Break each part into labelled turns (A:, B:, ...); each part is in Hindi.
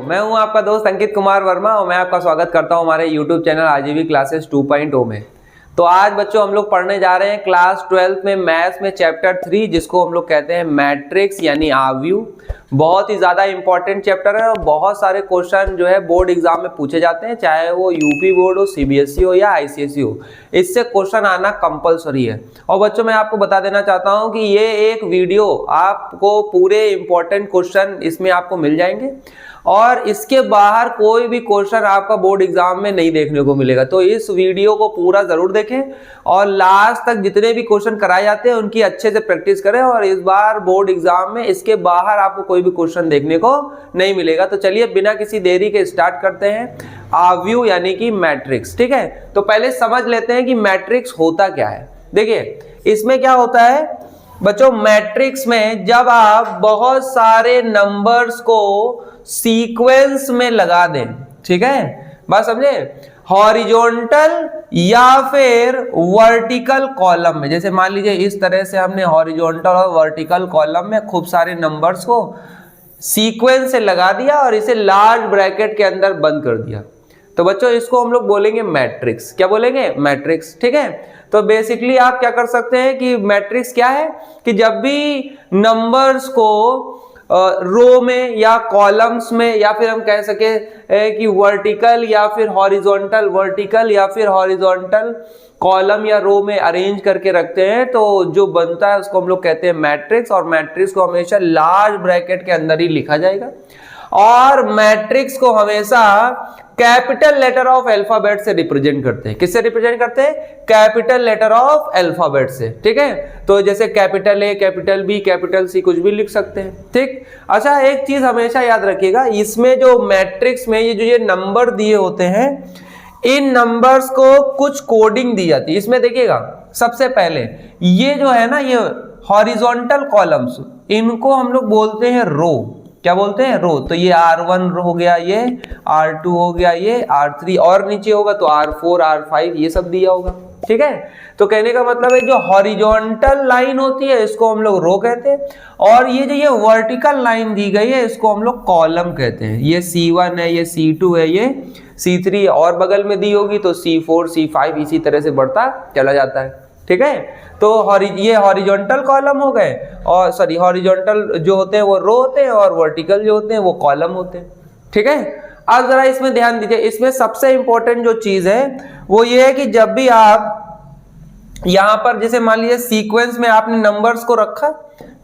A: मैं हूं आपका दोस्त अंकित कुमार वर्मा और मैं आपका स्वागत करता हूं हमारे YouTube चैनल आजीवी क्लासेस 2.0 में। तो आज बच्चों हम लोग पढ़ने जा रहे हैं क्लास 12 में मैथ्स में चैप्टर 3, जिसको हम लोग कहते हैं मैट्रिक्स यानी आव्यूह। बहुत ही ज़्यादा इंपॉर्टेंट चैप्टर है और बहुत सारे क्वेश्चन जो है बोर्ड एग्जाम में पूछे जाते हैं, चाहे वो यूपी बोर्ड हो, सीबीएसई हो या आईसीएसई हो। इससे क्वेश्चन आना कंपलसरी है। और बच्चों मैं आपको बता देना चाहता हूं कि ये एक वीडियो आपको पूरे इंपॉर्टेंट क्वेश्चन इसमें आपको मिल जाएंगे और इसके बाहर कोई भी क्वेश्चन आपका बोर्ड एग्जाम में नहीं देखने को मिलेगा। तो इस वीडियो को पूरा जरूर देखें और लास्ट तक जितने भी क्वेश्चन कराए जाते हैं उनकी अच्छे से प्रैक्टिस करें। और इस बार बोर्ड एग्जाम में इसके बाहर आपको कोई भी क्वेश्चन देखने को नहीं मिलेगा। तो चलिए बिना किसी देरी के स्टार्ट करते हैं आव्यूह यानी कि मैट्रिक्स। ठीक है, तो पहले समझ लेते हैं कि मैट्रिक्स होता क्या है। देखिए इसमें क्या होता है बच्चों, मैट्रिक्स में जब आप बहुत सारे नंबर्स को सीक्वेंस में लगा दें, ठीक है, बात समझे, हॉरिजॉन्टल या फिर वर्टिकल कॉलम में। जैसे मान लीजिए इस तरह से हमने हॉरिजॉन्टल और वर्टिकल कॉलम में खूब सारे नंबर्स को सीक्वेंस से लगा दिया और इसे लार्ज ब्रैकेट के अंदर बंद कर दिया, तो बच्चों इसको हम लोग बोलेंगे मैट्रिक्स। क्या बोलेंगे? मैट्रिक्स। ठीक है, तो बेसिकली आप क्या कर सकते हैं कि मैट्रिक्स क्या है कि जब भी नंबर्स को रो में या कॉलम्स में या फिर हम कह सके कि वर्टिकल या फिर हॉरिजॉन्टल, वर्टिकल या फिर हॉरिजॉन्टल कॉलम या रो में अरेंज करके रखते हैं, तो जो बनता है उसको हम लोग कहते हैं मैट्रिक्स। और मैट्रिक्स को हमेशा लार्ज ब्रैकेट के अंदर ही लिखा जाएगा और मैट्रिक्स को हमेशा कैपिटल लेटर ऑफ अल्फाबेट से रिप्रेजेंट करते हैं। किससे रिप्रेजेंट करते हैं? कैपिटल लेटर ऑफ अल्फाबेट से। ठीक है, तो जैसे capital A, capital B, capital C कुछ भी लिख सकते हैं। ठीक, अच्छा एक चीज हमेशा याद रखिएगा, इसमें जो मैट्रिक्स में ये नंबर दिए होते हैं, इन नंबर्स को कुछ कोडिंग दी जाती है। इसमें देखिएगा सबसे पहले ये जो है ना, ये हॉरिजॉन्टल कॉलम्स, इनको हम लोग बोलते हैं रो। क्या बोलते हैं? रो। तो ये R1 हो गया, ये R2 हो गया, ये R3, और नीचे होगा तो R4, R5 ये सब दिया होगा। ठीक है, तो कहने का मतलब है जो हॉरिजॉन्टल लाइन होती है इसको हम लोग रो कहते हैं, और ये जो ये वर्टिकल लाइन दी गई है इसको हम लोग कॉलम कहते हैं। ये C1 है, ये C2 है, ये C3 और बगल में दी होगी तो C4, C5 इसी तरह से बढ़ता चला जाता है। ठीक है, तो ये हॉरिजॉन्टल कॉलम हो गए, और सॉरी हॉरिजॉन्टल जो होते हैं वो रो होते हैं और वर्टिकल जो होते हैं वो कॉलम होते हैं। ठीक है, अब जरा इसमें ध्यान दीजिए, इसमें सबसे इंपॉर्टेंट जो चीज है वो ये है कि जब भी आप यहां पर जैसे मान लीजिए सीक्वेंस में आपने नंबर्स को रखा,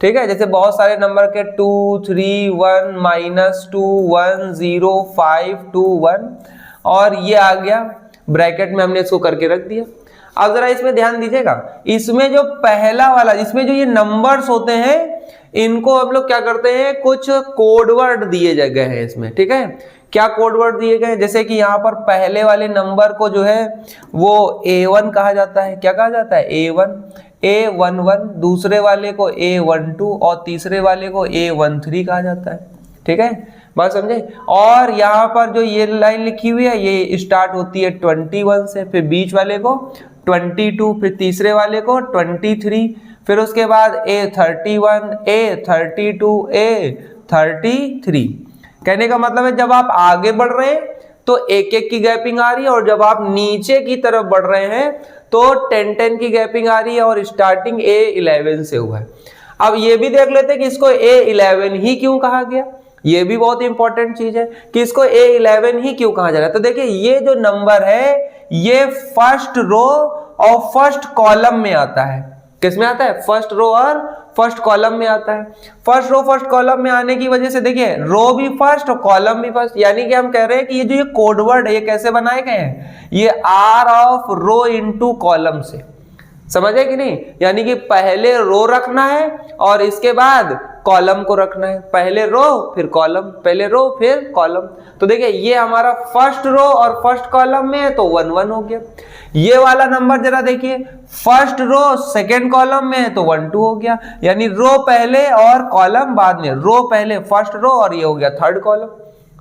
A: ठीक है, जैसे बहुत सारे नंबर के 2, 3, 1, -2, 1, 0, 5, 2, 1 और ये आ गया ब्रैकेट में, हमने इसको करके रख दिया। अब जरा इसमें ध्यान दीजिएगा, इसमें जो पहला वाला, इसमें जो ये नंबर्स होते हैं इनको हम लोग क्या करते हैं, कुछ कोड वर्ड दिए गए हैं इसमें। ठीक है, क्या कोड वर्ड दिए गए हैं? जैसे कि यहाँ पर पहले वाले नंबर को जो है वो A1 कहा जाता है। क्या कहा जाता है? A1, A11, दूसरे वाले को A12 और तीसरे वाले को A13 कहा जाता है। ठीक है, बात समझे। और यहाँ पर जो ये लाइन लिखी हुई है ये स्टार्ट होती है 21 से, फिर बीच वाले को 22, फिर तीसरे वाले को 23, फिर उसके बाद A31, A32, A33। कहने का मतलब है जब आप आगे बढ़ रहे हैं तो एक एक की गैपिंग आ रही है, और जब आप नीचे की तरफ बढ़ रहे हैं तो 10-10 की गैपिंग आ रही है, और स्टार्टिंग A11 से हुआ है। अब ये भी देख लेते हैं कि इसको A11 ही क्यों कहा गया। ये भी बहुत इंपॉर्टेंट चीज है कि इसको A11 ही क्यों कहा जा रहा है। तो देखिए ये जो नंबर है ये फर्स्ट रो और फर्स्ट कॉलम में आता है। किसमें आता है? फर्स्ट रो और फर्स्ट कॉलम में आता है। फर्स्ट रो फर्स्ट कॉलम में आने की वजह से देखिए रो भी फर्स्ट और कॉलम भी फर्स्ट, यानी कि हम कह रहे हैं कि ये जो ये कोड वर्ड है ये कैसे बनाए गए हैं, ये R of row into column से। समझे कि नहीं? यानी कि पहले रो रखना है और इसके बाद कॉलम को रखना है। पहले रो फिर कॉलम, पहले रो फिर कॉलम। तो देखिए ये हमारा फर्स्ट रो और फर्स्ट कॉलम में है तो 1 1 हो गया। ये वाला नंबर जरा देखिए, फर्स्ट रो सेकंड कॉलम में है तो 1 2 हो गया। यानी रो पहले और कॉलम बाद में, रो पहले फर्स्ट रो और ये हो गया थर्ड कॉलम।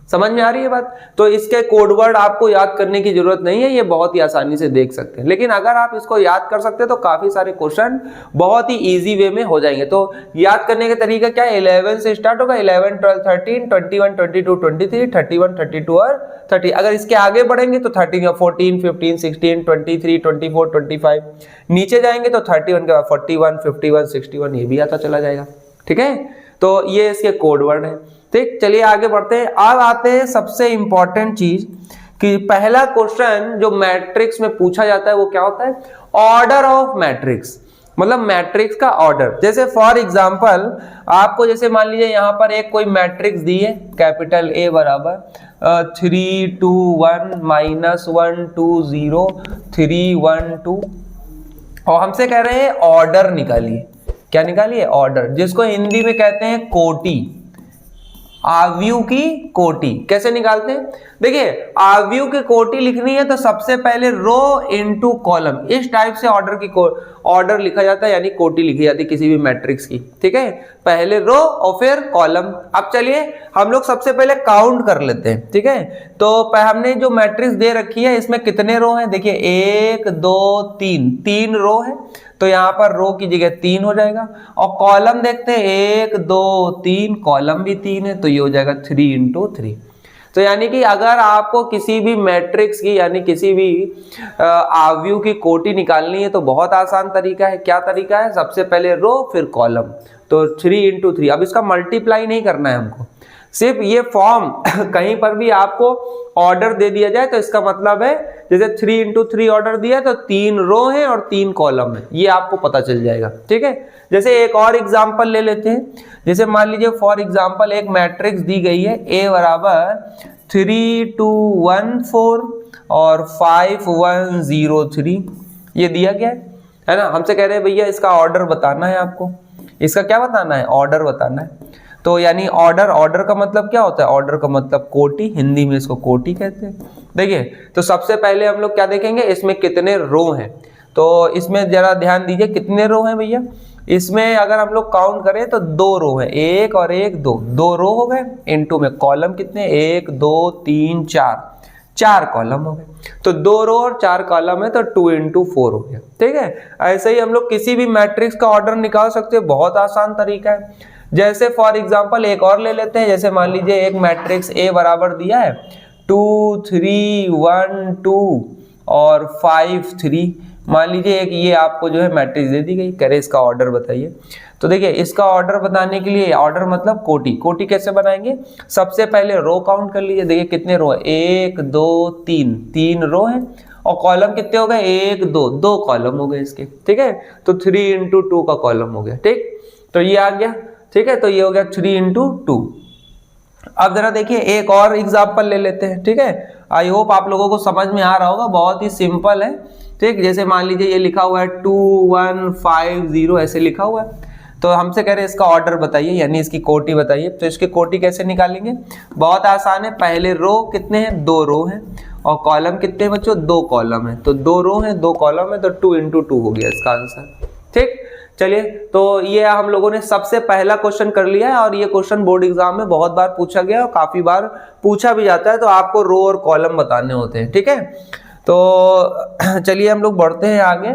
A: समझ में आ रही है बात? तो इसके कोड वर्ड आपको याद करने की जरूरत नहीं है, ये बहुत ही आसानी से देख सकते हैं। लेकिन अगर आप इसको याद कर सकते हैं तो काफी सारे क्वेश्चन बहुत ही इजी वे में हो जाएंगे। तो याद करने का तरीका क्या है, 11 से स्टार्ट होगा, 11, 12, 13, 21, 22, 23, 31, 32 और 30। अगर इसके आगे बढ़ेंगे तो 13 या 14, 15, 16, 23, 24, 25, नीचे जाएंगे तो 31 के बाद 41, 51, 61 ये भी आता चला जाएगा। ठीक है, तो ये इसके कोड वर्ड है। ठीक, चलिए आगे बढ़ते हैं। अब आते हैं सबसे इंपॉर्टेंट चीज कि पहला क्वेश्चन जो मैट्रिक्स में पूछा जाता है वो क्या होता है, ऑर्डर ऑफ मैट्रिक्स, मतलब मैट्रिक्स का ऑर्डर। जैसे फॉर एग्जांपल आपको जैसे मान लीजिए यहाँ पर एक कोई मैट्रिक्स दी है, कैपिटल ए बराबर 3 2 1 -1 2 0 3 1 2, और हमसे कह रहे हैं ऑर्डर निकालिए। क्या निकालिए, ऑर्डर, जिसको हिंदी में कहते हैं कोटि, आव्यूह की कोटि। कैसे निकालते हैं, देखिए आव्यूह की कोटि लिखनी है तो सबसे पहले रो इनटू कॉलम, इस टाइप से ऑर्डर लिखा जाता है, यानी कोटि लिखी जाती है किसी भी मैट्रिक्स की। ठीक है, पहले रो और फिर कॉलम। अब चलिए हम लोग सबसे पहले काउंट कर लेते हैं। ठीक है, तो हमने जो मैट्रिक्स दे रखी है इसमें कितने रो हैं, देखिए 1 2 3, 3 रो है, तो यहाँ पर रो की जगह 3 हो जाएगा। और कॉलम देखते हैं 1 2 3, कॉलम भी 3 है, तो ये हो जाएगा 3 × 3। तो यानी कि अगर आपको किसी भी मैट्रिक्स की यानी किसी भी आव्यूह की कोटि निकालनी है तो बहुत आसान तरीका है। क्या तरीका है, सबसे पहले रो फिर कॉलम, तो 3 × 3। अब इसका मल्टीप्लाई नहीं करना है हमको, सिर्फ ये फॉर्म कहीं पर भी आपको ऑर्डर दे दिया जाए तो इसका मतलब है जैसे 3 × 3 ऑर्डर दिया तो 3 रो है और 3 कॉलम है, ये आपको पता चल जाएगा। ठीक है, जैसे एक और एग्जांपल ले लेते हैं। जैसे मान लीजिए फॉर एग्जांपल एक मैट्रिक्स दी गई है, A बराबर 3 2 1 4 और 5 1 0 3, ये दिया गया है ना। हमसे कह रहे हैं भैया इसका ऑर्डर बताना है, आपको इसका क्या बताना है, ऑर्डर बताना है। तो यानी ऑर्डर का मतलब क्या होता है, ऑर्डर का मतलब कोटि, हिंदी में इसको कोटि कहते हैं। देखिए तो सबसे पहले हम लोग क्या देखेंगे, इसमें कितने रो हैं, तो इसमें जरा ध्यान दीजिए कितने रो हैं भैया। इसमें अगर हम लोग काउंट करें तो 2 रो हैं, 1 और 1 2 रो हो गए। इनटू में कॉलम कितने, 1 2 3 4 कॉलम हो गए। तो 2 रो और 4 कॉलम है तो 2 × 4 हो गया। ठीक है, ऐसे ही हम लोग किसी भी मैट्रिक्स का ऑर्डर निकाल सकते हैं, बहुत आसान तरीका है। जैसे फॉर एग्जांपल एक और ले लेते हैं। जैसे मान लीजिए एक मैट्रिक्स A बराबर दिया है 2 3 1 2 और 5 3। मान लीजिए एक ये आपको जो है मैट्रिक्स दे दी गई, करे इसका ऑर्डर बताइए। तो देखिए इसका ऑर्डर बताने के लिए, ऑर्डर मतलब कोटि, कोटि कैसे बनाएंगे, सबसे पहले रो काउंट कर लीजिए। देखिए कितने रो है, 1 2 3, 3 रो है, और कॉलम कितने हो गए, 1 2 कॉलम हो गए इसके। ठीक है, तो 3 × 2 का कॉलम हो गया। ठीक, तो ये आ गया। ठीक है, तो ये हो गया 3 × 2। अब जरा देखिए एक और एग्जांपल ले लेते हैं। ठीक है, आई होप आप लोगों को समझ में आ रहा होगा, बहुत ही सिंपल है। ठीक, जैसे मान लीजिए ये लिखा हुआ है 2 1 5 0 ऐसे लिखा हुआ है, तो हमसे कह रहे हैं इसका ऑर्डर बताइए, यानी इसकी कोटि बताइए। तो इसकी कोटि कैसे निकालेंगे, बहुत आसान है। पहले रो कितने हैं, 2 रो हैं, और कॉलम कितने हैं बच्चों, 2 कॉलम है। तो 2 रो हैं 2 कॉलम है, तो 2 × 2 हो गया इसका आंसर। ठीक, चलिए तो ये हम लोगों ने सबसे पहला क्वेश्चन कर लिया है, और ये क्वेश्चन बोर्ड एग्जाम में बहुत बार पूछा गया और काफी बार पूछा भी जाता है, तो आपको रो और कॉलम बताने होते हैं। ठीक है, तो चलिए हम लोग बढ़ते हैं आगे,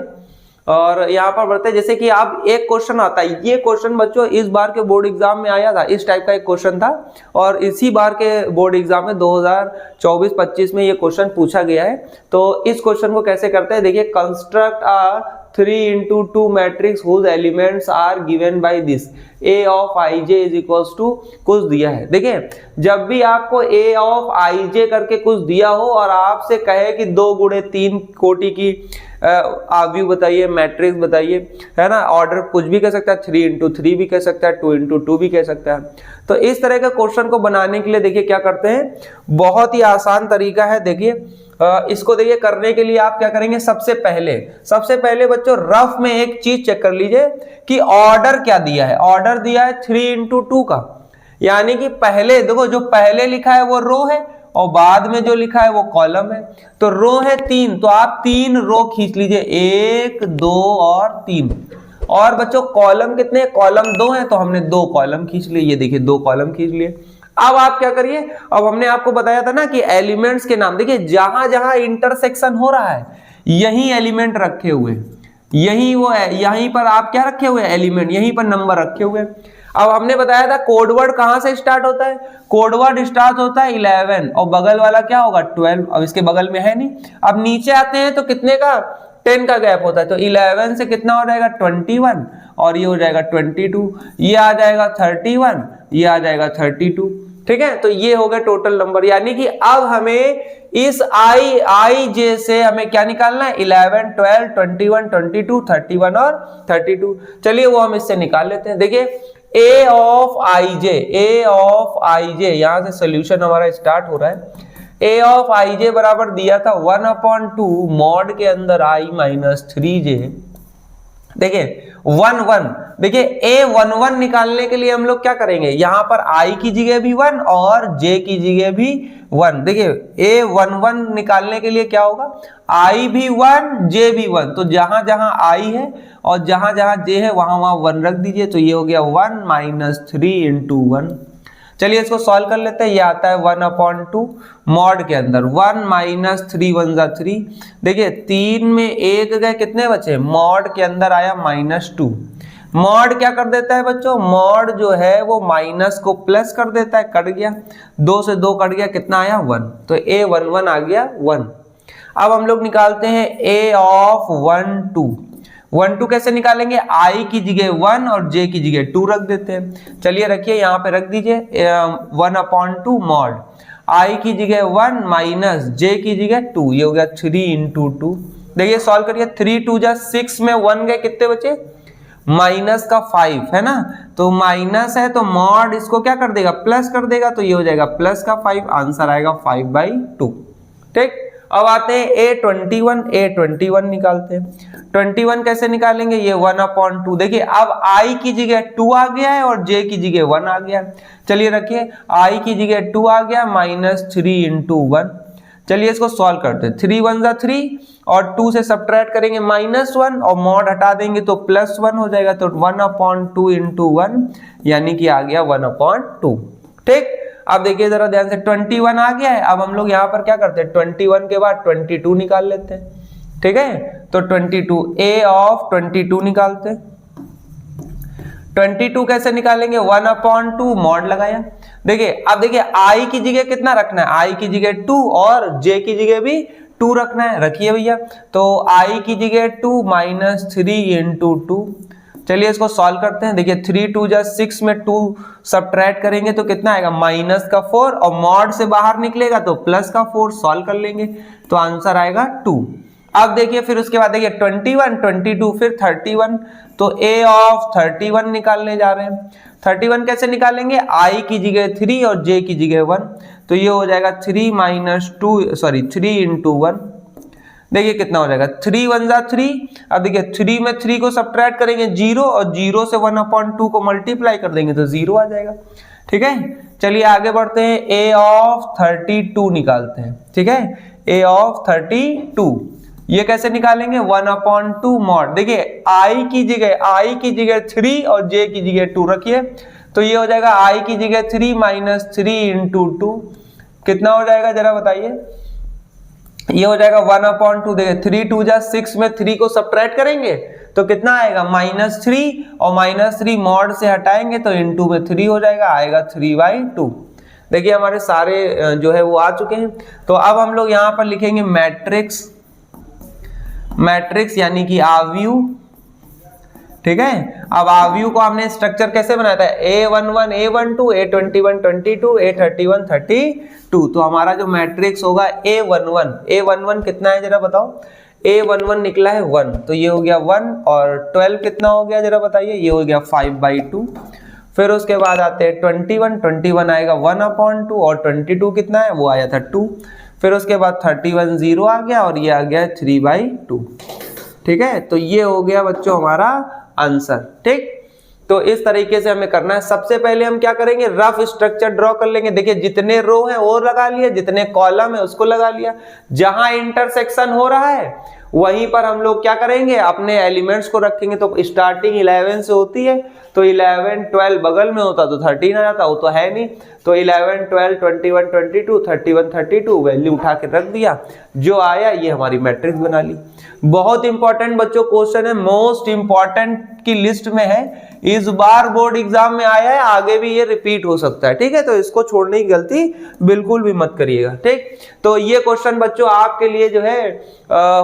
A: और यहाँ पर बढ़ते हैं। जैसे कि आप एक क्वेश्चन आता है, ये क्वेश्चन बच्चों इस बार के बोर्ड एग्जाम में आया था, इस टाइप का एक क्वेश्चन था, और इसी बार के बोर्ड एग्जाम में 2024-25 में ये क्वेश्चन पूछा गया है। तो इस क्वेश्चन को कैसे करते हैं, देखिए construct a 3 × 2 matrix whose elements are given by this A of ij is equals to कुछ दिया है। देखिए जब भी आपको A of ij करके कुछ दिया हो और आपसे कहे कि 2 × 3 कोटि की आव्यूह बताइए, मैट्रिक्स बताइए, है ना, ऑर्डर कुछ भी कह सकता है, 3 × 3 भी कह सकता है, 2 × 2 भी कह सकता है। तो इस तरह के क्वेश्चन को बनाने के लिए देखिए क्या करते हैं, बहुत ही आसान तरीका है। देखिए इसको देखिए करने के लिए आप क्या करेंगे, सबसे पहले बच्चों रफ में एक चीज चेक कर लीजिए कि ऑर्डर क्या दिया है। ऑर्डर दिया है 3 × 2 का, यानी कि पहले देखो जो पहले लिखा है वो रो है और बाद में जो लिखा है वो कॉलम है। तो रो है 3, तो आप 3 रो खींच लीजिए, 1 2 और 3। और बच्चों कॉलम कितने, कॉलम 2 है, तो हमने 2 कॉलम खींच लिए, ये देखिए 2 कॉलम खींच लिए। अब आप क्या करिए, अब हमने आपको बताया था ना कि एलिमेंट्स के नाम, देखिए जहां जहां इंटरसेक्शन हो रहा है यही एलिमेंट रखे हुए, यही वो है, यहीं पर आप क्या रखे हुए एलिमेंट, यहीं पर नंबर रखे हुए। अब हमने बताया था कोडवर्ड कहां से स्टार्ट होता है, कोडवर्ड स्टार्ट होता है 11 और बगल वाला क्या होगा 12, अब इसके बगल में है नहीं। अब नीचे आते हैं तो कितने का 10 का गैप होता है, तो 11 से कितना हो जाएगा 21 और ये हो जाएगा 22, ये आ जाएगा 31, ये आ जाएगा 32। ठीक है, तो ये हो गया टोटल नंबर, यानी कि अब हमें इस आई जे से हमें क्या निकालना है 11, 12, 21, 22, 31 और 32। चलिए वो हम इससे निकाल लेते हैं। देखिए ए ऑफ आई जे, यहां से सोल्यूशन हमारा स्टार्ट हो रहा है। ए ऑफ आई जे बराबर दिया था 1/2 मॉड के अंदर आई माइनस 3j। देखिए 1 1, देखिए A11 निकालने के लिए हम लोग क्या करेंगे, यहां पर I की जगह भी 1 और J की जगह भी 1। देखिए A11 निकालने के लिए क्या होगा, I भी 1 J भी 1, तो जहां जहां I है और जहां जहां J है वहां वहां 1 रख दीजिए, तो ये हो गया 1 माइनस 3 इंटू 1। चलिए इसको सॉल्व कर लेते हैं। ये आता है 1/2 मॉड के अंदर 1 माइनस 3 1 जा 3। देखिए 3 में 1 गए, कितने बचे, मॉड के अंदर आया -2। मॉड क्या कर देता है बच्चों, मॉड जो है वो माइनस को प्लस कर देता है, कट गया 2 से 2 कट गया, कितना आया 1, तो A11 आ गया 1। अब हम लोग निकालते हैं A ऑफ 1 2। 1 2 कैसे निकालेंगे, I की जगह 1 और J की जगह 2 रख देते हैं। चलिए रखिए यहाँ पे रख दीजिए 1/2 मॉड I की जगह 1 माइनस J की जगह 2, ये हो गया 3 इंटू 2। देखिए सॉल्व करिए, 3 2 जा 6 में 1 गए, कितने बचे माइनस का 5 है ना, तो माइनस है तो मॉड इसको क्या कर देगा प्लस कर देगा, तो ये हो जाएगा प्लस का 5, आंसर आएगा 5/2। ठीक, अब आते हैं A21 निकालते हैं। 21 कैसे निकालेंगे, ये 1/2। देखिए अब I की जगह 2 आ गया है और J की जगह 1 आ गया है। चलिए रखिए I की जगह 2 आ गया माइनस 3 इंटू 1। चलिए इसको सॉल्व करते हैं, 3 1 जा 3 और 2 से सब्ट्रैक्ट करेंगे -1 और मॉड हटा देंगे तो +1 हो जाएगा, तो 1/2 इंटू 1 यानी कि आ गया 1/2। ठीक, अब देखिए जरा ध्यान से 21 आ गया है। अब हम लोग यहाँ पर क्या करते हैं, 21 के बाद 22 निकाल लेते हैं। ठीक है, तो 22 A ऑफ 22 निकालते हैं। 22 कैसे निकालेंगे, 1/2 मॉड लगाया। देखिए अब देखिए I की जगह कितना रखना है, I की जगह 2 और J की जगह भी 2 रखना है, रखिए भैया। तो I की जगह 2 माइनस 3 इंटू 2। चलिए इसको सॉल्व करते हैं। देखिए 3 2 जा 6 में 2 सब्ट्रैक्ट करेंगे तो कितना आएगा माइनस का 4 और मॉड से बाहर निकलेगा तो प्लस का 4, सॉल्व कर लेंगे तो आंसर आएगा 2। अब देखिए फिर उसके बाद देखिए 21 22 फिर 31, तो A ऑफ 31 निकालने जा रहे हैं। 31 कैसे निकालेंगे, I की जगह 3 और J की जगह 1, तो ये हो जाएगा 3 इंटू 1। देखिए कितना हो जाएगा 3 1 जा 3। अब देखिए 3 में 3 को सब्ट्रैक्ट करेंगे 0 और 0 से 1/2 को मल्टीप्लाई कर देंगे तो 0 आ जाएगा। ठीक है, चलिए आगे बढ़ते हैं, A ऑफ 32 निकालते हैं। ठीक है, A ऑफ 32 ये कैसे निकालेंगे, 1/2 मॉड। देखिए I की जगह 3 और J की जगह 2 रखिए, तो ये हो जाएगा I की जगह 3 माइनस 3 इंटू 2, कितना हो जाएगा जरा बताइए, ये हो जाएगा 1/2। देखिए 3 2 जा 6 में 3 को सब्ट्रैक्ट करेंगे तो कितना आएगा -3 और -3 मॉड से हटाएंगे तो इंटू में 3 हो जाएगा, आएगा 3/2। देखिए हमारे सारे जो है वो आ चुके हैं। तो अब हम लोग यहाँ पर लिखेंगे मैट्रिक्स यानी कि आव्यूह। ठीक है, अब आव्यूह को हमने स्ट्रक्चर कैसे बनाया था, A11 A12 A21 22 A31 32, तो हमारा जो मैट्रिक्स होगा A11 कितना है जरा बताओ, A11 निकला है 1, तो ये हो गया 1 और 12 कितना हो गया जरा बताइए, ये हो गया 5/2। फिर उसके बाद आते हैं 21 आएगा 1/2 और 22 कितना है वो आया था 2। फिर उसके बाद 31 0 आ गया और ये आ गया 3/2। ठीक है, तो ये हो गया बच्चों हमारा आंसर। ठीक, तो इस तरीके से हमें करना है। सबसे पहले हम क्या करेंगे, रफ स्ट्रक्चर ड्रॉ कर लेंगे। देखिए जितने रो है वो लगा लिया, जितने कॉलम है उसको लगा लिया, जहां इंटरसेक्शन हो रहा है वहीं पर हम लोग क्या करेंगे, अपने एलिमेंट्स को रखेंगे। तो स्टार्टिंग 11 से होती है, तो 11 12 बगल में होता तो 13 आ जाता, वो तो है नहीं। तो 11 12 21 22 31 32 वैल्यू उठा के रख दिया, जो आया ये हमारी मैट्रिक्स बना ली। बहुत इंपॉर्टेंट बच्चों क्वेश्चन है, मोस्ट इंपॉर्टेंट की लिस्ट में है, इस बार बोर्ड एग्जाम में आया है, आगे भी ये रिपीट हो सकता है, ठीक है। तो इसको छोड़ने की गलती बिल्कुल भी मत करिएगा, ठीक। तो ये क्वेश्चन बच्चों आपके लिए जो है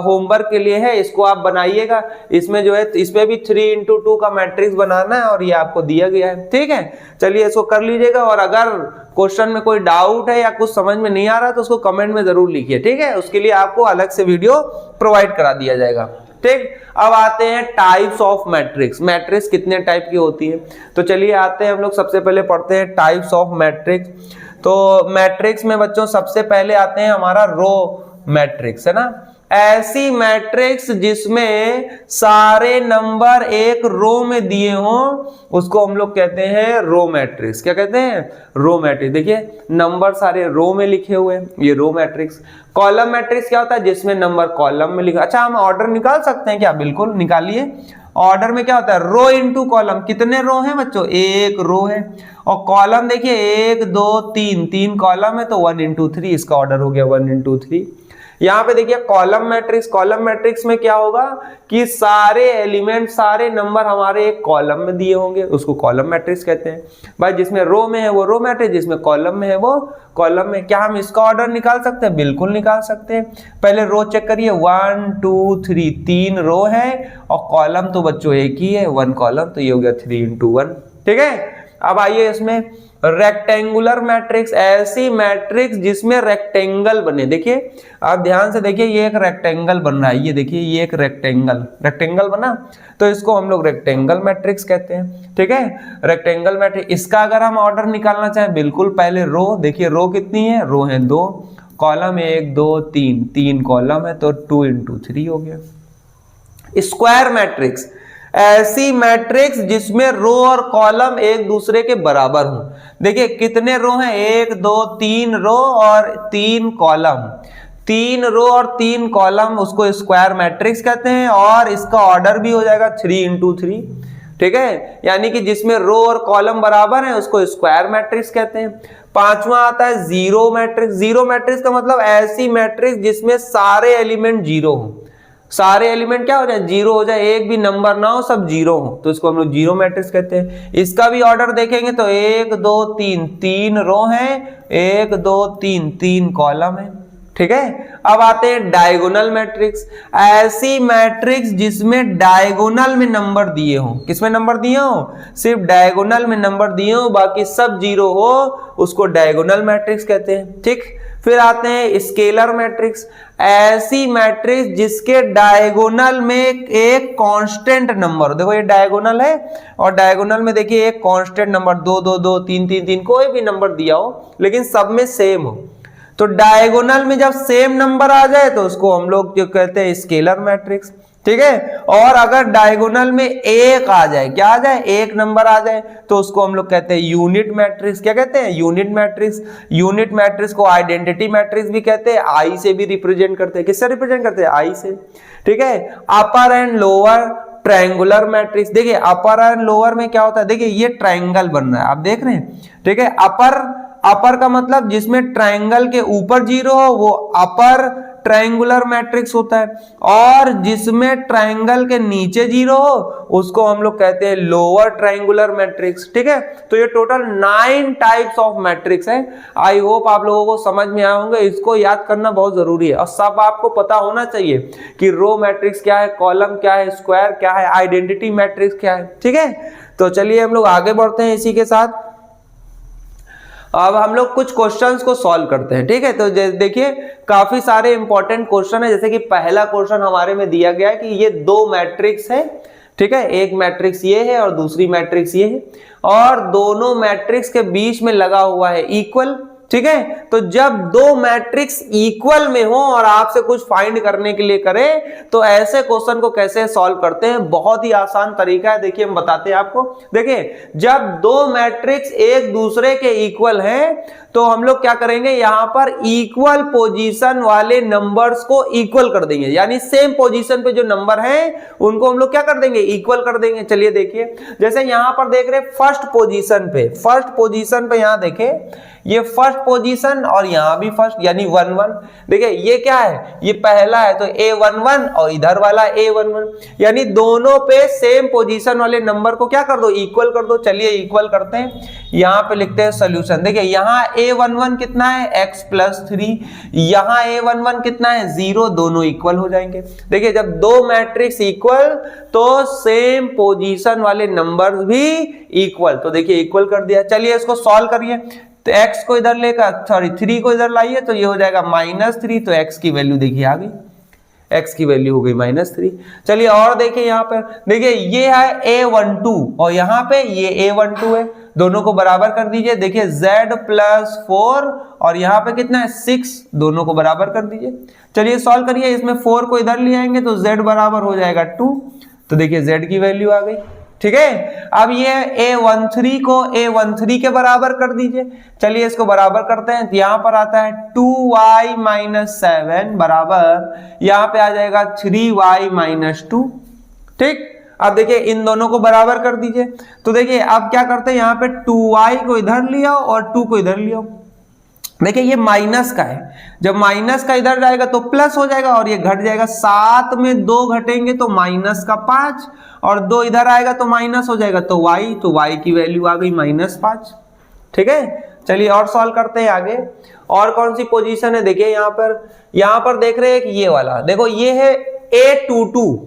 A: होमवर्क के लिए है, इसको आप बनाइएगा। इसमें जो है इसमें भी 3 into 2 का मैट्रिक्स बनाना है और ये आपको दिया गया है, ठीक है। चलिए इसको कर लीजिएगा, और अगर क्वेश्चन में कोई डाउट है या कुछ समझ में नहीं आ रहा तो उसको कमेंट में जरूर लिखिए, ठीक है। उसके लिए आपको अलग से वीडियो प्रोवाइड करा दिया जाएगा, ठीक। अब आते हैं टाइप्स ऑफ मैट्रिक्स। मैट्रिक्स कितने टाइप की होती है, तो चलिए आते हैं हम लोग सबसे पहले पढ़ते हैं टाइप्स ऑफ मैट्रिक्स। तो मैट्रिक्स में बच्चों सबसे पहले आते हैं हमारा रो मैट्रिक्स, है ना। ऐसी मैट्रिक्स जिसमें सारे नंबर एक रो में दिए हों उसको हम लोग कहते हैं रो मैट्रिक्स। क्या कहते हैं, रो मैट्रिक्स। देखिए नंबर सारे रो में लिखे हुए हैं, ये रो मैट्रिक्स। कॉलम मैट्रिक्स क्या होता है, जिसमें नंबर कॉलम में लिखा। अच्छा हम ऑर्डर निकाल सकते हैं क्या, बिल्कुल निकालिए। ऑर्डर में क्या होता है, रो इनटू कॉलम। कितने रो हैं बच्चों, एक रो है। और कॉलम देखिए 1 2 3, 3 कॉलम है तो 1 into 3, इसका ऑर्डर हो गया 1 into 3। यहाँ पे देखिए कॉलम मैट्रिक्स। कॉलम मैट्रिक्स में क्या होगा कि सारे एलिमेंट सारे नंबर हमारे एक कॉलम में दिए होंगे, उसको कॉलम मैट्रिक्स कहते हैं। भाई जिसमें रो में है वो रो मैट्रिक्स, जिसमें कॉलम में है वो कॉलम में। क्या हम इसका ऑर्डर निकाल सकते हैं, बिल्कुल निकाल सकते हैं। पहले रो चेक करिए, 1 2 3, 3 रो है और कॉलम तो बच्चों एक ही है, 1 कॉलम, तो ये हो गया 3 into 1, ठीक है। अब आइए इसमें रेक्टेंगुलर मैट्रिक्स। ऐसी मैट्रिक्स जिसमें रेक्टेंगल बने। देखिए आप ध्यान से देखिए, ये एक रेक्टेंगल बन रहा है, ये देखिए ये एक रेक्टेंगल बना, तो इसको हम लोग रेक्टेंगल मैट्रिक्स कहते हैं, ठीक है। रेक्टेंगल मैट्रिक्स, इसका अगर हम ऑर्डर निकालना चाहें, बिल्कुल पहले रो देखिए, रो कितनी है, रो है 2, कॉलम 1 2 3, 3 कॉलम है तो 2 into 3 हो गया। स्क्वायर मैट्रिक्स, ऐसी मैट्रिक्स जिसमें रो और कॉलम एक दूसरे के बराबर हों। देखिए कितने रो हैं, 1 2 3 रो और 3 कॉलम। 3 रो और 3 कॉलम, उसको स्क्वायर मैट्रिक्स कहते हैं। और इसका ऑर्डर भी हो जाएगा 3 into 3, ठीक है। यानी कि जिसमें रो और कॉलम बराबर है उसको स्क्वायर मैट्रिक्स कहते हैं। पांचवा आता है जीरो मैट्रिक्स। जीरो मैट्रिक्स का मतलब ऐसी मैट्रिक्स जिसमें सारे एलिमेंट जीरो हो। सारे एलिमेंट क्या हो जाए, जीरो हो जाए, एक भी नंबर ना हो, सब जीरो हो, तो इसको हम लोग जीरो मैट्रिक्स कहते हैं। इसका भी ऑर्डर देखेंगे तो 1 2 3, 3 रो है, 1 2 3, 3 कॉलम है, ठीक है। अब आते हैं डायगोनल मैट्रिक्स। ऐसी मैट्रिक्स जिसमें डायगोनल में नंबर दिए हो। किसमें नंबर दिए हो, सिर्फ डायगोनल में नंबर दिए हो, बाकी सब जीरो हो, उसको डायगोनल मैट्रिक्स कहते हैं, ठीक। फिर आते हैं स्केलर मैट्रिक्स। ऐसी मैट्रिक्स जिसके डायगोनल में एक कांस्टेंट नंबर, देखो ये डायगोनल है और डायगोनल में देखिए एक कांस्टेंट नंबर 2 2 2 3 3 3, कोई भी नंबर दिया हो लेकिन सब में सेम हो। तो डायगोनल में जब सेम नंबर आ जाए तो उसको हम लोग जो कहते हैं स्केलर मैट्रिक्स, ठीक है। और अगर डायगोनल में एक आ जाए, क्या आ जाए, एक नंबर आ जाए, तो उसको हम लोग कहते हैं यूनिट मैट्रिक्स। क्या कहते हैं, यूनिट मैट्रिक्स। यूनिट मैट्रिक्स को आइडेंटिटी मैट्रिक्स भी कहते हैं, आई से भी रिप्रेजेंट करते हैं। किससे रिप्रेजेंट करते हैं, आई से, ठीक है। अपर एंड लोअर ट्रायंगुलर मैट्रिक्स। देखिए अपर एंड लोअर में क्या होता है, देखिए ये ट्रायंगल बन रहा है, आप देख रहे हैं, ठीक है। अपर का मतलब जिसमें ट्रायंगल के ऊपर जीरो हो वो अपर ट्रायंगुलर मैट्रिक्स होता है, और जिसमें ट्रायंगल के नीचे जीरो हो उसको हम लोग कहते हैं लोअर ट्रायंगुलर मैट्रिक्स, ठीक है। तो ये टोटल 9 टाइप्स ऑफ मैट्रिक्स है। आई होप आप लोगों को समझ में आए होंगे। इसको याद करना बहुत जरूरी है और सब आपको पता होना चाहिए कि रो मैट्रिक्स क्या है, कॉलम क्या है, स्क्वायर क्या है, आइडेंटिटी मैट्रिक्स क्या है, ठीक है। तो चलिए हम लोग आगे बढ़ते हैं इसी के साथ। अब हम लोग कुछ क्वेश्चंस को सॉल्व करते हैं, ठीक है। तो देखिए काफी सारे इंपॉर्टेंट क्वेश्चन है। जैसे कि पहला क्वेश्चन हमारे में दिया गया है कि ये 2 मैट्रिक्स है, ठीक है। एक मैट्रिक्स ये है और दूसरी मैट्रिक्स ये है, और दोनों मैट्रिक्स के बीच में लगा हुआ है इक्वल, ठीक है। तो जब दो मैट्रिक्स इक्वल में हो और आपसे कुछ फाइंड करने के लिए करे तो ऐसे क्वेश्चन को कैसे सॉल्व करते हैं, बहुत ही आसान तरीका है। देखिए हम बताते हैं आपको। देखिए जब दो मैट्रिक्स एक दूसरे के इक्वल हैं तो हम लोग क्या करेंगे, यहां पर इक्वल पोजीशन वाले नंबर्स को इक्वल कर देंगे, यानी सेम पोजीशन पे जो नंबर हैं उनको हम लोग क्या कर देंगे, इक्वल कर देंगे। चलिए देखिए, जैसे यहां पर देख रहे हैं फर्स्ट पोजीशन पे यहां देखें, ये फर्स्ट पोजीशन और यहां भी फर्स्ट, यानी 1 1। देखिए ये क्या है, ये पहला है तो A11 और इधर वाला A11, यानी दोनों पे सेम पोजीशन वाले नंबर को क्या कर दो, इक्वल कर दो। चलिए इक्वल करते हैं, यहां पे लिखते हैं सॉल्यूशन। देखिए यहां A11 कितना है, x+3, यहां A11 कितना है, 0, दोनों इक्वल हो जाएंगे। देखिए जब दो मैट्रिक्स इक्वल तो सेम पोजीशन वाले नंबर्स भी इक्वल, तो देखिए इक्वल कर दिया। चलिए इसको सॉल्व करिए, तो x को इधर लेकर 3 को इधर लाइए तो ये हो जाएगा -3, तो x की वैल्यू देखिए आ गई, x की वैल्यू हो गई -3। चलिए और देखिए यहाँ पर, देखिए ये है A12 और यहाँ पे ये A12 है, दोनों को बराबर कर दीजिए। देखिए z+4 और यहाँ पे कितना है 6, दोनों को बराबर कर दीजिए। चलिए सॉल्व करिए, इसमें 4 को इधर ले आएंगे तो z बराबर हो जाएगा 2, तो देखिए z की वैल्यू आ गई। ठीक है, अब ये A13 को A13 के बराबर कर दीजिए। चलिए इसको बराबर करते हैं, यहां पर आता है 2y-7 बराबर, यहां पे आ जाएगा 3y-2। ठीक, अब देखिए इन दोनों को बराबर कर दीजिए। तो देखिए अब क्या करते हैं, यहाँ पे 2y को इधर ले आओ और 2 को इधर ले आओ। देखिए ये माइनस का है, जब माइनस का इधर जाएगा तो प्लस हो जाएगा और ये घट जाएगा। 7 में 2 घटेंगे तो -5 और 2 इधर आएगा तो माइनस हो जाएगा, तो y की वैल्यू आ गई -5। ठीक है, चलिए और सॉल्व करते हैं आगे। और कौन सी पोजीशन है, देखिए यहाँ पर देख रहे हैं कि ये वाला, देखो ये है A22,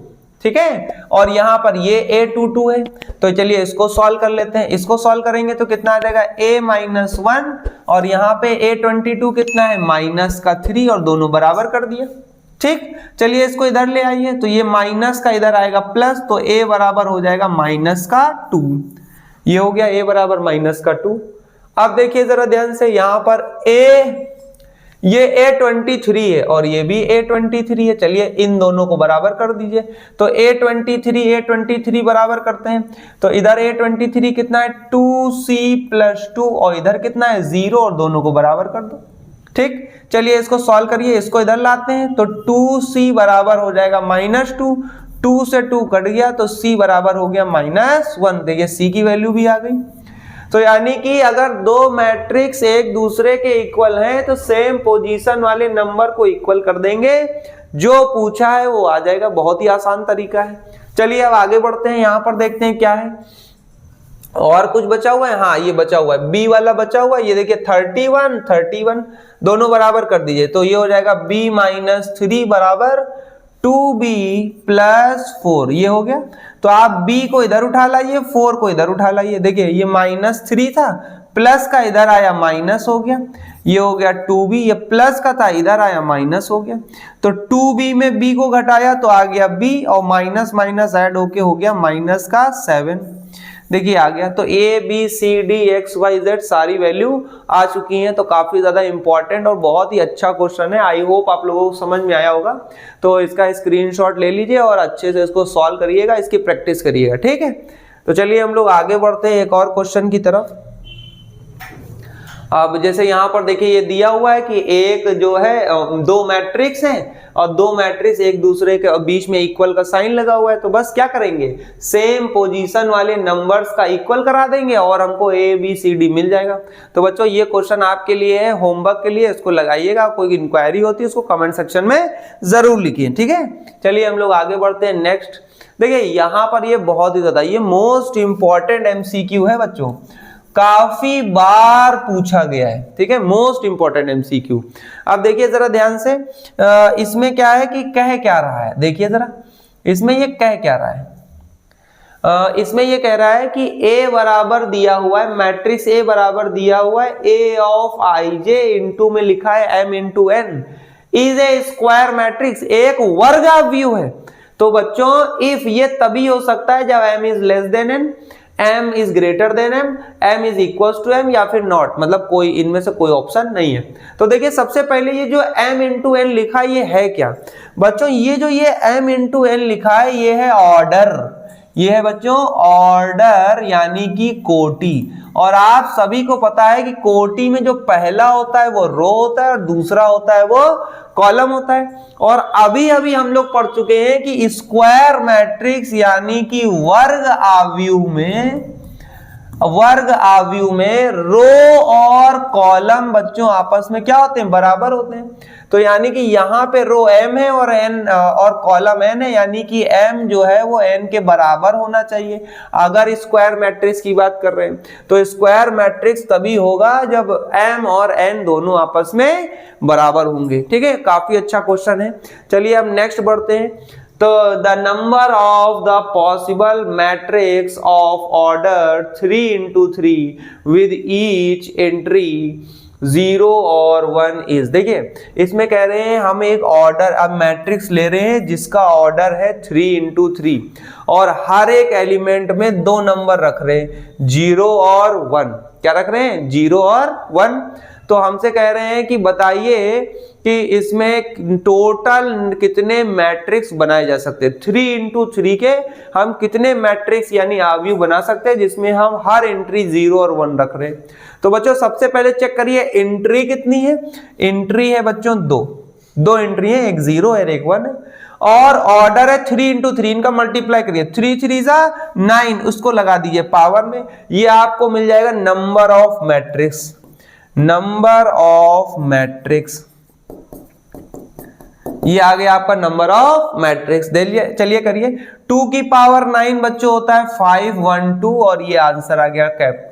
A: ठीक है, और यहाँ पर ये A22 है। तो चलिए इसको सॉल्व कर लेते हैं। इसको सॉल्व करेंगे तो कितना आ जाएगा, A-1 और यहाँ पे A22 कितना है, -3 और दोनों बराबर कर दिया। ठीक, चलिए इसको इधर ले आइए तो ये माइनस का इधर आएगा प्लस, तो A बराबर हो जाएगा -2। ये हो गया A बराबर -2। अब देखिए जरा ध्यान से, यहाँ पर ये A23 है और ये भी A23 है। चलिए इन दोनों को बराबर कर दीजिए, तो A23 बराबर करते हैं तो इधर A23 कितना है, 2c+2 और इधर कितना है 0 और दोनों को बराबर कर दो। ठीक, चलिए इसको सॉल्व करिए, इसको इधर लाते हैं तो 2c बराबर हो जाएगा -2, 2 से 2 कट गया तो c बराबर हो गया -1। देखिए c की वैल्यू भी आ गई। तो यानी कि अगर दो मैट्रिक्स एक दूसरे के इक्वल हैं तो सेम पोजीशन वाले नंबर को इक्वल कर देंगे, जो पूछा है वो आ जाएगा। बहुत ही आसान तरीका है। चलिए अब आगे बढ़ते हैं, यहां पर देखते हैं क्या है, और कुछ बचा हुआ है। हाँ ये बचा हुआ है, बी वाला बचा हुआ है, ये देखिए 31 दोनों बराबर कर दीजिए तो ये हो जाएगा b-3 बराबर 2b+4, ये हो गया। तो आप b को इधर उठा लाइए, 4 को इधर उठा लाइए। देखिए ये -3 था, प्लस का इधर आया माइनस हो गया, ये हो गया 2b, ये प्लस का था इधर आया माइनस हो गया। तो 2b में b को घटाया तो आ गया b और माइनस माइनस ऐड होके हो गया -7। देखिए आ गया। तो a b c d x y z सारी वैल्यू आ चुकी हैं। तो काफी ज्यादा इंपॉर्टेंट और बहुत ही अच्छा क्वेश्चन है। आई होप आप लोगों को समझ में आया होगा। तो इसका स्क्रीनशॉट ले लीजिए और अच्छे से इसको सॉल्व करिएगा, इसकी प्रैक्टिस करिएगा। ठीक है, तो चलिए हम लोग आगे बढ़ते हैं एक और क्वेश्चन की तरफ। अब जैसे यहाँ पर देखिए ये दिया हुआ है कि एक जो है दो मैट्रिक्स हैं और दो मैट्रिक्स एक दूसरे के बीच में इक्वल का साइन लगा हुआ है। तो बस क्या करेंगे, सेम पोजीशन वाले नंबर्स का इक्वल करा देंगे और हमको ए बी सी डी मिल जाएगा। तो बच्चों ये क्वेश्चन आपके लिए है, होमवर्क के लिए, इसको लगाइएगा। कोई इंक्वायरी होती है उसको कमेंट सेक्शन में जरूर लिखिए। ठीक है, चलिए हम लोग आगे बढ़ते हैं। नेक्स्ट देखिए यहाँ पर ये बहुत ही ज्यादा ये मोस्ट इंपॉर्टेंट एमसीक्यू है बच्चों, काफी बार पूछा गया है। ठीक है, मोस्ट इंपॉर्टेंट एमसीक्यू। अब देखिए जरा ध्यान से, इसमें क्या है कि कह क्या रहा है, देखिए जरा इसमें ये कह क्या रहा है। इसमें ये कह रहा है कि A बराबर दिया हुआ है, मैट्रिक्स A बराबर दिया हुआ है, A ऑफ ij इंटू में लिखा है m into n is a square matrix, एक वर्गाव्यूह है। तो बच्चों इफ ये तभी हो सकता है जब m is less than n, m is greater than m is equal to m या फिर नॉट, मतलब कोई इनमें से कोई ऑप्शन नहीं है। तो देखिए सबसे पहले ये जो m इंटू n लिखा है ये है क्या बच्चों, ये जो ये m इंटू n लिखा है ये है ऑर्डर, ये है बच्चों ऑर्डर यानी कि कोटि। और आप सभी को पता है कि कोटि में जो पहला होता है वो रो होता है और दूसरा होता है वो कॉलम होता है। और अभी अभी हम लोग पढ़ चुके हैं कि स्क्वायर मैट्रिक्स यानी कि वर्ग आव्यूह में रो और कॉलम बच्चों आपस में क्या होते हैं, बराबर होते हैं। तो यानी कि यहाँ पे रो m है और n और कॉलम n है, यानी कि m जो है वो n के बराबर होना चाहिए। अगर स्क्वायर मैट्रिक्स की बात कर रहे हैं तो स्क्वायर मैट्रिक्स तभी होगा जब m और n दोनों आपस में बराबर होंगे। ठीक है, काफी अच्छा क्वेश्चन है। चलिए अब नेक्स्ट बढ़ते हैं। तो the number of the possible matrix of order 3 into 3 with each entry 0 और 1 इज। देखिए इसमें कह रहे हैं हम एक ऑर्डर अब मैट्रिक्स ले रहे हैं जिसका ऑर्डर है 3 into 3 और हर एक एलिमेंट में 2 नंबर रख रहे हैं 0 और 1। क्या रख रहे हैं, 0 और 1। तो हमसे कह रहे हैं कि बताइए कि इसमें टोटल कितने मैट्रिक्स बनाए जा सकते हैं। 3 into 3 के हम कितने मैट्रिक्स यानी आव्यूह बना सकते हैं जिसमें हम हर एंट्री 0 और 1 रख रहे हैं। तो बच्चों सबसे पहले चेक करिए एंट्री कितनी है। एंट्री है बच्चों 2 एंट्री है, एक 0 है एक 1 है। और ऑर्डर है 3 into 3, इनका मल्टीप्लाई करिए 3 3 9, उसको लगा दीजिए पावर में, ये आपको मिल जाएगा number of matrix. Number of matrix ये आ गया आपका नंबर ऑफ मैट्रिक्स। चलिए करिए 2 की पावर 9 बच्चों होता है 5 1 2 और ये आंसर आ गया कैप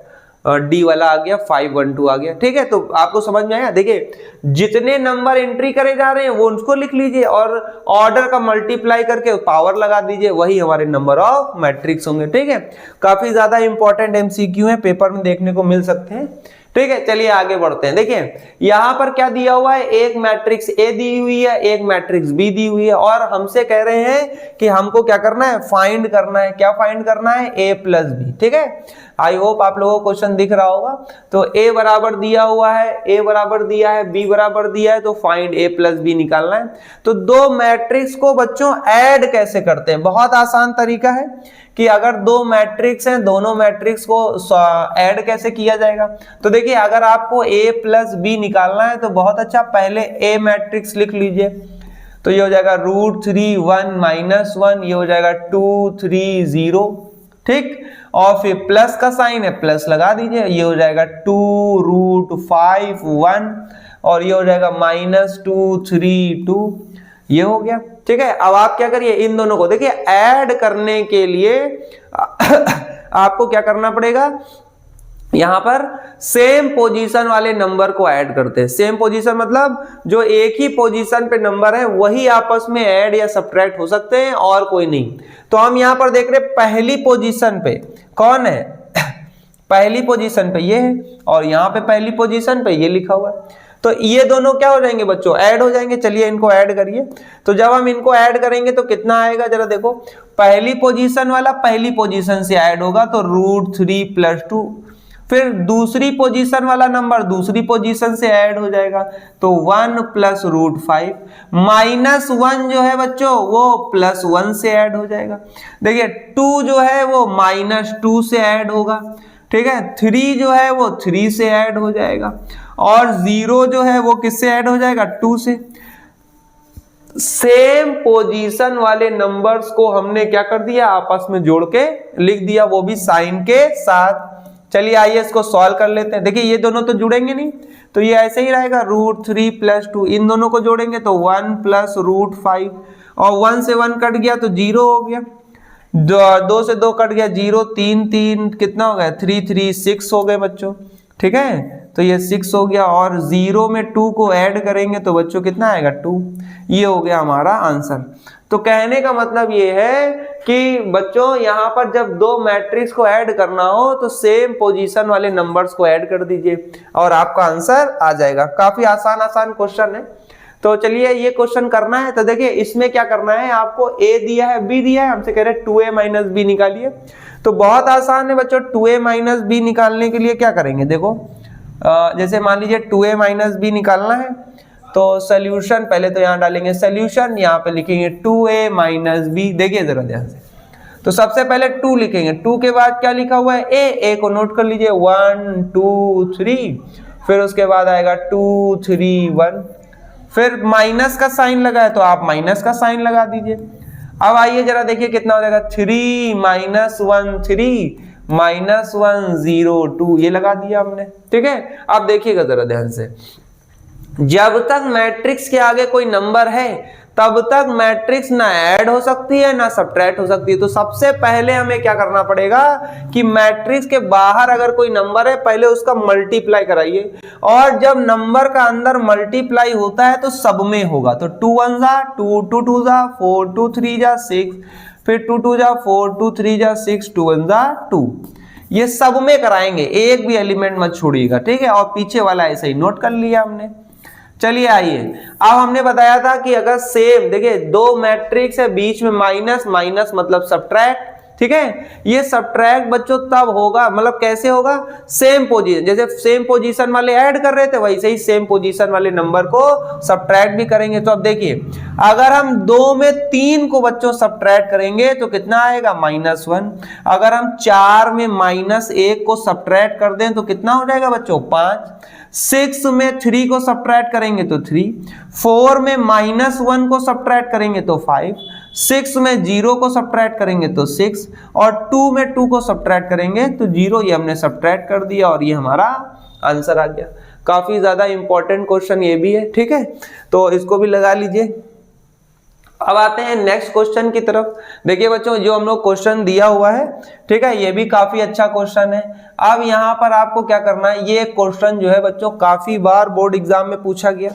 A: डी वाला आ गया 5 1 2 आ गया। ठीक है, तो आपको समझ में आया। देखिए जितने नंबर एंट्री करे जा रहे हैं वो उसको लिख लीजिए और ऑर्डर का मल्टीप्लाई करके पावर लगा दीजिए, वही हमारे नंबर ऑफ मैट्रिक्स होंगे। ठीक है, काफी ज्यादा इंपॉर्टेंट एमसीक्यू है, पेपर में देखने को मिल सकते हैं। ठीक है, चलिए आगे बढ़ते हैं। देखिए यहां पर क्या दिया हुआ है, एक मैट्रिक्स ए दी हुई है, एक मैट्रिक्स बी दी हुई है और हमसे कह रहे हैं कि हमको क्या करना है, फाइंड करना है। क्या फाइंड करना है, ए प्लस बी। ठीक है, आई होप आप लोगों को क्वेश्चन दिख रहा होगा। तो ए बराबर दिया हुआ है, ए बराबर दिया है, बी बराबर दिया है, तो फाइंड ए प्लस बी निकालना है। तो 2 मैट्रिक्स को बच्चों ऐड कैसे करते हैं, बहुत आसान तरीका है कि अगर 2 मैट्रिक्स हैं, दोनों मैट्रिक्स को ऐड कैसे किया जाएगा। तो देखिए अगर आपको a प्लस बी निकालना है तो बहुत अच्छा, पहले a मैट्रिक्स लिख लीजिए। तो ये हो जाएगा √3 1 -1, ये हो जाएगा 2 3 0। ठीक, और फिर प्लस का साइन है, प्लस लगा दीजिए, ये हो जाएगा 2 √5 1 और ये हो जाएगा -2 3 2, ये हो गया। ठीक है, अब आप क्या करिए, इन दोनों को देखिए ऐड करने के लिए आपको क्या करना पड़ेगा, यहां पर सेम पोजीशन वाले नंबर को ऐड करते हैं। सेम पोजीशन मतलब जो एक ही पोजीशन पे नंबर है वही आपस में ऐड या सब्ट्रैक्ट हो सकते हैं और कोई नहीं। तो हम यहां पर देख रहे हैं पहली पोजीशन पे कौन है, पहली पोजीशन पे ये है और यहां पे पहली पोजीशन पे ये लिखा हुआ है। तो ये दोनों क्या हो जाएंगे बच्चों, ऐड हो जाएंगे। चलिए इनको ऐड करिए। तो जब हम इनको ऐड करेंगे तो कितना आएगा जरा देखो, पहली पोजीशन वाला पहली पोजीशन से ऐड होगा तो √3 + 2, फिर दूसरी पोजीशन वाला नंबर दूसरी पोजीशन से ऐड हो जाएगा तो 1 + √5, -1 जो है बच्चों वो +1 से ऐड हो जाएगा। देखिए 2 जो है वो -2 से ऐड होगा। ठीक है, 3 जो है वो 3 से ऐड हो जाएगा और 0 जो है वो किससे ऐड हो जाएगा, 2 से। सेम पोजीशन वाले नंबर्स को हमने क्या कर दिया, आपस में जोड़ के लिख दिया, वो भी साइन के साथ। चलिए आइए इसको सॉल्व कर लेते हैं। देखिए ये दोनों तो जुड़ेंगे नहीं, तो ये ऐसे ही रहेगा √3 + 2, इन दोनों को जोड़ेंगे तो 1 + √5 और 1 से 1 कट गया तो 0 हो गया, 2 से 2 कट गया 0, 3 3 कितना हो गया, 3 3 6 हो गए बच्चों। ठीक है, तो ये 6 हो गया और 0 में 2 को ऐड करेंगे तो बच्चों कितना आएगा, 2। ये हो गया हमारा आंसर। तो कहने का मतलब ये है कि बच्चों यहाँ पर जब 2 मैट्रिक्स को ऐड करना हो तो सेम पोजीशन वाले नंबर्स को ऐड कर दीजिए और आपका आंसर आ जाएगा। काफी आसान क्वेश्चन है। तो चलिए ये क्वेश्चन करना है। तो देखिए इसमें क्या करना है, आपको a दिया है, b दिया है, हमसे कह रहे हैं 2a - b निकालिए। तो बहुत आसान है बच्चों, 2a माइनस बी निकालने के लिए क्या करेंगे, देखो जैसे मान लीजिए 2a माइनस बी निकालना है तो सोल्यूशन पहले तो यहाँ डालेंगे सोल्यूशन, यहाँ पे लिखेंगे 2a माइनस बी। देखिए जरा ध्यान से, तो सबसे पहले 2 लिखेंगे, 2 के बाद क्या लिखा हुआ है a को नोट कर लीजिए 1 2 3, फिर उसके बाद आएगा 2 3 1, फिर माइनस का साइन लगा है तो आप माइनस का साइन लगा दीजिए। अब आइए जरा देखिए कितना हो जाएगा, 3 माइनस 1 3 माइनस 1 0 2, ये लगा दिया हमने। ठीक है, अब देखिएगा जरा ध्यान से, जब तक मैट्रिक्स के आगे कोई नंबर है तब तक मैट्रिक्स ना ऐड हो सकती है ना सब्ट्रैक्ट हो सकती है। तो सबसे पहले हमें क्या करना पड़ेगा कि मैट्रिक्स के बाहर अगर कोई नंबर है पहले उसका मल्टीप्लाई कराइए, और जब नंबर का अंदर मल्टीप्लाई होता है तो सब में होगा। तो 2 1 जा 2 2 2 जा 4 2 3 जा 6, फिर 2 2 जा 4 2 3 जा 6 2 1 जा 2, ये सब में कराएंगे, एक भी एलिमेंट मत छोड़िएगा। ठीक है, और पीछे वाला ऐसे ही नोट कर लिया हमने। चलिए आइए, अब हमने बताया था कि अगर सेम, देखिए दो मैट्रिक्स है बीच में माइनस, माइनस मतलब सब्ट्रैक्ट। ठीक है, ये सब्ट्रैक्ट बच्चों तब होगा, मतलब कैसे होगा, सेम पोजीशन, जैसे सेम पोजीशन वाले ऐड कर रहे थे वैसे ही सेम पोजीशन वाले नंबर को सब्ट्रैक्ट भी करेंगे। तो अब देखिए अगर हम 2 में 3 को बच्चों सब्ट्रैक्ट करेंगे तो कितना आएगा -1, अगर हम 4 में -1 को सब्ट्रैक्ट कर दें तो कितना हो जाएगा बच्चों 5, 6 में 3 को सब्ट्रैक्ट करेंगे तो 3, 4 में -1 को सब्ट्रैक्ट करेंगे तो 5, 6 में 0 को सब्ट्रैक्ट करेंगे तो 6, और 2 में 2 को सब्ट्रैक्ट करेंगे तो 0। ये हमने सब्ट्रैक्ट कर दिया और ये हमारा आंसर आ गया। काफी ज्यादा इंपॉर्टेंट क्वेश्चन ये भी है। ठीक है, तो इसको भी लगा लीजिए। अब आते हैं नेक्स्ट क्वेश्चन की तरफ। देखिए बच्चों, जो हम लोग क्वेश्चन दिया हुआ है, ठीक है, ये भी काफी अच्छा क्वेश्चन है। अब यहाँ पर आपको क्या करना है, ये क्वेश्चन जो है बच्चों काफी बार बोर्ड एग्जाम में पूछा गया।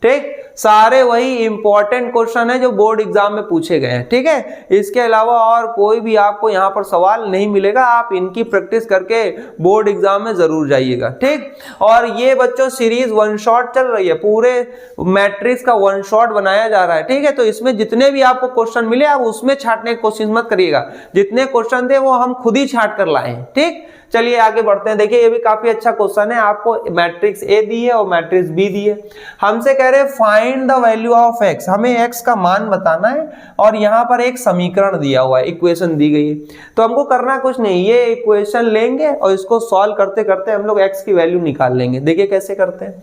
A: ठीक, सारे वही इंपॉर्टेंट क्वेश्चन है जो बोर्ड एग्जाम में पूछे गए हैं। ठीक है, इसके अलावा और कोई भी आपको यहाँ पर सवाल नहीं मिलेगा, आप इनकी प्रैक्टिस करके बोर्ड एग्जाम में जरूर जाइएगा। ठीक, और ये बच्चों सीरीज 1 शॉट चल रही है, पूरे मैट्रिक्स का 1 शॉट बनाया जा रहा है। ठीक है, तो इसमें जितने भी आपको क्वेश्चन मिले आप उसमें छाटने की कोशिश मत करिएगा, जितने क्वेश्चन थे वो हम खुद ही छाट कर लाए हैं। ठीक, चलिए आगे बढ़ते हैं। देखिए ये भी काफी अच्छा क्वेश्चन है, आपको मैट्रिक्स ए दी है और मैट्रिक्स बी दी है। हमसे कह रहे हैं find the value of x, हमें एक्स का मान बताना है और यहाँ पर एक समीकरण दिया हुआ है, इक्वेशन दी गई है। तो हमको करना कुछ नहीं, ये इक्वेशन लेंगे और इसको सॉल्व करते करते हम लोग एक्स की वैल्यू निकाल लेंगे। देखिए कैसे करते हैं,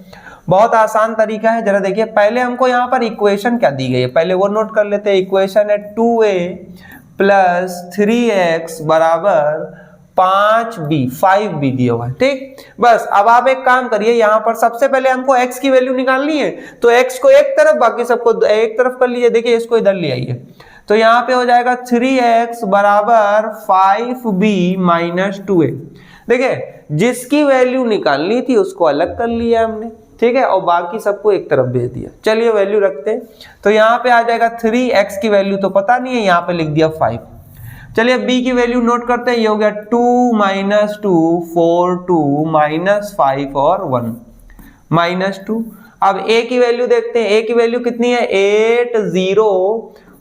A: बहुत आसान तरीका है। जरा देखिए, पहले हमको यहाँ पर इक्वेशन क्या दी गई है पहले वो नोट कर लेते हैं। इक्वेशन है 2a + 3x = 5b दिया हुआ है। ठीक, बस अब आप एक काम करिए, यहाँ पर सबसे पहले हमको x की वैल्यू निकालनी है, तो x को एक तरफ बाकी सबको एक तरफ कर लीजिए। देखिए इसको इधर ले आइए, तो यहाँ पे हो जाएगा 3x = 5b - 2a। देखिए जिसकी वैल्यू निकालनी थी उसको अलग कर लिया हमने। ठीक है, और बाकी सबको एक तरफ भेज दिया। चलिए वैल्यू रखते हैं, तो यहाँ पे आ जाएगा 3x की वैल्यू तो पता नहीं है, यहाँ पे लिख दिया 5। चलिए b की वैल्यू नोट करते हैं, ये हो गया 2 - 2 4 2 -5 और 1 -2। अब a की वैल्यू देखते हैं, a की वैल्यू कितनी है 8 0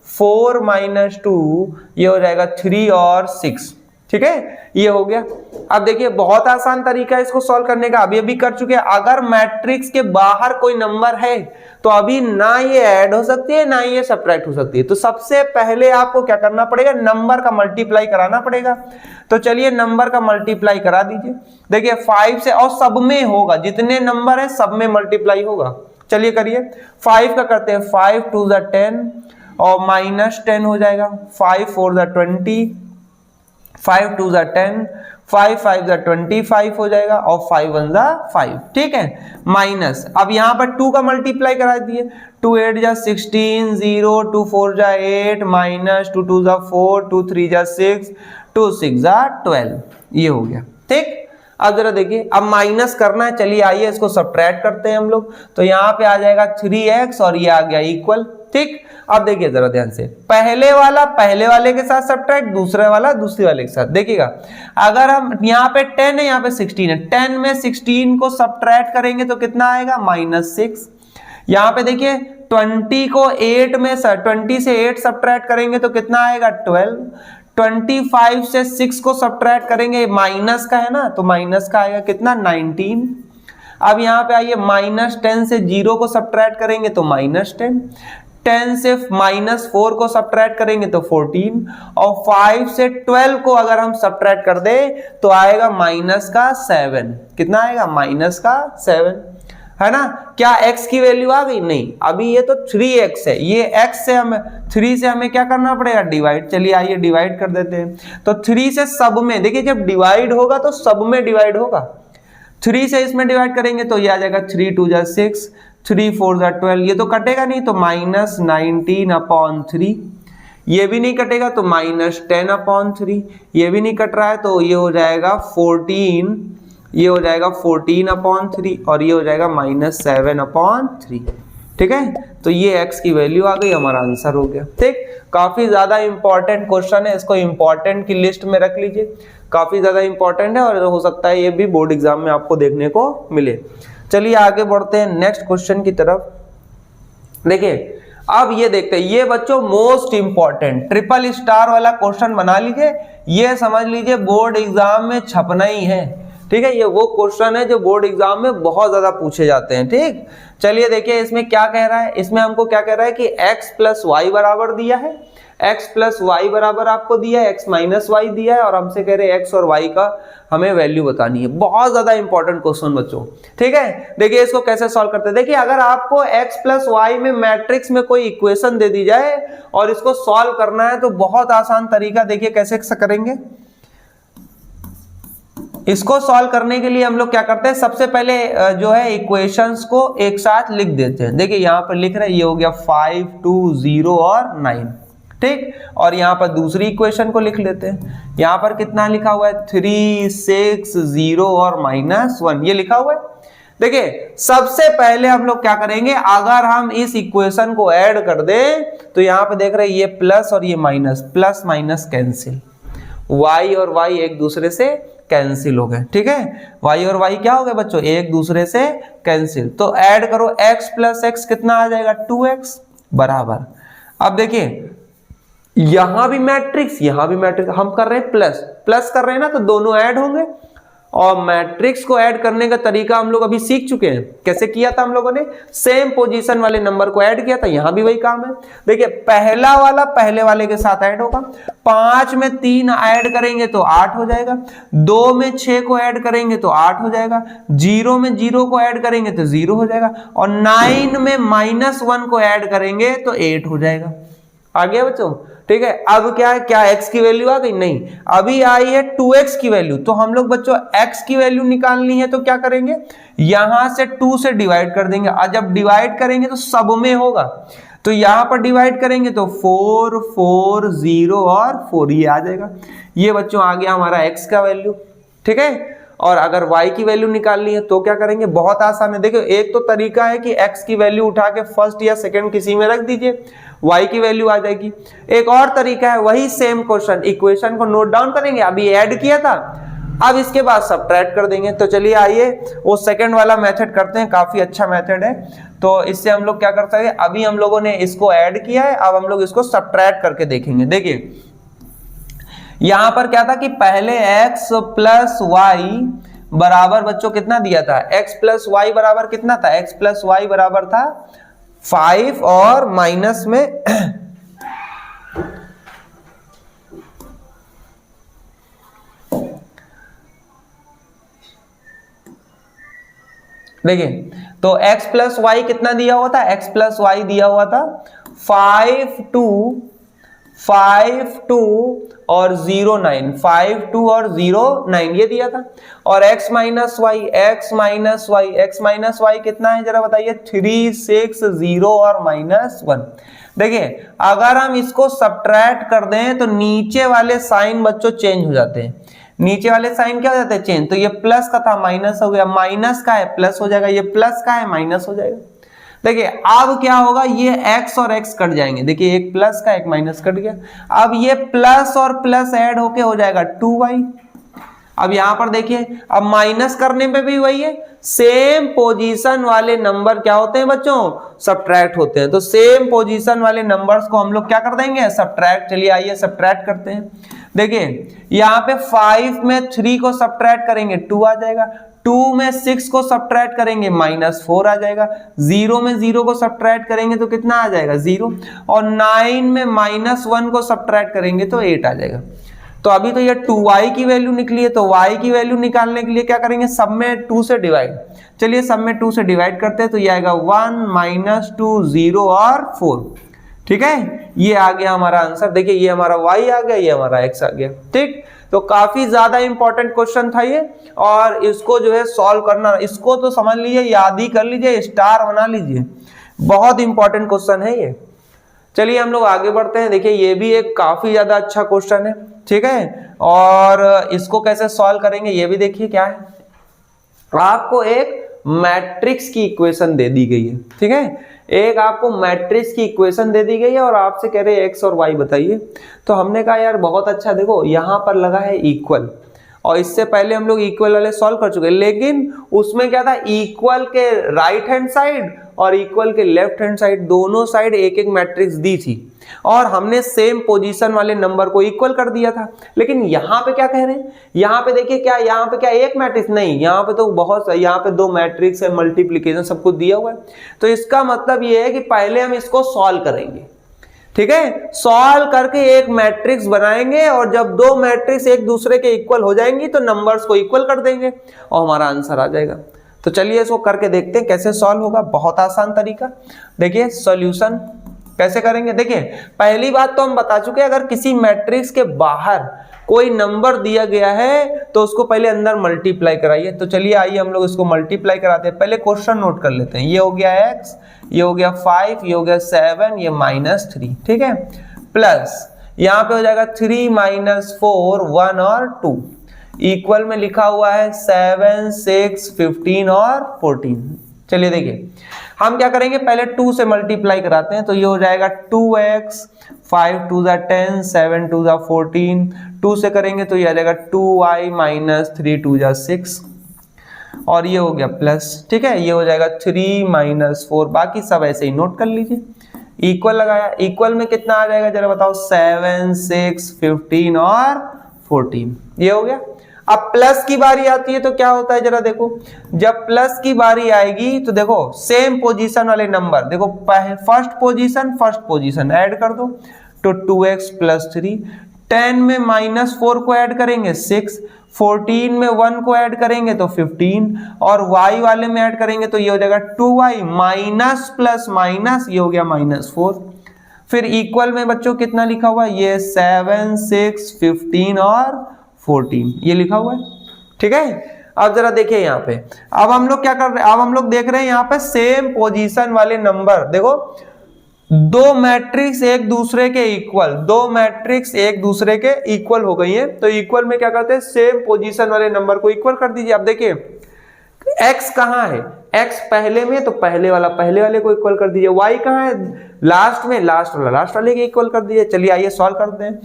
A: 4 -2, ये हो जाएगा 3 और 6। ठीक है, ये हो गया। अब देखिए बहुत आसान तरीका है इसको सॉल्व करने का, अभी कर चुके हैं। अगर मैट्रिक्स के बाहर कोई नंबर है तो अभी ना ये ऐड हो सकती है ना ये सब्ट्रैक्ट हो सकती है। तो सबसे पहले आपको क्या करना पड़ेगा, नंबर का मल्टीप्लाई कराना पड़ेगा। तो चलिए नंबर का मल्टीप्लाई करा दीजिए। देखिए 5 से, और सब में होगा, जितने नंबर है सब में मल्टीप्लाई होगा। चलिए करिए, 5 का करते हैं, 5 2 = 10 और -10 हो जाएगा, 5 4 = 20, 5 2 = 10, 5 5 = 25 हो जाएगा और 5 1 = 5। ठीक है, माइनस, अब यहाँ पर 2 का मल्टीप्लाई करा दिए, 2 8 = 16, 0 2 4 = 8, -2 2 = 4, 2 3 = 6, 2 6 = 12, ये हो गया। ठीक, अब जरा देखिए, अब माइनस करना है। चलिए आइए इसको सब्ट्रैक्ट करते हैं हम लोग। तो यहाँ पे आ जाएगा 3x और ये आ गया इक्वल। ठीक, अब देखिए जरा ध्यान से, पहले वाला पहले वाले के साथ सब्ट्रैक्ट, दूसरे वाला दूसरे वाले के साथ। देखिएगा अगर हम यहाँ पे 10 है, यहाँ पे 16 है, 10 में 16 को सब्ट्रैक्ट करेंगे तो कितना आएगा -6। यहाँ पे देखिए 20 को 8 में 20 से 8 सब्ट्रैक्ट करेंगे तो कितना आएगा 12। 25 से 6 को सब्ट्रैक्ट करेंगे, माइनस का है ना, तो माइनस का आएगा कितना 19। अब यहाँ पे आइए -10 से 0 को सब्ट्रैक्ट करेंगे तो -10, 10 से -4 को सब्ट्रैक्ट करेंगे तो 14, और 5 से 12 को अगर हम सब्ट्रैक्ट कर दे तो आएगा -7। कितना आएगा -7, है ना। क्या x की वैल्यू आ गई? नहीं, अभी ये तो 3x है, ये x से हमें 3 से हमें क्या करना पड़ेगा? डिवाइड। चलिए आइए डिवाइड कर देते हैं। तो 3 से सब में, देखिए जब डिवाइड होगा तो सब में डिवाइड होगा, 3 से इसमें डिवाइड करेंगे तो ये आ जाएगा 3 2 जा 6, 3 4 जा 12, ये तो कटेगा नहीं तो -19/3, ये भी नहीं कटेगा तो -10/3, ये भी नहीं कट रहा है तो ये हो जाएगा 14, ये हो जाएगा 14/3, और ये हो जाएगा -7/3। ठीक है, तो ये x की वैल्यू आ गई, हमारा आंसर हो गया। ठीक, काफी ज्यादा इंपॉर्टेंट क्वेश्चन है, इसको इंपॉर्टेंट की लिस्ट में रख लीजिए, काफी ज्यादा इंपॉर्टेंट है और हो सकता है ये भी बोर्ड एग्जाम में आपको देखने को मिले। चलिए आगे बढ़ते हैं नेक्स्ट क्वेश्चन की तरफ। देखिए अब ये देखते हैं, ये बच्चों मोस्ट इंपॉर्टेंट ट्रिपल स्टार वाला क्वेश्चन बना लीजिए, ये समझ लीजिए बोर्ड एग्जाम में छपना ही है। ठीक है, ये वो क्वेश्चन है जो बोर्ड एग्जाम में बहुत ज्यादा पूछे जाते हैं। ठीक, चलिए देखिए इसमें क्या कह रहा है, इसमें हमको क्या कह रहा है कि x + y बराबर दिया है, x + y बराबर आपको दिया है, x - y दिया है, और हमसे कह रहे हैं x और y का हमें वैल्यू बतानी है। बहुत ज्यादा इंपॉर्टेंट क्वेश्चन बच्चों। ठीक है, देखिए इसको कैसे सॉल्व करते हैं। देखिए अगर आपको x + y में मैट्रिक्स में कोई इक्वेशन दे दी जाए और इसको सॉल्व करना है तो बहुत आसान तरीका, देखिए कैसे करेंगे। इसको सॉल्व करने के लिए हम लोग क्या करते हैं, सबसे पहले जो है इक्वेशंस को एक साथ लिख देते हैं। देखिए यहाँ पर लिख रहे हैं, ये हो गया 5 2 0 और 9। ठीक, और यहाँ पर दूसरी इक्वेशन को लिख लेते हैं। यहाँ पर कितना लिखा हुआ है 3 6 0 और -1, ये लिखा हुआ है। देखिए सबसे पहले हम लोग क्या करेंगे, अगर हम इस इक्वेशन को ऐड कर दें तो यहाँ पे देख रहे हैं ये प्लस और ये minus, plus minus cancel, y और y एक दूसरे से कैंसिल हो गए। ठीक है, y और y क्या हो गए बच्चों, एक दूसरे से कैंसिल। तो ऐड करो, x + x कितना आ जाएगा 2x बराबर। अब देखिए यहां भी मैट्रिक्स, यहां भी मैट्रिक्स, हम कर रहे हैं प्लस प्लस कर रहे हैं ना, तो दोनों ऐड होंगे। और मैट्रिक्स को ऐड करने का तरीका हम लोग अभी सीख चुके हैं, कैसे किया था हम लोगों ने, सेम पोजीशन वाले नंबर को ऐड किया था, यहां भी वही काम है। देखिए पहला वाला पहले वाले के साथ ऐड होगा, 5 में 3 ऐड करेंगे तो 8 हो जाएगा, 2 में 6 को ऐड करेंगे तो 8 हो जाएगा, 0 में 0 को ऐड करेंगे तो 0 हो जाएगा, और 9 में -1 को ऐड करेंगे तो 8 हो जाएगा। आ गया बच्चों। ठीक है, अब क्या है, क्या x की वैल्यू आ गई? नहीं, अभी आई है 2x की वैल्यू। तो हम लोग बच्चों x की वैल्यू निकालनी है तो क्या करेंगे, यहां से 2 से डिवाइड कर देंगे, और जब डिवाइड करेंगे तो सब में होगा, तो यहां पर डिवाइड करेंगे तो 4 4 0 और 4, ये आ जाएगा। ये बच्चों आ गया हमारा x का वैल्यू। ठीक है, और अगर y की वैल्यू निकालनी है तो क्या करेंगे, बहुत आसान है। देखो एक तो तरीका है कि x की वैल्यू उठा के फर्स्ट या सेकंड किसी में रख दीजिए, y की वैल्यू आ जाएगी। एक और तरीका है, वही सेम क्वेश्चन, इक्वेशन को नोट डाउन करेंगे, अभी ऐड किया था, अब इसके बाद सब्ट्रैक्ट कर देंगे। तो चलिए आइए वो सेकंड वाला मेथड करते हैं, काफी अच्छा मेथड है। तो इससे हम लोग क्या कर सकते हैं, अभी हम लोगों ने इसको ऐड किया है, अब हम लोग इसको सब्ट्रैक्ट करके देखेंगे। देखिए यहां पर क्या था कि पहले x + y बराबर बच्चों कितना दिया था, x + y बराबर कितना था, x + y बराबर था 5, और माइनस में देखिए तो x + y कितना दिया हुआ था, x + y दिया हुआ था 5 2 और 0 9, 5 2 और 0 9 ये दिया था, और x - y कितना है जरा बताइए, 3 6 0 और -1। देखिए अगर हम इसको सब्ट्रैक्ट कर दें तो नीचे वाले साइन बच्चों चेंज हो जाते हैं, नीचे वाले साइन क्या हो जाते हैं चेंज, तो ये प्लस का था माइनस हो गया, माइनस का है प्लस हो जाएगा, ये प्लस का है माइनस हो जाएगा। देखिए अब क्या होगा, ये x और x कट जाएंगे, देखिए एक प्लस का एक माइनस कट गया, अब ये प्लस और प्लस ऐड होके हो जाएगा 2y। अब यहां पर देखिए, अब माइनस करने पे भी वही है, सेम पोजीशन वाले नंबर क्या होते हैं बच्चों, सब्ट्रैक्ट होते हैं। तो सेम पोजीशन वाले नंबर्स को हम लोग क्या कर देंगे, सब्ट्रैक्ट। चलिए आइए सब्ट्रैक्ट करते हैं। देखिए यहाँ पे 5 में 3 को सब्ट्रैक्ट करेंगे 2 आ जाएगा, 2 में 6 को सब्ट्रैक्ट करेंगे -4 आ जाएगा, 0 में 0 को सब्ट्रैक्ट करेंगे तो कितना आ जाएगा 0, और 9 में -1 को सब्ट्रैक्ट करेंगे तो 8 आ जाएगा। तो अभी तो ये 2y की वैल्यू निकली है, तो y की वैल्यू निकालने के लिए क्या करेंगे, सब में 2 से डिवाइड। चलिए सब में 2 से डिवाइड करते हैं तो ये आएगा 1 -2 0 और 4। ठीक है, ये आ गया हमारा आंसर। देखिए ये हमारा y आ गया, ये हमारा x आ गया। ठीक, तो काफी ज्यादा इंपॉर्टेंट क्वेश्चन था ये, और इसको जो है सॉल्व करना, इसको तो समझ लीजिए, याद ही कर लीजिए, स्टार बना लीजिए, बहुत इंपॉर्टेंट क्वेश्चन है ये। चलिए हम लोग आगे बढ़ते हैं। देखिए ये भी एक काफी ज्यादा अच्छा क्वेश्चन है, ठीक है, और इसको कैसे सॉल्व करेंगे ये भी देखिए। क्या है, आपको एक मैट्रिक्स की इक्वेशन दे दी गई है, ठीक है, एक आपको मैट्रिक्स की इक्वेशन दे दी गई है और आपसे कह रहे हैं एक्स और वाई बताइए। तो हमने कहा यार बहुत अच्छा, देखो यहाँ पर लगा है इक्वल, और इससे पहले हम लोग इक्वल वाले सॉल्व कर चुके हैं, लेकिन उसमें क्या था, इक्वल के राइट हैंड साइड और इक्वल के लेफ्ट हैंड साइड, दोनों साइड एक एक मैट्रिक्स दी थी, और हमने सेम पोजीशन वाले नंबर को इक्वल कर दिया था। लेकिन यहाँ पे क्या कह रहे हैं, यहाँ पे देखिए क्या, यहाँ पे क्या एक मैट्रिक्स नहीं, यहाँ पे तो बहुत, यहाँ पे 2 मैट्रिक्स है, मल्टीप्लिकेशन सब कुछ दिया हुआ है। तो इसका मतलब ये है कि पहले हम इसको सॉल्व करेंगे, ठीक है, सॉल्व करके एक मैट्रिक्स बनाएंगे, और जब 2 मैट्रिक्स एक दूसरे के इक्वल हो जाएंगी तो नंबर्स को इक्वल कर देंगे और हमारा आंसर आ जाएगा। तो चलिए इसको करके देखते हैं कैसे सॉल्व होगा। बहुत आसान तरीका, देखिए सॉल्यूशन कैसे करेंगे। देखिए पहली बात तो हम बता चुके हैं, अगर किसी मैट्रिक्स के बाहर कोई नंबर दिया गया है तो उसको पहले अंदर मल्टीप्लाई कराइए। तो चलिए आइए हम लोग इसको मल्टीप्लाई कराते हैं। पहले क्वेश्चन नोट कर लेते हैं, ये हो गया x, ये हो गया 5, ये हो गया 7, ये -3, ठीक है, प्लस यहाँ पे हो जाएगा 3 - 4 1 और 2, इक्वल में लिखा हुआ है 7 6 15 और 14। चलिए देखिए हम क्या करेंगे, पहले 2 से मल्टीप्लाई कराते हैं, तो ये हो जाएगा 2x, 5 2 10, 7 2 14, 2 से करेंगे तो ये आ जाएगा 2y - 3 2 6, और ये हो गया प्लस, ठीक है, ये हो जाएगा 3 - 4, बाकी सब ऐसे ही नोट कर लीजिए। इक्वल लगाया, इक्वल में कितना आ जाएगा जरा बताओ, 7 6 15 और 14, ये हो गया। अब प्लस की बारी आती है तो क्या होता है जरा देखो, जब प्लस की बारी आएगी तो देखो सेम पोजीशन वाले नंबर, देखो फर्स्ट पोजीशन ऐड कर दो तो 2x + 3, 10 में -4 को ऐड करेंगे 6, 14 में 1 को ऐड करेंगे तो 15, और y वाले में ऐड करेंगे तो ये हो जाएगा 2y माइनस प्लस माइनस, ये हो गया -4। फिर इक्वल में बच्चों कितना लिखा हुआ है, ये 7 6 15 और 14 ये लिखा हुआ है, ठीक है। अब जरा देखिए यहाँ पे, अब हम लोग क्या कर रहे हैं, अब हम लोग देख रहे हैं यहाँ पे सेम पोजीशन वाले नंबर, देखो 2 मैट्रिक्स एक दूसरे के इक्वल, 2 मैट्रिक्स एक दूसरे के इक्वल हो गई है, तो इक्वल में क्या करते हैं, सेम पोजीशन वाले नंबर को इक्वल कर दीजिए। अब देखिए x कहाँ है, x पहले में, तो पहले वाला पहले वाले को इक्वल कर दीजिए, y कहाँ है, लास्ट में, लास्ट वाला लास्ट वाले के इक्वल कर दीजिए। चलिए आइए सॉल्व करते हैं।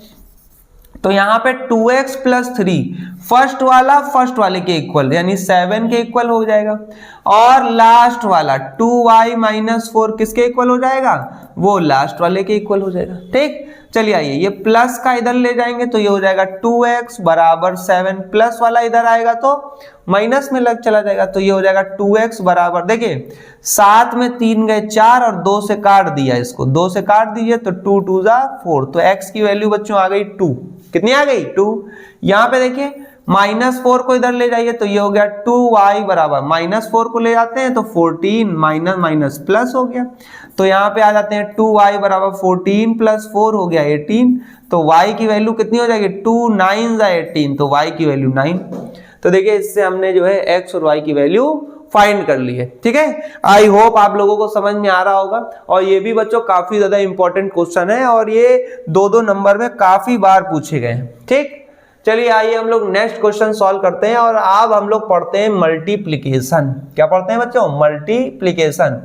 A: तो यहाँ पे 2x + 3 फर्स्ट वाला फर्स्ट वाले के इक्वल यानी 7 के इक्वल हो जाएगा, और लास्ट वाला 2y - 4 किसके इक्वल हो जाएगा, वो लास्ट वाले के इक्वल हो जाएगा, ठीक। चलिए आइए ये प्लस का इधर ले जाएंगे तो ये हो जाएगा 2x = 7, प्लस वाला इधर आएगा तो माइनस में लग चला जाएगा, तो ये हो जाएगा 2x बराबर, देखिए 7 में 3 गए 4 और 2 से काट दिया, इसको 2 से काट दीजिए तो 2 2 4, तो x की वैल्यू बच्चों आ गई 2, कितनी आ गई 2। यहाँ पे देखिए -4 को इधर ले जाइए तो ये हो गया 2y बराबर, -4 को ले जाते हैं तो 14 माइनस प्लस हो गया, तो यहाँ पे आ जाते हैं 2y बराबर 14 + 4 हो गया 18, तो y की वैल्यू कितनी हो जाएगी, 2 9 18, तो y की वैल्यू 9। तो देखिए इससे हमने जो है x और y की वैल्यू फाइंड कर ली है, ठीक है। आई होप आप लोगों को समझ में आ रहा होगा, और ये भी बच्चों काफी ज्यादा इंपॉर्टेंट क्वेश्चन है, और ये 2-2 नंबर में काफी बार पूछे गए हैं, ठीक। चलिए आइए हम लोग नेक्स्ट क्वेश्चन सॉल्व करते हैं, और अब हम लोग पढ़ते हैं मल्टीप्लिकेशन। क्या पढ़ते हैं बच्चों, मल्टीप्लिकेशन।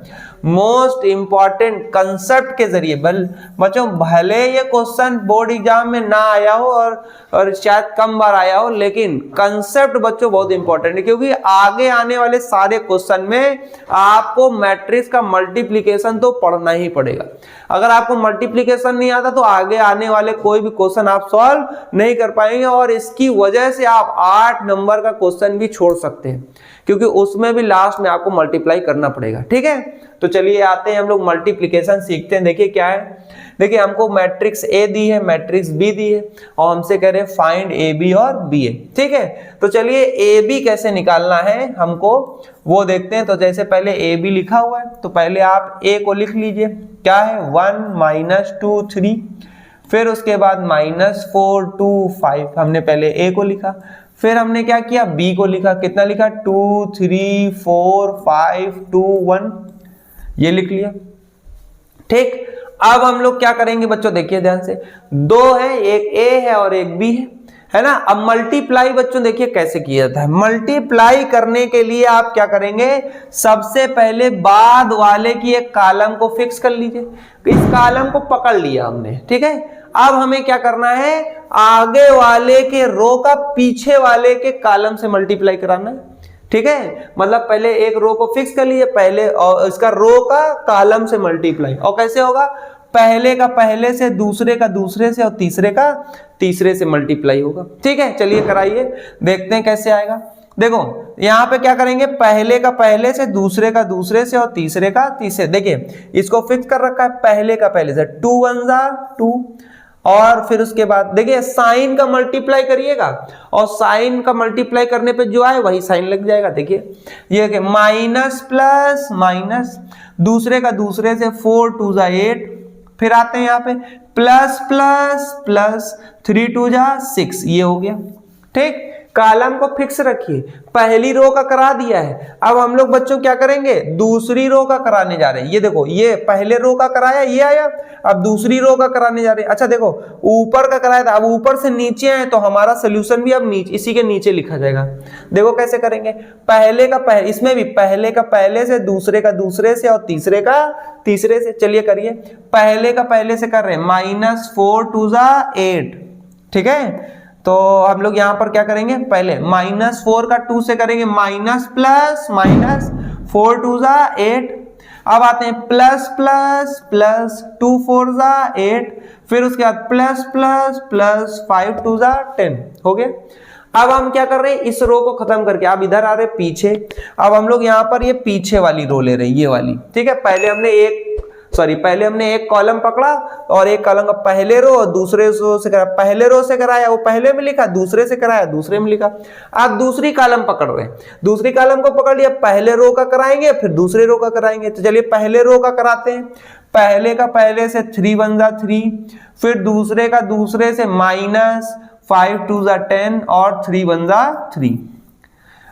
A: मोस्ट इंपॉर्टेंट कंसेप्ट के जरिए बच्चों भले ये क्वेश्चन बोर्ड एग्जाम में ना आया हो और शायद कम बार आया हो, लेकिन कंसेप्ट बच्चों बहुत इंपॉर्टेंट है, क्योंकि आगे आने वाले सारे क्वेश्चन में आपको मैट्रिक्स का मल्टीप्लिकेशन तो पढ़ना ही पड़ेगा। अगर आपको मल्टीप्लिकेशन नहीं आता तो आगे आने वाले कोई भी क्वेश्चन आप सॉल्व नहीं कर पाएंगे, और इसकी वजह से आप 8 नंबर का क्वेश्चन भी छोड़ सकते हैं, क्योंकि उसमें भी लास्ट में आपको मल्टीप्लाई करना पड़ेगा। ठीक है, तो चलिए आते हैं हम लोग मल्टीप्लिकेशन सीखते हैं। देखिए क्या है, देखिए हमको मैट्रिक्स ए दी है, मैट्रिक्स बी दी है, और हमसे कह रहे हैं फाइंड ए बी और बी ए। ठीक है, तो चलिए ए बी कैसे निकालना है हमको वो देखते हैं। तो जैसे पहले ए बी लिखा हुआ है तो पहले आप ए को लिख लीजिए, क्या है 1 - 2 3, फिर उसके बाद -4 2 5, हमने पहले ए को लिखा, फिर हमने क्या किया बी को लिखा, कितना लिखा 2 3 4 5 2 1, ये लिख लिया। ठीक, अब हम लोग क्या करेंगे बच्चों, देखिए ध्यान से, 2 है, एक ए है और एक बी है ना। अब मल्टीप्लाई बच्चों देखिए कैसे किया जाता है। मल्टीप्लाई करने के लिए आप क्या करेंगे, सबसे पहले बाद वाले की एक कॉलम को फिक्स कर लीजिए, इस कॉलम को पकड़ लिया हमने। ठीक है, अब हमें क्या करना है, आगे वाले के रो का पीछे वाले के कॉलम से मल्टीप्लाई कराना है। ठीक है, मतलब पहले एक रो को फिक्स कर लिए पहले, और इसका रो का कॉलम से मल्टीप्लाई, और कैसे होगा, पहले का पहले से, दूसरे का दूसरे से, और तीसरे का तीसरे से मल्टीप्लाई होगा। ठीक है, चलिए कराइए, देखते हैं कैसे आएगा। देखो यहां पे क्या करेंगे, पहले का पहले से, दूसरे का दूसरे से, और तीसरे का तीसरे। देखिए इसको फिक्स कर रखा है, पहले का पहले से, 2 1 2, और फिर उसके बाद देखिए साइन का मल्टीप्लाई करिएगा, और साइन का मल्टीप्लाई करने पे जो आए वही साइन लग जाएगा। देखिए ये माइनस प्लस माइनस, दूसरे का दूसरे से, 4 2 8, फिर आते हैं यहाँ पे प्लस प्लस प्लस, 3 2 6, ये हो गया। ठीक, कॉलम को फिक्स रखिए, पहली रो का करा दिया है। अब हम लोग बच्चों क्या करेंगे, दूसरी रो का कराने जा रहे हैं। ये देखो, ये पहले रो का कराया, ये आया, अब दूसरी रो का कराने जा रहे हैं। अच्छा देखो, ऊपर का कराया था, अब ऊपर से नीचे आए तो हमारा सोल्यूशन भी अब नीचे, इसी के नीचे लिखा जाएगा। देखो कैसे करेंगे, पहले का पहले, इसमें भी पहले का पहले से, दूसरे का दूसरे से, और तीसरे का तीसरे से। चलिए करिए, पहले का पहले से कर रहे हैं, -4 2 8। ठीक है, तो हम लोग यहां पर क्या करेंगे, पहले -4 का 2 से करेंगे, माइनस प्लस माइनस, 4 2 8, अब आते हैं प्लस प्लस प्लस, 2 4 8, फिर उसके बाद प्लस प्लस प्लस, 5 2 10, हो गया। अब हम क्या कर रहे हैं, इस रो को खत्म करके आप इधर आ रहे हैं पीछे। अब हम लोग यहाँ पर ये पीछे वाली रो ले रहे हैं, ये वाली। ठीक है, पहले हमने एक कॉलम पकड़ा, और एक कॉलम का पहले रो और दूसरे रो से कराया, पहले रो से कराया वो पहले में लिखा, दूसरे से कराया दूसरे में लिखा। आप दूसरी कॉलम पकड़ रहे हैं, दूसरी कॉलम को पकड़ लिया, पहले रो का कराएंगे फिर दूसरे रो का कराएंगे। तो चलिए पहले रो का कराते हैं, पहले का पहले से 3 1 3, फिर दूसरे का दूसरे से -5 2 10, और 3 1 3।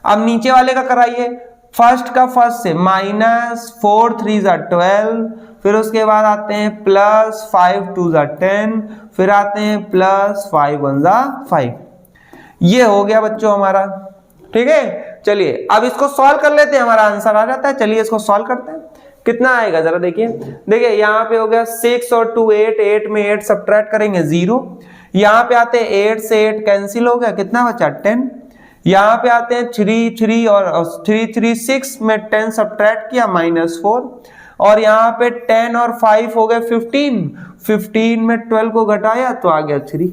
A: अब नीचे वाले का कराइए, फर्स्ट का फर्स्ट से -4 3 12, फिर उसके बाद आते हैं +5 2 10, फिर आते हैं +5 1 5। ये हो गया बच्चों हमारा। ठीक है, चलिए अब इसको सॉल्व कर लेते हैं, हमारा आंसर आ जाता है। चलिए इसको सॉल्व करते हैं, कितना आएगा जरा देखिए। देखिए यहाँ पे हो गया 6 और 2 8, 8 में 8 सब्ट्रैक्ट करेंगे 0। यहाँ पे आते हैं 8 से 8 कैंसिल हो गया, कितना बचा 10। यहाँ पे आते हैं 3 3 और 3 3 6 में 10 सब्ट्रैक्ट किया -4, और यहाँ पे 10 और 5 हो गए 15, 15 में 12 को घटाया तो आ गया 3।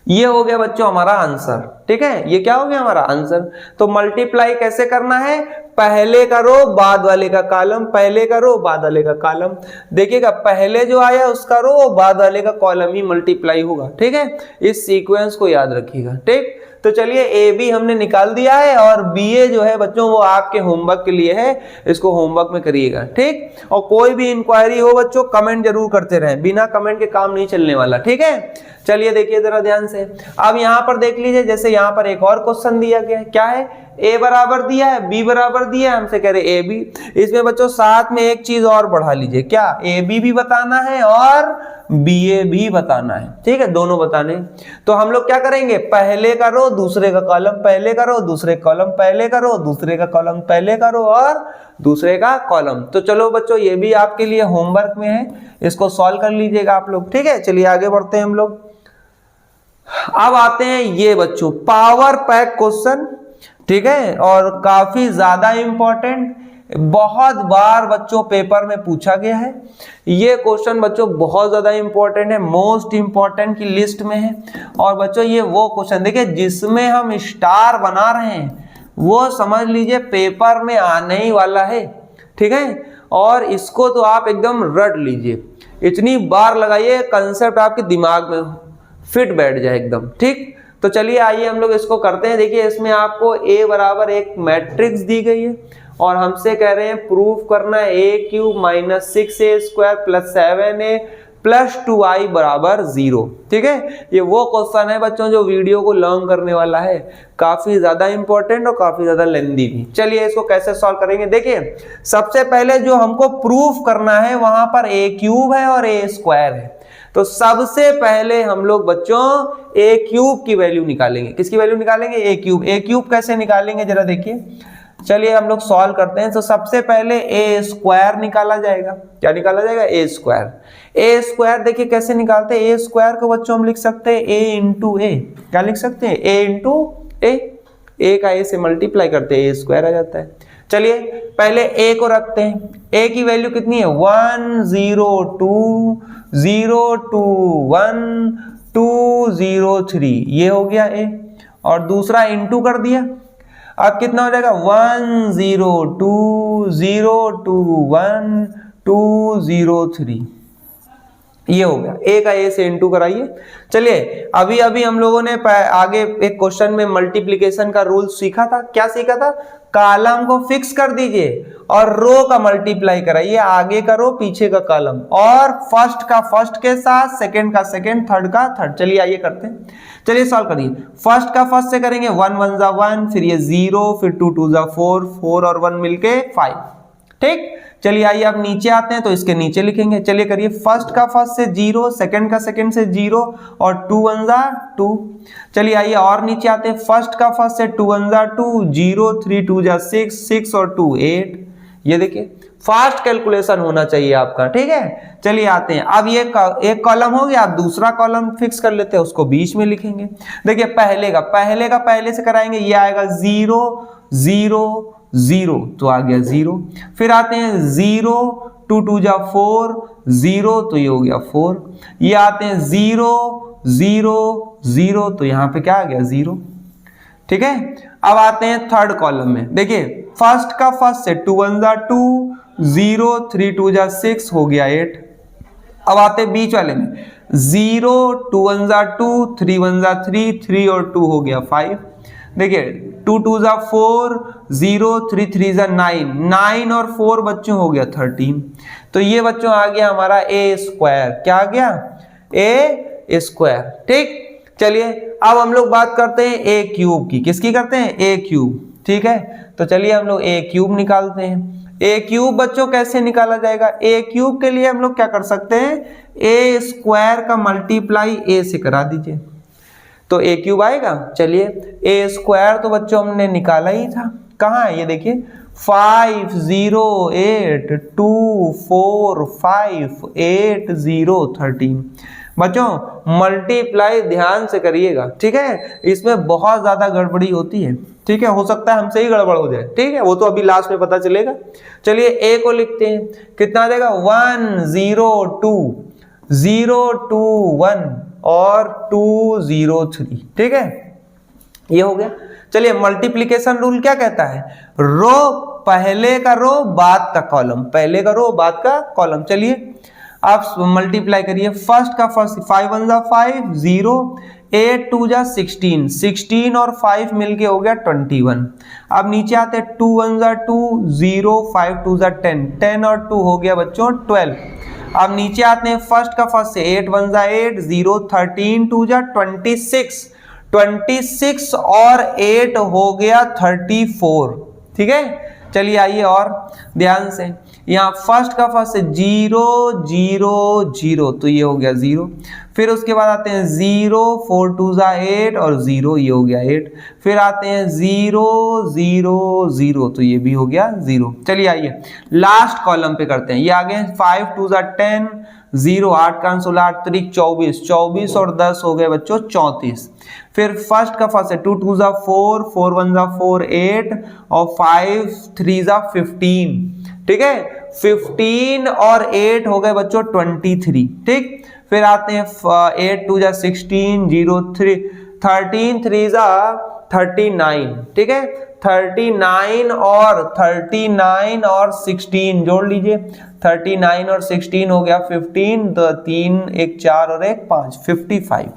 A: ये हो गया बच्चों हमारा आंसर। ठीक है, ये क्या हो गया हमारा आंसर। तो मल्टीप्लाई कैसे करना है, पहले का रो बाद वाले का कॉलम, पहले का रो बाद वाले का कॉलम। देखिएगा पहले जो आया उसका रो बाद वाले का कॉलम ही मल्टीप्लाई होगा। ठीक है, इस सीक्वेंस को याद रखिएगा। ठीक, तो चलिए ए बी हमने निकाल दिया है, और बी ए जो है बच्चों वो आपके होमवर्क के लिए है, इसको होमवर्क में करिएगा। ठीक, और कोई भी इंक्वायरी हो बच्चों कमेंट जरूर करते रहें, बिना कमेंट के काम नहीं चलने वाला। ठीक है, चलिए देखिए जरा ध्यान से। अब यहाँ पर देख लीजिए, जैसे यहाँ पर एक और क्वेश्चन दिया गया है, क्या है, ए बराबर दिया है, बी बराबर दिया है, हमसे कह रहे ए बी। इसमें बच्चों साथ में एक चीज और बढ़ा लीजिए, क्या, ए बी भी बताना है और BA भी बताना है, ठीक है, दोनों बताने। तो हम लोग क्या करेंगे, पहले का रो दूसरे का कॉलम, पहले का रो दूसरे कॉलम, पहले का रो दूसरे का कॉलम, पहले का रो और दूसरे का कॉलम। तो चलो बच्चों ये भी आपके लिए होमवर्क में है, इसको सॉल्व कर लीजिएगा आप लोग, ठीक है। चलिए आगे बढ़ते हैं हम लोग। अब आते हैं ये बच्चों पावर पैक क्वेश्चन, ठीक है, और काफी ज्यादा इंपॉर्टेंट, बहुत बार बच्चों पेपर में पूछा गया है। ये क्वेश्चन बच्चों बहुत ज्यादा इंपॉर्टेंट है, मोस्ट इंपॉर्टेंट की लिस्ट में है। और बच्चों ये वो क्वेश्चन देखिए जिसमें हम स्टार बना रहे हैं, वो समझ लीजिए पेपर में आने ही वाला है, ठीक है। और इसको तो आप एकदम रट लीजिए, इतनी बार लगाइए कंसेप्ट आपके दिमाग में फिट बैठ जाए एकदम, ठीक। तो चलिए आइए हम लोग इसको करते हैं। देखिए इसमें आपको A बराबर एक मैट्रिक्स दी गई है और हमसे कह रहे हैं प्रूफ करना है A³ minus 6A² plus 7A plus 2I बराबर 0, ठीक है। ये वो क्वेश्चन है बच्चों जो वीडियो को लर्न करने वाला है, काफी ज्यादा इंपॉर्टेंट और काफी ज्यादा लेंदी भी। चलिए इसको कैसे सॉल्व करेंगे, देखिए सबसे पहले जो हमको प्रूफ करना है वहां पर A³ है और A² है। तो सबसे पहले हम लोग बच्चों A³ की वैल्यू निकालेंगे। किसकी वैल्यू निकालेंगे, A³ कैसे निकालेंगे जरा देखिए। चलिए हम लोग सॉल्व करते हैं। तो सबसे पहले A² निकाला जाएगा। क्या निकाला जाएगा, A²। देखिए कैसे निकालते हैं, A² को बच्चों हम लिख सकते हैं A इंटू A। क्या लिख सकते हैं, A इंटू A का A से मल्टीप्लाई करते हैं A² आ जाता है। चलिए पहले A को रखते हैं। A की वैल्यू कितनी है, 1 0 2 0 2 1 2 0 3, ये हो गया A। और दूसरा इंटू कर दिया, अब कितना हो जाएगा 1 0 2 0 2 1 2 0 3, ये हो गया। A का A से इंटू कराइए। चलिए अभी हम लोगों ने आगे एक क्वेश्चन में मल्टीप्लिकेशन का रूल सीखा था। क्या सीखा था, कॉलम को फिक्स कर दीजिए और रो का मल्टीप्लाई कराइए, आगे का रो पीछे का कॉलम, और फर्स्ट का फर्स्ट के साथ, सेकंड का सेकंड, थर्ड का थर्ड। चलिए आइए करते हैं, चलिए सॉल्व करिए। फर्स्ट का फर्स्ट से करेंगे, 1 1 जा 1, फिर ये 0, फिर 2 2 जा 4, 4 और 1 मिलके 5, ठीक। चलिए आइए अब नीचे आते हैं तो इसके नीचे लिखेंगे। चलिए करिए, फर्स्ट का फर्स्ट से 0, सेकंड का सेकंड से 0 और 2 1 जा 2। चलिए आइए और नीचे आते हैं, फर्स्ट का फर्स्ट से 2 1 जा 2, 0 3 2 जा 6, 6 और 2 8। ये देखिए फास्ट कैलकुलेशन होना चाहिए आपका, ठीक है। चलिए आते हैं, अब ये एक कॉलम हो गया, आप दूसरा कॉलम फिक्स कर लेते हैं, उसको बीच में लिखेंगे। देखिए पहले का पहले से कराएंगे, ये आएगा 0 0 0, तो आ गया 0। फिर आते हैं 0 2 2 जा 4 0, तो ये हो गया 4। ये आते हैं 0 0 0, तो यहाँ पे क्या आ गया 0, ठीक है। अब आते हैं थर्ड कॉलम में। देखिए फर्स्ट का फर्स्ट से 2 1 जा 2 0 3 2 जा 6, हो गया 8। अब आते हैं बीच वाले में, 0 2 1 जा 2 3 1 जा 3, 3 और 2 हो गया 5। देखिए 2 2 जा 4 0 3 3 जा 9, 9 और 4 बच्चों हो गया 13। तो ये बच्चों आ गया हमारा A²। क्या आ गया, A², ठीक। चलिए अब हम लोग बात करते हैं A³ की। किसकी करते हैं, A³, ठीक है। तो चलिए हम लोग A³ निकालते हैं। A³ बच्चों कैसे निकाला जाएगा, A³ के लिए हम लोग क्या कर सकते हैं, A² का मल्टीप्लाई A से करा दीजिए तो A³ आएगा। चलिए A² तो बच्चों हमने निकाला ही था, कहाँ है ये देखिए, 5 0 8 2 4 5 8 0 13। बच्चों मल्टीप्लाई ध्यान से करिएगा, ठीक है, इसमें बहुत ज्यादा गड़बड़ी होती है, ठीक है, हो सकता है हमसे ही गड़बड़ हो जाए, ठीक है, वो तो अभी लास्ट में पता चलेगा। चलिए A को लिखते हैं, कितना आ जाएगा 1 0 2 0 2 1 और 2 0 3, ठीक है, ये हो गया। चलिए मल्टीप्लिकेशन रूल क्या कहता है, रो पहले का रो बाद का कॉलम, पहले का रो बाद का कॉलम। चलिए आप मल्टीप्लाई करिए, फर्स्ट का फर्स्ट 5 1 जा 5 0 8 2 जा 16, 16 और 5 मिलके हो गया 21। अब नीचे आते हैं 2 1 जा 2 0 5 2 जा 10, 10 और 2 हो गया बच्चों 12। अब नीचे आते हैं, फर्स्ट का फर्स्ट से 8 1 जा 8 0 13 2 जा 26, 26 और 8 हो गया 34, ठीक है। चलिए आइए और ध्यान से, यहाँ फर्स्ट का फर्स्ट 0 0 0, तो ये हो गया 0। फिर उसके बाद आते हैं 0 4 2 8 और 0, ये हो गया 8। फिर आते हैं 0 0 0, तो ये भी हो गया 0। चलिए आइए लास्ट कॉलम पे करते हैं, ये आ गए 5 2 10 0, 8 का 16 8 3 24, 24 और 10 हो गए बच्चों 34। फिर फर्स्ट का फर्स्ट है 2 2 4 4 1 4 8 और 5 3 15, ठीक है। 15 और 8 हो गए बच्चों 23, ठीक। फिर आते हैं 8 2 16 0 3 13 3 39, ठीक है। 39 और 16 जोड़ लीजिए, 39 और 16 हो गया 15, तो 3 1 4 और 1 5, 55,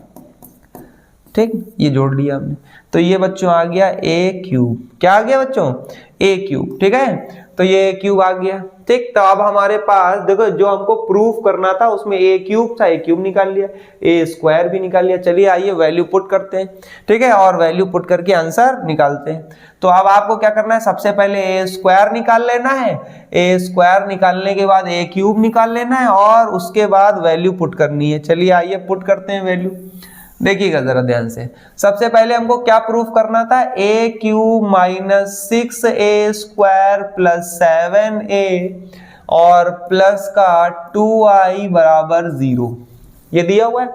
A: ठीक। ये जोड़ लिया हमने, तो ये बच्चों आ गया a क्यूब। क्या आ गया बच्चों? a क्यूब, ठीक है। तो ये a क्यूब आ गया, ठीक। तो अब हमारे पास देखो जो हमको प्रूफ करना था उसमें a क्यूब था, a क्यूब निकाल लिया, a स्क्वायर भी निकाल लिया। चलिए आइए वैल्यू पुट करते हैं, ठीक है, और वैल्यू पुट करके आंसर निकालते हैं। तो अब आपको क्या करना है, सबसे पहले a स्क्वायर निकाल लेना है, a स्क्वायर निकालने के बाद a क्यूब निकाल लेना है और उसके बाद वैल्यू पुट करनी है। चलिए आइए पुट करते हैं वैल्यू। देखिएगा जरा ध्यान से, सबसे पहले हमको क्या प्रूफ करना था, a cube minus 6a square plus 7a और प्लस का 2i बराबर 0, ये दिया हुआ है।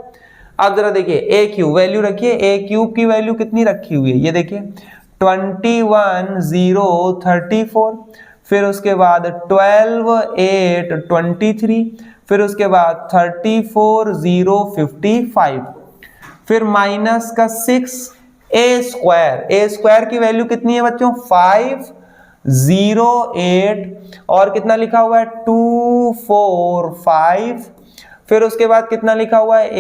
A: अब जरा देखिए a क्यूब वैल्यू रखिए, a क्यूब की वैल्यू कितनी रखी हुई है, ये देखिए 21 0 34, फिर उसके बाद 12 8 23, फिर उसके बाद 34 0 55, फिर माइनस का 6 a स्क्वायर की वैल्यू कितनी है बच्चों 5 0 8 और कितना लिखा हुआ है 2 4 5, फिर उसके बाद कितना लिखा हुआ है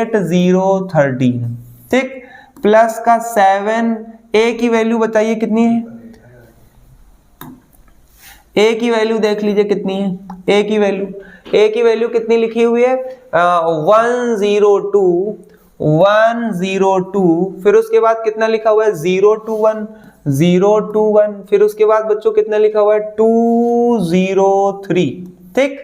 A: 8 0 13, ठीक। प्लस का 7, a की वैल्यू बताइए कितनी है, a की वैल्यू देख लीजिए कितनी है, a की वैल्यू कितनी लिखी हुई है 102, फिर उसके बाद कितना लिखा हुआ है 021, फिर उसके बाद बच्चों कितना लिखा हुआ है 203, ठीक।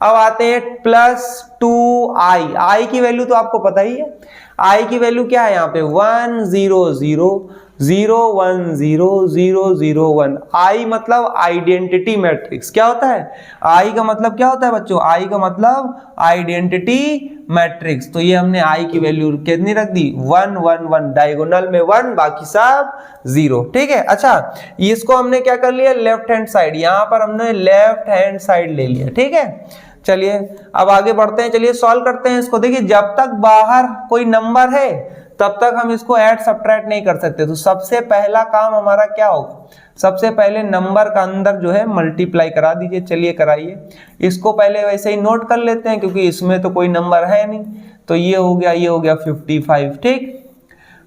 A: अब आते हैं प्लस 2i की वैल्यू तो आपको पता ही है, i की वैल्यू क्या है यहाँ पे 1 0 0 0 1 0 0 0 1, i मतलब आइडेंटिटी मैट्रिक्स। क्या होता है i का मतलब, क्या होता है बच्चों, i का मतलब आइडेंटिटी मैट्रिक्स। तो ये हमने i की वैल्यू कितनी रख दी 1 1 1, डायगोनल में 1 बाकी सब 0, ठीक है। अच्छा इसको हमने क्या कर लिया लेफ्ट हैंड साइड, यहाँ पर हमने लेफ्ट हैंड साइड ले लिया, ठीक है। चलिए अब आगे बढ़ते हैं, चलिए सॉल्व करते हैं इसको। देखिए जब तक बाहर कोई नंबर है तब तक हम इसको ऐड सब्ट्रैक्ट नहीं कर सकते, तो सबसे पहला काम हमारा क्या होगा, सबसे पहले नंबर का अंदर जो है मल्टीप्लाई करा दीजिए। चलिए कराइए, इसको पहले वैसे ही नोट कर लेते हैं क्योंकि इसमें तो कोई नंबर है नहीं, तो ये हो गया 55, ठीक।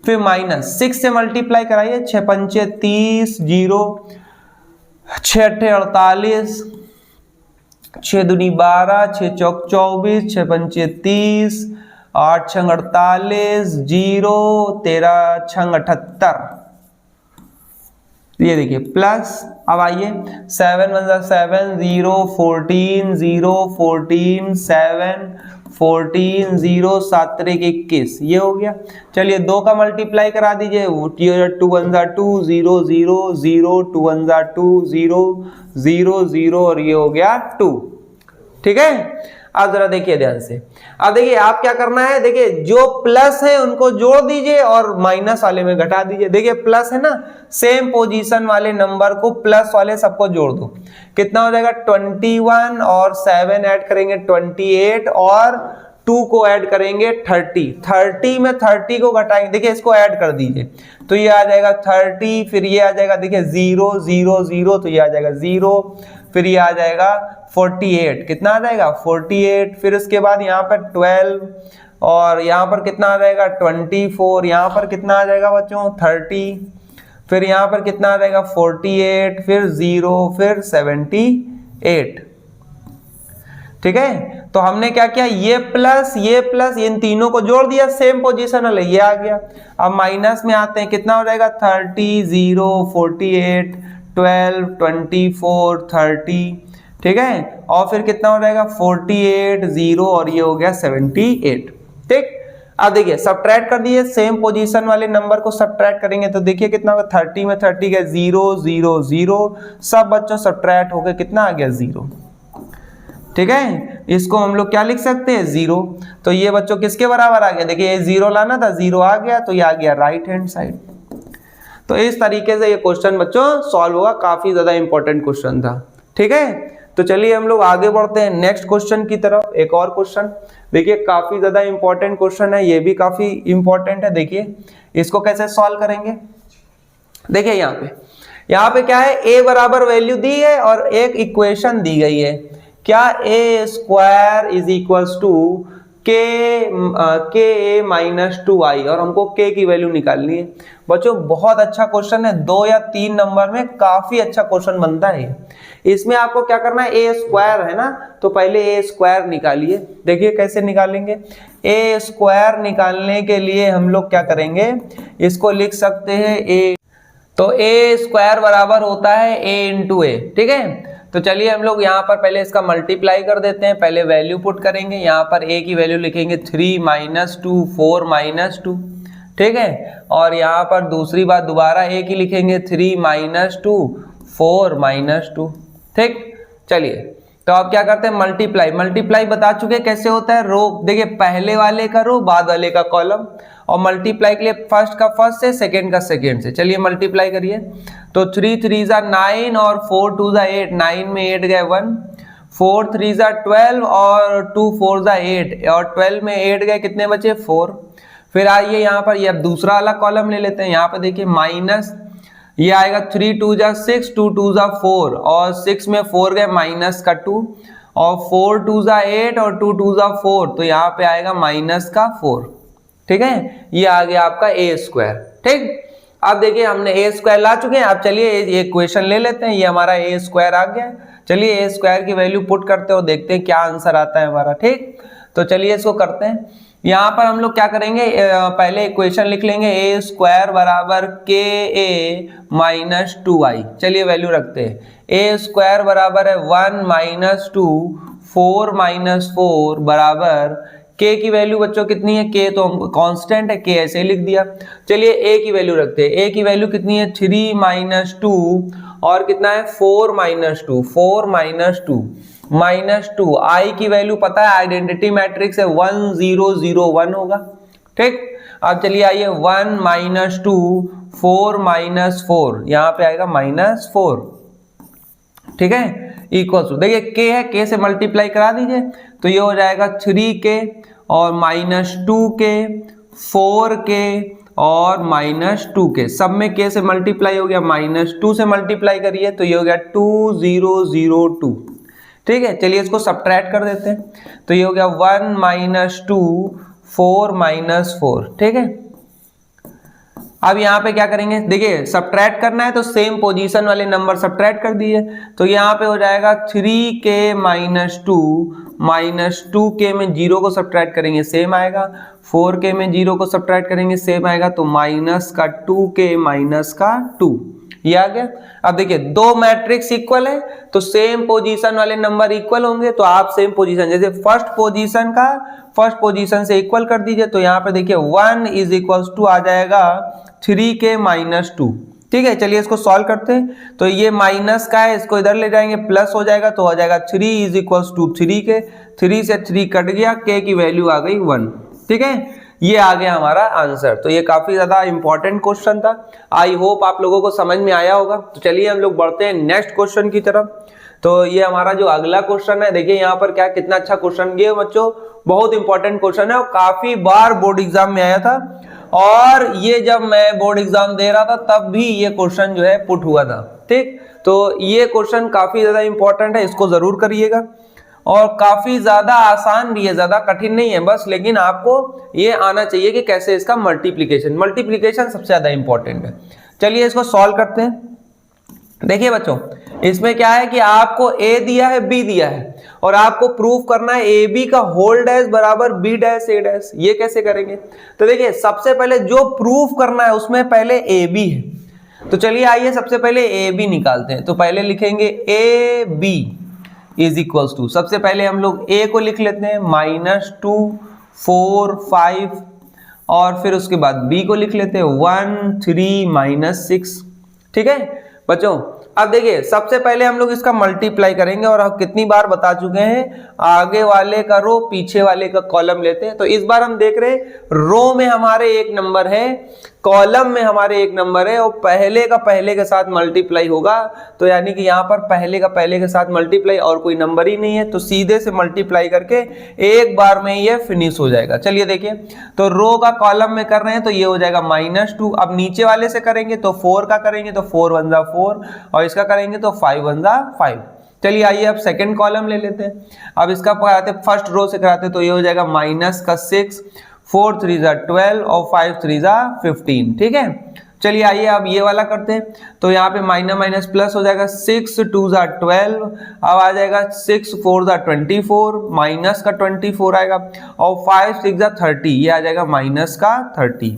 A: फिर माइनस 6 से मल्टीप्लाई कराइए, 6 पंचे 30 0, 6 अट्ठे 48, 6 दूनी 12, 6 चौक 24, 6 पंचे 30, 8 छंग 48 0, 13 छंग 78, ये देखिए प्लस। अब आइए 7 1 7 0 14 0 14 7 14 0 7 21, ये हो गया। चलिए 2 का मल्टीप्लाई करा दीजिए, 2 1 2 0 0 0 2 1 2 0 0 0 और ये हो गया 2, ठीक है। अब जरा देखिए ध्यान से, अब देखिए आप क्या करना है, देखिए जो प्लस है उनको जोड़ दीजिए और माइनस वाले में घटा दीजिए। देखिए प्लस है ना, सेम पोजीशन वाले नंबर को प्लस वाले सबको जोड़ दो, कितना हो जाएगा 21 और 7 ऐड करेंगे 28 और 2 को ऐड करेंगे 30 में 30 को घटाएंगे, देखिए इसको ऐड कर दीजिए तो ये आ जाएगा 30, फिर ये आ जाएगा देखिए 0 0 0, तो ये आ जाएगा 0, फिर ये आ जाएगा 48, कितना आ जाएगा 48, फिर उसके बाद यहाँ पर 12 और यहाँ पर कितना आ जाएगा 24, यहाँ पर कितना आ जाएगा बच्चों 30, फिर यहाँ पर कितना आ जाएगा 48, फिर 0, फिर 78, ठीक है। तो हमने क्या किया, ये प्लस इन तीनों को जोड़ दिया सेम पोजीशन वाले, ये आ गया। अब माइनस में आते हैं, कितना हो जाएगा 30 0 48 12, 24, 30, ठीक है, और फिर कितना हो जाएगा 48, 0 और ये हो गया 78, ठीक। अब देखिए सब्ट्रैक्ट कर दिए, सेम पोजीशन वाले नंबर को सब्ट्रैक्ट करेंगे तो देखिए कितना होगा, 30 में 30 गया 0 0 0, सब बच्चों सब्ट्रैक्ट हो गए, कितना आ गया 0, ठीक है। इसको हम लोग क्या लिख सकते हैं 0, तो ये बच्चों किसके बराबर आ गया, देखिए ये 0 लाना था, 0 आ गया तो ये आ गया राइट हैंड साइड। तो इस तरीके से ये क्वेश्चन बच्चों सॉल्व हुआ, काफी ज्यादा इंपॉर्टेंट क्वेश्चन था, ठीक है। तो चलिए हम लोग आगे बढ़ते हैं नेक्स्ट क्वेश्चन की तरफ। एक और क्वेश्चन देखिए, काफी ज्यादा इंपॉर्टेंट क्वेश्चन है, ये भी काफी इंपॉर्टेंट है। देखिए इसको कैसे सॉल्व करेंगे, देखिए यहाँ पे क्या है, a बराबर वैल्यू दी है और एक इक्वेशन दी गई है, क्या a square is equals to K minus 2i, और हमको k की वैल्यू निकालनी है। बच्चों बहुत अच्छा क्वेश्चन है, 2 या 3 नंबर में काफी अच्छा क्वेश्चन बनता है। इसमें आपको क्या करना है, a स्क्वायर है ना, तो पहले a स्क्वायर निकालिए। देखिए कैसे निकालेंगे, a स्क्वायर निकालने के लिए हम लोग क्या करेंगे, इसको लिख सकते हैं a, तो a स्क्वायर बराबर होता है a इंटू ए, ठीक है। तो चलिए हम लोग यहाँ पर पहले इसका मल्टीप्लाई कर देते हैं, पहले वैल्यू पुट करेंगे, यहाँ पर a की वैल्यू लिखेंगे 3 - 2 4 - 2, ठीक है। और यहाँ पर दूसरी बात दोबारा a की लिखेंगे 3 - 2 4 - 2, ठीक। चलिए तो आप क्या करते हैं, मल्टीप्लाई बता चुके कैसे होता है, रो देखिए पहले वाले का रो बाद वाले का कॉलम, और मल्टीप्लाई के लिए फर्स्ट का फर्स्ट से सेकंड का सेकंड से। चलिए मल्टीप्लाई करिए, तो 3 3 9 और 4 2 8, 9 में 8 गए 1, 4 3 12 और 2 4 8, और 12 में 8 गए कितने बचे 4। फिर आइए यहाँ पर ये दूसरा वाला कॉलम ले लेते हैं, यहाँ पर देखिए माइनस, ये आएगा 3 2 6, 2 2 4, और 6 में 4 गए माइनस का 2, और 4 2 8 और 2 2 4, तो यहाँ पे आएगा माइनस का 4, ठीक है। ये आ गया आपका a स्क्वायर, ठीक। अब देखिए हमने a स्क्वायर ला चुके हैं, अब चलिए ये इक्वेशन ले लेते हैं, ये हमारा a स्क्वायर आ गया। चलिए a स्क्वायर की वैल्यू पुट करते हो, देखते हैं क्या आंसर आता है हमारा, ठीक। तो चलिए इसको करते हैं, यहाँ पर हम लोग क्या करेंगे, पहले इक्वेशन लिख लेंगे a स्क्वायर बराबर ka माइनस 2i। चलिए वैल्यू रखते हैं, a स्क्वायर बराबर है 1 - 2 4 - 4 बराबर k की वैल्यू बच्चों कितनी है, k तो कांस्टेंट है, k ऐसे ही लिख दिया। चलिए a की वैल्यू रखते हैं, a की वैल्यू कितनी है 3 - 2 और कितना है 4 - 2, 4 - 2 -2, i की वैल्यू पता है, आइडेंटिटी मैट्रिक्स है 1 0 0 1 होगा, ठीक। अब चलिए आइए 1 - 2 4 - 4, यहाँ पे आएगा -4, ठीक है, इक्वल टू, देखिए k है, k से मल्टीप्लाई करा दीजिए, तो ये हो जाएगा 3k और -2k 4k और -2k, सब में k से मल्टीप्लाई हो गया, -2 से मल्टीप्लाई करिए तो ये हो गया 2 0 0 2, ठीक है। चलिए इसको सब्ट्रैक्ट कर देते हैं, तो ये हो गया 1 - 2 4 - 4, ठीक है। अब यहाँ पे क्या करेंगे, देखिए सब्ट्रैक्ट करना है तो सेम पोजीशन वाले नंबर सब्ट्रैक्ट कर दिए, तो यहाँ पे हो जाएगा 3k - 2 -2k में 0 को सब्ट्रैक्ट करेंगे सेम आएगा, 4k में 0 को सब्ट्रैक्ट करेंगे सेम आएगा, तो माइनस का 2k माइनस का 2, ये आ गया। अब देखिए दो मैट्रिक्स इक्वल है तो सेम पोजीशन वाले नंबर इक्वल होंगे, तो आप सेम पोजीशन जैसे फर्स्ट पोजीशन का फर्स्ट पोजीशन से इक्वल कर दीजिए, तो यहाँ पे देखिए 1 इज इक्वल्स टू आ जाएगा 3k - 2, ठीक है। चलिए इसको सॉल्व करते हैं, तो ये माइनस का है, इसको इधर ले जाएंगे प्लस हो जाएगा, तो हो जाएगा 3 इज इक्वल्स टू 3k, 3 से 3 कट गया, k की वैल्यू आ गई 1, ठीक है। ये आ गया हमारा आंसर। तो ये काफी ज्यादा इंपॉर्टेंट क्वेश्चन था, आई होप आप लोगों को समझ में आया होगा। तो चलिए हम लोग बढ़ते हैं नेक्स्ट क्वेश्चन की तरफ। तो ये हमारा जो अगला क्वेश्चन है, देखिए यहाँ पर क्या कितना अच्छा क्वेश्चन, ये बच्चों बहुत इंपॉर्टेंट क्वेश्चन है और काफी बार बोर्ड एग्जाम में आया था, और ये जब मैं बोर्ड एग्जाम दे रहा था तब भी ये क्वेश्चन जो है पुट हुआ था, ठीक। तो ये क्वेश्चन काफी ज्यादा इंपॉर्टेंट है, इसको जरूर करिएगा, और काफी ज्यादा आसान भी है, ज्यादा कठिन नहीं है बस, लेकिन आपको ये आना चाहिए कि कैसे इसका मल्टीप्लिकेशन सबसे ज्यादा इंपॉर्टेंट है। चलिए इसको सॉल्व करते हैं। देखिए बच्चों इसमें क्या है कि आपको a दिया है, b दिया है, और आपको प्रूफ करना है ए बी का होल डैश बराबर बी डैश ए डैश। ये कैसे करेंगे, तो देखिए सबसे पहले जो प्रूफ करना है उसमें पहले ए बी है, तो चलिए आइए सबसे पहले ए बी निकालते हैं। तो पहले लिखेंगे A B is equals to, सबसे पहले हम लोग ए को लिख लेते हैं -2 4 5, और फिर उसके बाद बी को लिख लेते हैं 1 3 -6। ठीक है बच्चों, अब देखिए सबसे पहले हम लोग इसका मल्टीप्लाई करेंगे, और हम कितनी बार बता चुके हैं, आगे वाले का रो पीछे वाले का कॉलम लेते हैं। तो इस बार हम देख रहे हैं रो में हमारे 1 नंबर है, कॉलम में हमारे 1 नंबर है, और पहले का पहले के साथ मल्टीप्लाई होगा। तो यानी कि यहाँ पर पहले का पहले के साथ मल्टीप्लाई, और कोई नंबर ही नहीं है, तो सीधे से मल्टीप्लाई करके एक बार में ये फिनिश हो जाएगा। चलिए देखिए, तो रो का कॉलम में कर रहे हैं तो ये हो जाएगा -2। अब नीचे वाले से करेंगे तो 4 का करेंगे तो 4 1 जा 4, और इसका करेंगे तो 5 1 जा 5। चलिए आइए अब सेकंड कॉलम ले लेते हैं। अब इसका कराते फर्स्ट रो से कराते तो ये हो जाएगा -6 4 3 जा 12 और 5 3 जा 15। ठीक है, चलिए आइए अब ये वाला करते हैं। तो यहाँ पे माइनस प्लस हो जाएगा, 6 2 जा 12, अब आ जाएगा 6 4 जा 24, माइनस का 24 आएगा, और 5 6 जा 30, ये आ जाएगा माइनस का 30।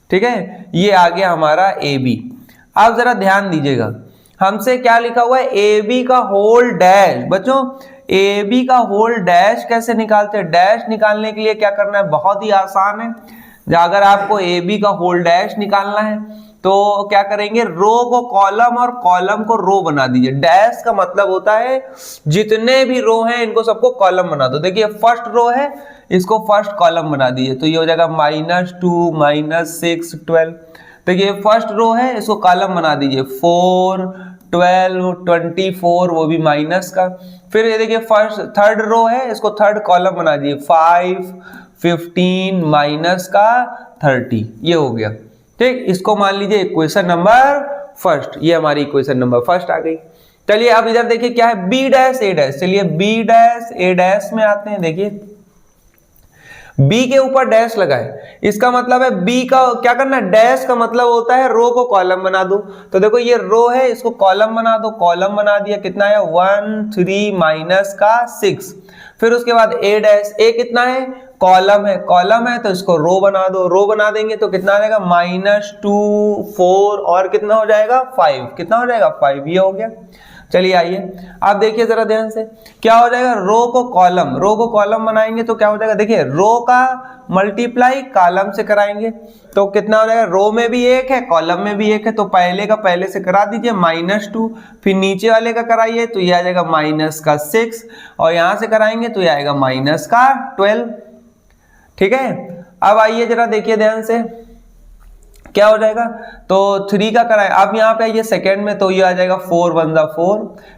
A: ठीक है, ये आ गया हमारा ए बी। अब जरा ध्यान दीजिएगा, हमसे क्या लिखा हुआ है, ए बी का होल डैश। बच्चों ए बी का होल डैश कैसे निकालते हैं? डैश निकालने के लिए क्या करना है, बहुत ही आसान है। अगर आपको ए बी का होल डैश निकालना है तो क्या करेंगे, रो को कॉलम और कॉलम को रो बना दीजिए। डैश का मतलब होता है जितने भी रो हैं इनको सबको कॉलम बना दो। देखिए फर्स्ट रो है, इसको फर्स्ट कॉलम बना दीजिए, तो ये हो जाएगा -2 -6 12। देखिए फर्स्ट रो है, इसको कॉलम बना दीजिए, 4 12 24, वो भी माइनस का। फिर ये देखिए थर्ड रो है, इसको थर्ड कॉलम बना दीजिए, 5 15 माइनस का 30, ये हो गया। ठीक, इसको मान लीजिए इक्वेशन नंबर फर्स्ट, ये हमारी इक्वेशन नंबर फर्स्ट आ गई। चलिए अब इधर देखिए क्या है, बी डैश ए डैश। चलिए बी डैश ए डैश में आते हैं। देखिए बी के ऊपर डैश लगाए, इसका मतलब है बी का क्या करना है, डैश का मतलब होता है रो को कॉलम बना दो। तो देखो ये रो है, इसको कॉलम बना दो, कॉलम बना दिया, कितना है 1 3 माइनस का 6। फिर उसके बाद ए डैश, ए कितना है, कॉलम है, कॉलम है तो इसको रो बना दो, रो बना देंगे तो कितना आ जाएगा -2 4, और कितना हो जाएगा 5, कितना हो जाएगा 5, ये हो गया। चलिए आइए आप देखिए जरा ध्यान से, क्या हो जाएगा, रो को कॉलम बनाएंगे तो क्या हो जाएगा, देखिए रो का मल्टीप्लाई कॉलम से कराएंगे तो कितना हो जाएगा, रो में भी 1 है कॉलम में भी 1 है, तो पहले का पहले से करा दीजिए -2, फिर नीचे वाले का कराइए तो ये आ जाएगा -6, और यहां से कराएंगे तो ये आएगा -12। ठीक है, अब आइए जरा देखिए ध्यान से क्या हो जाएगा, तो 3 का कराए, अब यहाँ पे आइए सेकेंड में, तो ये आ जाएगा 4 1 जा 4,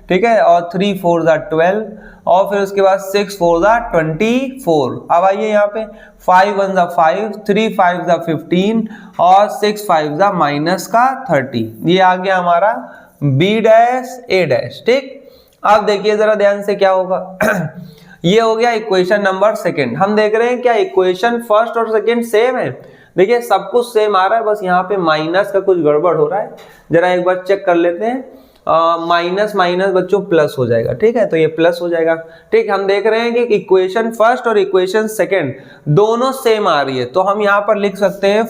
A: ठीक है, और 3 4 जा 12, और फिर उसके बाद 6 4 जा 24। अब आइए यहाँ पे 5 1 जा 5, 3 5 जा 15, और 6 5 जा माइनस का 30। ये आ गया हमारा बी डैश ए डैश। ठीक, अब देखिए जरा ध्यान से क्या होगा ये हो गया इक्वेशन नंबर सेकेंड। हम देख रहे हैं क्या इक्वेशन फर्स्ट और सेकेंड सेम है। देखिए सब कुछ सेम आ रहा है, बस यहाँ पे माइनस का कुछ गड़बड़ हो रहा है, जरा एक बार चेक कर लेते हैं। माइनस माइनस बच्चों प्लस हो जाएगा, ठीक है, तो ये प्लस हो जाएगा। ठीक, हम देख रहे हैं कि इक्वेशन फर्स्ट और इक्वेशन सेकेंड दोनों सेम आ रही है, तो हम यहाँ पर लिख सकते हैं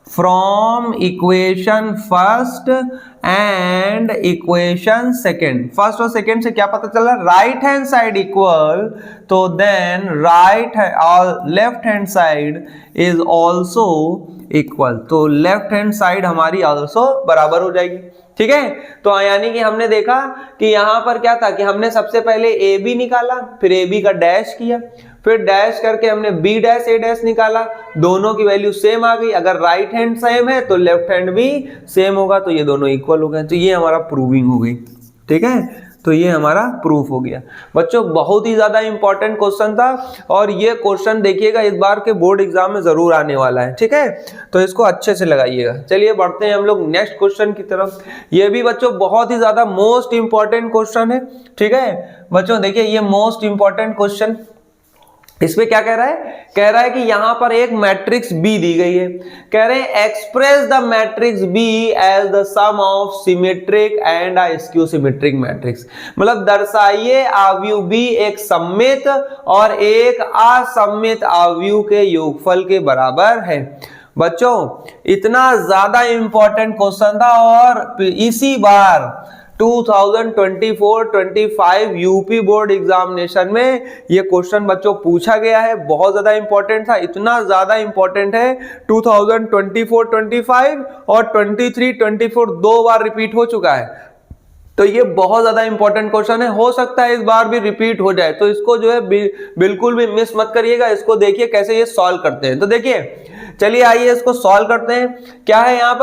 A: from equation first and equation second. First और सेकेंड से क्या पता चला, राइट हैंड साइड इक्वल, तो then left hand side is also equal, तो लेफ्ट हैंड साइड हमारी ऑल्सो बराबर हो जाएगी। ठीक है, तो यानी कि हमने देखा कि यहाँ पर क्या था कि हमने सबसे पहले ए बी निकाला, फिर ए बी का डैश किया, फिर डैश करके हमने बी डैश ए डैश निकाला, दोनों की वैल्यू सेम आ गई। अगर राइट हैंड सेम है तो लेफ्ट हैंड भी सेम होगा, तो ये दोनों इक्वल हो गए, तो ये हमारा प्रूविंग हो गई। ठीक है, तो ये हमारा प्रूफ हो गया। बच्चों बहुत ही ज्यादा इंपॉर्टेंट क्वेश्चन था, और ये क्वेश्चन देखिएगा इस बार के बोर्ड एग्जाम में जरूर आने वाला है। ठीक है, तो इसको अच्छे से लगाइएगा। चलिए बढ़ते हैं हम लोग नेक्स्ट क्वेश्चन की तरफ। ये भी बच्चों बहुत ही ज्यादा मोस्ट इंपॉर्टेंट क्वेश्चन है। ठीक है बच्चों, देखिए ये मोस्ट इंपॉर्टेंट क्वेश्चन, इसमें क्या कह रहा है कि यहां पर एक मैट्रिक्स बी दी गई है, कह रहे हैं express the matrix B as the sum of symmetric and skew symmetric matrix. मतलब दर्शाइए अवयव बी एक सममित और एक असममित अवयव के योगफल के बराबर है। बच्चों इतना ज्यादा इंपॉर्टेंट क्वेश्चन था और इसी बार 2024-25 यूपी बोर्ड एग्जामिनेशन में ये क्वेश्चन बच्चों पूछा गया है। बहुत ज्यादा इंपॉर्टेंट था, इतना ज्यादा इंपॉर्टेंट है 2024-25 और 23-24 दो बार रिपीट हो चुका है। तो ये बहुत ज्यादा इंपॉर्टेंट क्वेश्चन है, हो सकता है इस बार भी रिपीट हो जाए, तो इसको जो है बिल्कुल भी मिस मत करिएगा। इसको देखिए कैसे ये सॉल्व करते हैं। तो देखिए चलिए आइए इसको सॉल्व करते हैं। क्या है यहाँ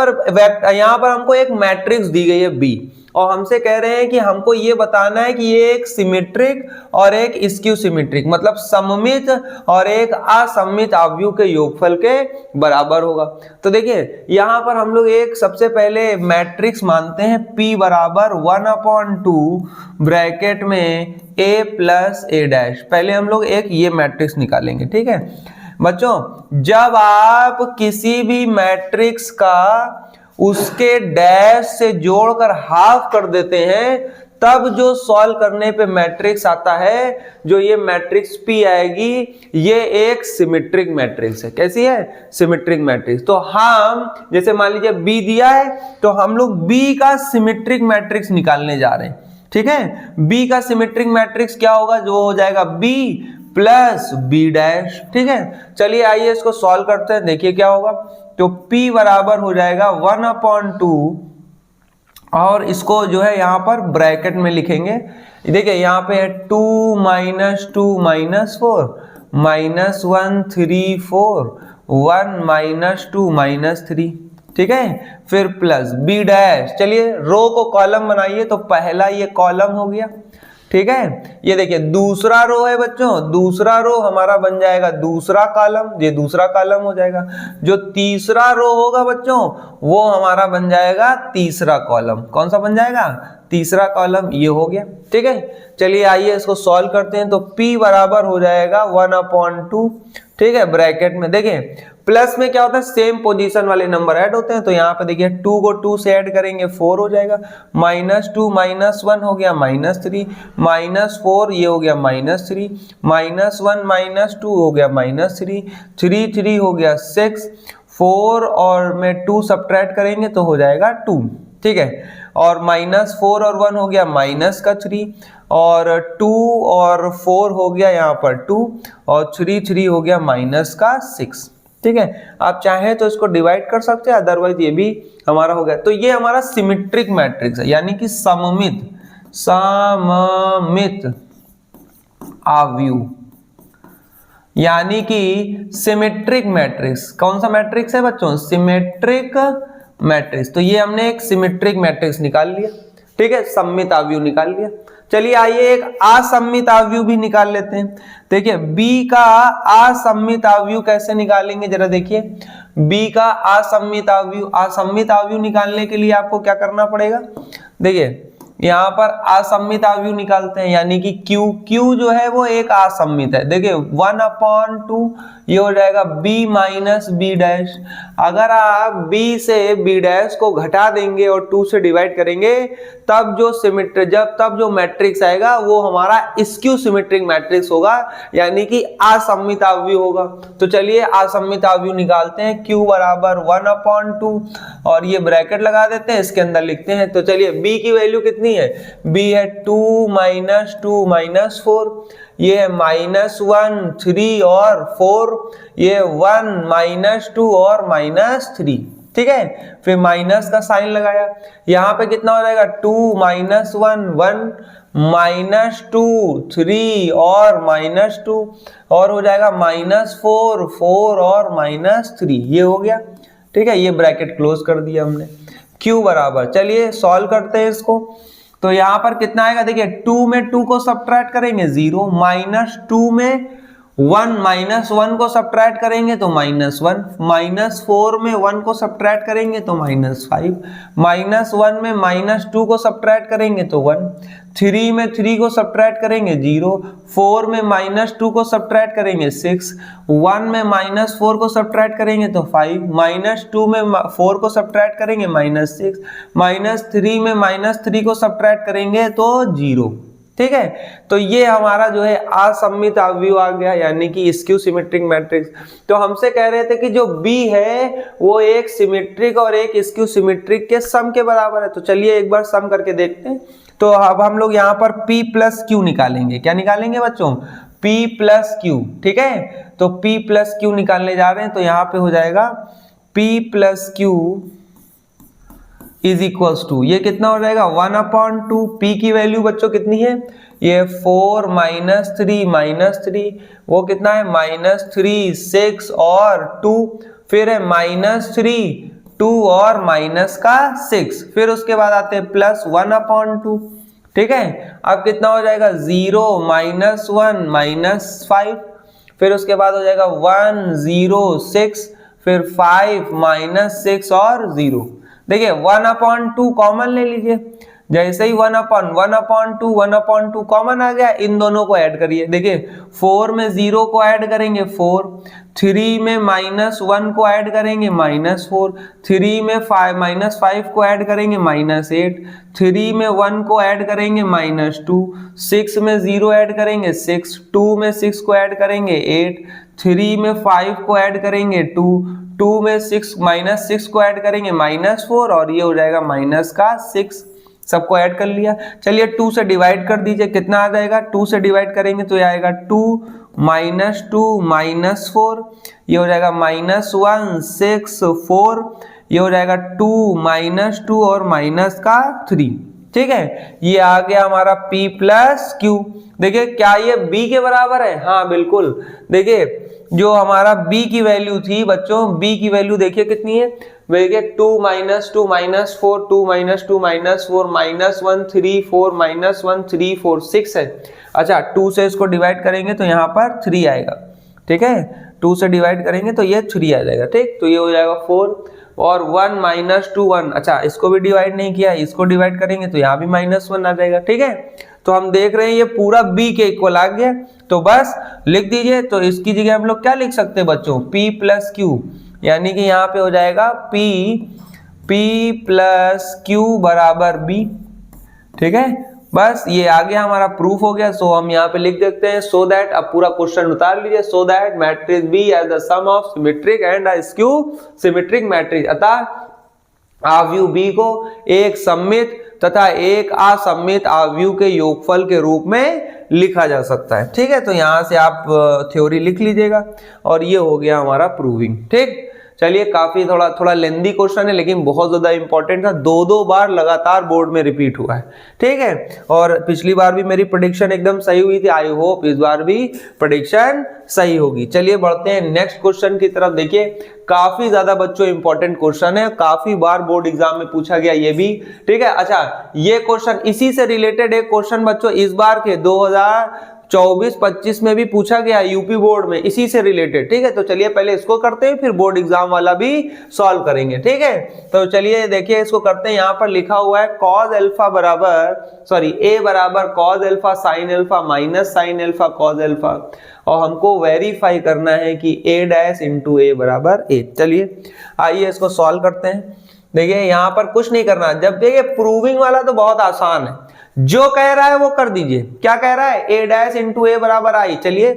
A: पर हमको एक मैट्रिक्स दी गई है बी और हमसे कह रहे हैं कि हमको ये बताना है कि ये एक सिमेट्रिक और एक स्क्यू सिमेट्रिक मतलब सममित और एक असममित आव्यूह के योगफल के बराबर होगा। तो देखिए यहाँ पर हम लोग एक सबसे पहले मैट्रिक्स मानते हैं P बराबर 1/2 ब्रैकेट में A प्लस A डैश। पहले हम लोग एक ये मैट्रिक्स निकालेंगे, ठीक है बच्चों। जब आप किसी भी मैट्रिक्स का उसके डैश से जोड़कर हाफ कर देते हैं तब जो सॉल्व करने पे मैट्रिक्स आता है, जो ये मैट्रिक्स P आएगी, ये एक सिमेट्रिक मैट्रिक्स है। कैसी है? Symmetric matrix. तो हम जैसे मान लीजिए B दिया है तो हम लोग B का सिमेट्रिक मैट्रिक्स निकालने जा रहे हैं, ठीक है। B का सिमेट्रिक मैट्रिक्स क्या होगा? जो हो जाएगा B प्लस B डैश, ठीक है। चलिए आइए इसको सॉल्व करते हैं, देखिए क्या होगा। तो P बराबर हो जाएगा 1/2 और इसको जो है यहाँ पर ब्रैकेट में लिखेंगे। देखिए यहाँ पे है 2 - 2 - 4 -1 3 4 1 - 2 -3, ठीक है। फिर प्लस B डैश। चलिए रो को कॉलम बनाइए, तो पहला ये कॉलम हो गया, ठीक है। ये देखिए दूसरा रो है बच्चों, दूसरा रो हमारा बन जाएगा दूसरा कॉलम, ये दूसरा कॉलम हो जाएगा। जो तीसरा रो होगा बच्चों वो हमारा बन जाएगा तीसरा कॉलम। कौन सा बन जाएगा? तीसरा कॉलम, ये हो गया, ठीक है। चलिए आइए इसको सॉल्व करते हैं। तो P बराबर हो जाएगा 1/2, ठीक है, ब्रैकेट में। देखिए प्लस में क्या होता है? सेम पोजीशन वाले नंबर ऐड होते हैं। तो यहाँ पे देखिए 2 को 2 से ऐड करेंगे 4 हो जाएगा, -2 -1 हो गया -3, -4 ये हो गया -3, -1 -2 हो गया -3, 3 3 हो गया 6, 4 और में 2 सब्ट्रैक्ट करेंगे तो हो जाएगा 2, ठीक है। और -4 और 1 हो गया -3 और 2 और 4 हो गया यहाँ पर 2 और 3 3 हो गया -6, ठीक है। आप चाहें तो इसको डिवाइड कर सकते हैं, अदरवाइज ये भी हमारा हो गया। तो ये हमारा सिमेट्रिक मैट्रिक्स है, यानी कि सममित आव्यूह, यानी कि सिमेट्रिक मैट्रिक्स। कौन सा मैट्रिक्स है बच्चों? Symmetric matrix. तो ये हमने एक सिमेट्रिक मैट्रिक्स निकाल लिया, ठीक है, सममित आव्यूह निकाल लिया। चलिए आइए एक असममित आव्यूह भी निकाल लेते हैं। देखिए B का असममित आव्यूह कैसे निकालेंगे जरा देखिए। B का असममित आव्यूह निकालने के लिए आपको क्या करना पड़ेगा? देखिए यहाँ पर असममित आव्यूह निकालते हैं, यानी कि Q जो है वो एक असममित है। देखिए 1/2 ये हो जाएगा B माइनस B डैश। अगर आप B से B डैश को घटा देंगे और 2 से डिवाइड करेंगे तब जो मैट्रिक्स आएगा वो हमारा स्क्यू सिमेट्रिक मैट्रिक्स होगा, यानी कि असममित आव्यूह होगा। तो चलिए असममित आव्यूह निकालते हैं। Q बराबर 1/2 और ये ब्रैकेट लगा देते हैं, इसके अंदर लिखते हैं। तो चलिए B की वैल्यू कितनी है? B है 2 - 2 - 4, ये है -1 3 और 4, ये 1 - 2 और -3, ठीक है। फिर माइनस का साइन लगाया, यहाँ पे कितना हो जाएगा? 2 - 1 1 -2 3 और -2 और हो जाएगा -4 4 और -3, ये हो गया, ठीक है। ये ब्रैकेट क्लोज कर दिया हमने। Q बराबर, चलिए सॉल्व करते हैं इसको। तो यहाँ पर कितना आएगा? देखिए 2 में 2 को सब्ट्रैक्ट करेंगे 0, -2 में 1 को सब्ट्रैक्ट करेंगे तो -1, -4 में 1 को सब्ट्रैक्ट करेंगे तो -5, -1 में -2 को सब्ट्रैक्ट करेंगे तो 1, 3 में 3 को सब्ट्रैक्ट करेंगे 0, 4 में -2 को सब्ट्रैक्ट करेंगे 6, 1 में -4 को सब्ट्रैक्ट करेंगे तो 5, -2 में 4 को सब्ट्रैक्ट करेंगे -6, -3 में -3 को सब्ट्रैक्ट करेंगे तो 0, ठीक है। तो ये हमारा जो है असममित अवयव आ गया, यानी कि स्क्यू सिमेट्रिक मैट्रिक्स। तो हमसे कह रहे थे कि जो B है वो एक सिमेट्रिक और एक स्क्यू सिमेट्रिक के सम के बराबर है। तो चलिए एक बार सम करके देखते हैं। तो अब हम लोग यहाँ पर P प्लस Q निकालेंगे। क्या निकालेंगे बच्चों? P प्लस Q, ठीक है। तो P प्लस Q निकालने जा रहे हैं, तो यहाँ पे हो जाएगा P plus Q is equals to, ये कितना हो जाएगा 1/2। P की वैल्यू बच्चों कितनी है? ये 4 - 3 वो कितना है -3 6 और 2, फिर है -3 2 और माइनस का 6, फिर उसके बाद आते हैं प्लस 1/2, ठीक है। अब कितना हो जाएगा 0 -1 -5, फिर उसके बाद हो जाएगा 1 0 6, फिर 5 -6 और 0। देखिए 1/2 कॉमन ले लीजिए। जैसे ही 1/2 कॉमन आ गया, इन दोनों को ऐड करिए। देखिए 4 में 0 को ऐड करेंगे 4, 3 में -1 को ऐड करेंगे -4, 3 में -5 को ऐड करेंगे -8, 3 में 1 को ऐड करेंगे -2, 6 में 0 ऐड करेंगे 6, 2 में 6 को ऐड करेंगे 8, 3 में 5 को ऐड करेंगे 2, 2 में -6 को ऐड करेंगे -4, और ये हो जाएगा -6। सबको ऐड कर लिया। चलिए 2 से डिवाइड कर दीजिए, कितना आ जाएगा? 2 से डिवाइड करेंगे तो ये आएगा 2 -2 -4, ये हो जाएगा -1 6 4, ये हो जाएगा 2 -2 और -3, ठीक है। ये आ गया हमारा P प्लस Q। देखिए क्या ये B के बराबर है? हाँ बिल्कुल। देखिए जो हमारा B की वैल्यू थी बच्चों, B की वैल्यू देखिए कितनी है? देखिए 2 -2 -4, 2 -2 -4 -1 3 4 -1 3 4 6 है। अच्छा 2 से इसको डिवाइड करेंगे तो यहाँ पर 3 आएगा, ठीक है। 2 से डिवाइड करेंगे तो ये 3 आ जाएगा, ठीक। तो ये हो जाएगा 4 और 1 -2 1। अच्छा इसको भी डिवाइड नहीं किया, इसको डिवाइड करेंगे तो यहाँ भी -1 आ जाएगा, ठीक है। तो हम देख रहे हैं ये पूरा B के इक्वल आ गया, तो बस लिख दीजिए। तो इसकी जगह हम लोग क्या लिख सकते हैं बच्चों? P प्लस Q, यानी कि यहाँ पे हो जाएगा P प्लस Q बराबर B, ठीक है। बस ये आ गया, हमारा प्रूफ हो गया। सो हम यहाँ पे लिख देते हैं सो दैट, अब पूरा क्वेश्चन उतार लीजिए। So that matrix B as the sum of symmetric and skew symmetric matrix, अतः अवयव B को एक सममित तथा एक असममित अवयव के योगफल के रूप में लिखा जा सकता है, ठीक है। तो यहां से आप थ्योरी लिख लीजिएगा, और ये हो गया हमारा प्रूविंग, ठीक। चलिए काफी थोड़ा लेंदी क्वेश्चन है, लेकिन बहुत ज्यादा इंपॉर्टेंट था। 2 बार लगातार बोर्ड में रिपीट हुआ है, ठीक है। और पिछली बार भी मेरी प्रेडिक्शन एकदम सही हुई थी। आई होप इस बार भी प्रेडिक्शन सही होगी। चलिए बढ़ते हैं नेक्स्ट क्वेश्चन की तरफ। देखिए काफी ज्यादा बच्चों इंपॉर्टेंट क्वेश्चन है, काफी बार बोर्ड एग्जाम में पूछा गया ये भी, ठीक है। अच्छा ये क्वेश्चन इसी से रिलेटेड एक क्वेश्चन बच्चों इस बार के 2024-25 में भी पूछा गया यूपी बोर्ड में, इसी से रिलेटेड, ठीक है। तो चलिए पहले इसको करते हैं, फिर बोर्ड एग्जाम वाला भी सॉल्व करेंगे, ठीक है। तो चलिए देखिए इसको करते हैं। यहाँ पर लिखा हुआ है cos अल्फा बराबर a बराबर cos alpha sin alpha minus sin alpha cos alpha, और हमको वेरीफाई करना है कि a डैश इंटू a बराबर a। चलिए आइए इसको सॉल्व करते हैं। देखिए यहाँ पर कुछ नहीं करना। जब देखिए प्रूविंग वाला तो बहुत आसान है, जो कह रहा है वो कर दीजिए। क्या कह रहा है? a डैश इंटू a बराबर आई। चलिए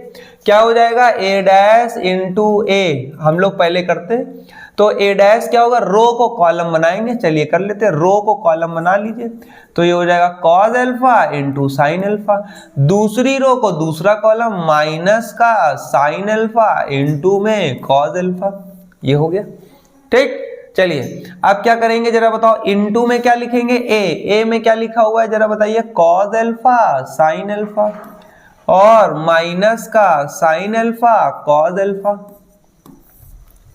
A: क्या हो जाएगा? a डैश इंटू a, हम लोग पहले करते हैं। तो a डैश क्या होगा? रो को कॉलम बनाएंगे। चलिए कर लेते हैं, रो को कॉलम बना लीजिए। तो ये हो जाएगा cos alpha into sine alpha, दूसरी रो को दूसरा कॉलम माइनस का साइन अल्फा इंटू में cos अल्फा, ये हो गया, ठीक। चलिए अब क्या करेंगे जरा बताओ? इनटू में क्या लिखेंगे? ए में क्या लिखा हुआ है जरा बताइए? cos अल्फा sin अल्फा, और माइनस का sin अल्फा cos अल्फा,